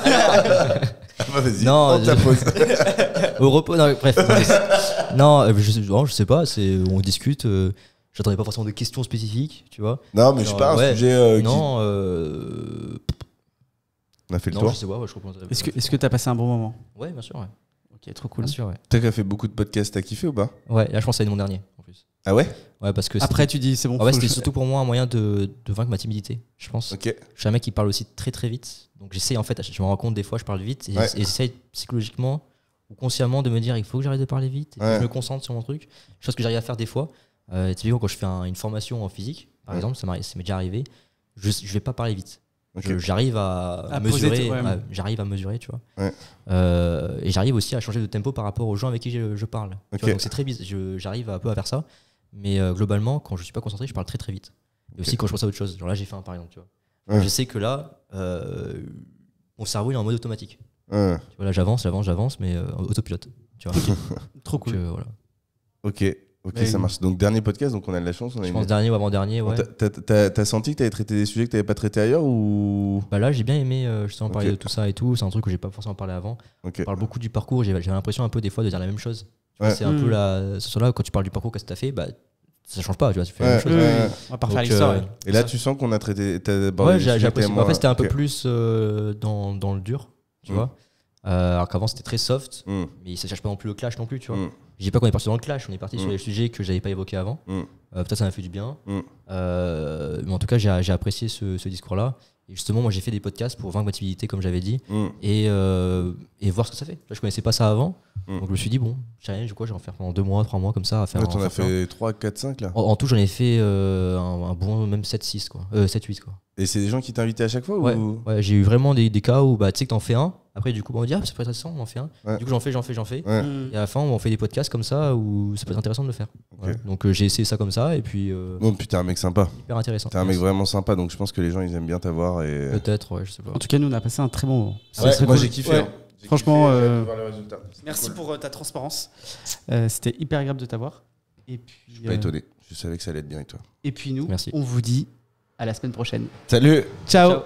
Speaker 2: Vas-y,
Speaker 1: non,
Speaker 2: on te la pose.
Speaker 1: Au repos, non, bref. Non, je sais pas, on discute. J'attendais pas forcément de questions spécifiques, tu vois.
Speaker 2: Non, mais je sais pas, un sujet.
Speaker 1: Non,
Speaker 2: on a fait le
Speaker 1: non,
Speaker 2: tour.
Speaker 1: Je sais pas, ouais, je comprends.
Speaker 3: Est-ce que t'as passé un bon moment?
Speaker 1: Ouais, bien sûr, ouais.
Speaker 3: Ok, trop cool.
Speaker 1: Bien sûr, ouais.
Speaker 2: T'as fait beaucoup de podcasts, t'as kiffé ou pas?
Speaker 1: Ouais, là je pense que c'est mon dernier en plus.
Speaker 2: Ah ouais?
Speaker 1: Ouais, parce que
Speaker 3: après tu dis c'est bon.
Speaker 1: Ouais, c'était surtout pour moi un moyen de vaincre ma timidité, je pense.
Speaker 2: Ok.
Speaker 1: Je suis un mec qui parle aussi très très vite, donc j'essaie en fait, je me rends compte des fois je parle vite et j'essaie psychologiquement ou consciemment de me dire il faut que j'arrête de parler vite, et que je me concentre sur mon truc, chose que j'arrive à faire des fois. Typiquement quand je fais une formation en physique, par exemple, ça m'est déjà arrivé, je vais pas parler vite. Okay. J'arrive à mesurer, j'arrive à mesurer, tu vois.
Speaker 2: Ouais.
Speaker 1: Et j'arrive aussi à changer de tempo par rapport aux gens avec qui je parle. Okay. Tu vois, donc c'est très bizarre, j'arrive un peu à faire ça. Mais globalement, quand je suis pas concentré, je parle très très vite. Et aussi quand je pense à autre chose. Genre là, j'ai faim par exemple, tu vois. Je sais que là, mon cerveau il est en mode automatique. Tu vois, là, j'avance, mais autopilote. Tu vois.
Speaker 3: Trop cool.
Speaker 1: Voilà.
Speaker 2: Ok, ça marche. Donc, dernier podcast, donc on a de la chance.
Speaker 1: Je pense dernier ou avant-dernier, ouais.
Speaker 2: T'as senti que t'avais traité des sujets que t'avais pas traités ailleurs ou...
Speaker 1: Bah là, j'ai bien aimé justement parler de tout ça et tout. C'est un truc que j'ai pas forcément parlé avant. On parle beaucoup du parcours. J'ai l'impression un peu des fois de dire la même chose. C'est un peu ce là quand tu parles du parcours, qu'est-ce que t'as fait, bah ça change pas, tu vois, tu fais la même chose.
Speaker 3: On va pas refaire l'histoire.
Speaker 2: Et là, tu sens qu'on a traité...
Speaker 1: Ouais, j'ai apprécié. En fait, c'était un peu plus dans le dur, tu vois. Alors qu'avant, c'était très soft, mais ça cherche pas non plus le clash non plus, tu vois. Je dis pas qu'on est parti dans le clash, on est parti sur les sujets que j'avais pas évoqués avant. Peut-être ça m'a fait du bien. Mais en tout cas, j'ai apprécié ce discours-là. Et justement, moi, j'ai fait des podcasts pour vaincre ma timidité, comme j'avais dit, et voir ce que ça fait. Je connaissais pas ça avant. Donc je me suis dit, bon, challenge, je vais en faire pendant 2 mois, 3 mois, comme ça.
Speaker 2: T'en as fait 3, 4, 5 là?
Speaker 1: En tout, j'en ai fait un bon, même 7, 6, quoi. 7, 8, quoi.
Speaker 2: Et c'est des gens qui t'invitaient à chaque fois ou...
Speaker 1: Ouais, j'ai eu vraiment des cas où tu sais que t'en fais un. Après, du coup, on va dire, ça peut être intéressant, on en fait un. Du coup, j'en fais. Et à la fin, on fait des podcasts comme ça où ça peut être intéressant de le faire. Voilà. Donc, j'ai essayé ça comme ça et puis.
Speaker 2: Bon, puis t'es un mec sympa.
Speaker 1: Hyper intéressant.
Speaker 2: T'es un mec vraiment sympa, donc je pense que les gens ils aiment bien t'avoir. Et...
Speaker 1: Peut-être, ouais, je sais pas.
Speaker 3: En tout cas, nous, on a passé un très bon moment.
Speaker 2: Moi, j'ai kiffé.
Speaker 3: Ouais. Franchement,
Speaker 2: voir le résultat.
Speaker 3: Merci pour ta transparence. C'était hyper agréable de t'avoir. Et puis.
Speaker 2: Je suis pas étonné. Je savais que ça allait être bien et toi.
Speaker 3: Et puis nous,
Speaker 1: Merci.
Speaker 3: on vous dit à la semaine prochaine.
Speaker 2: Salut.
Speaker 3: Ciao.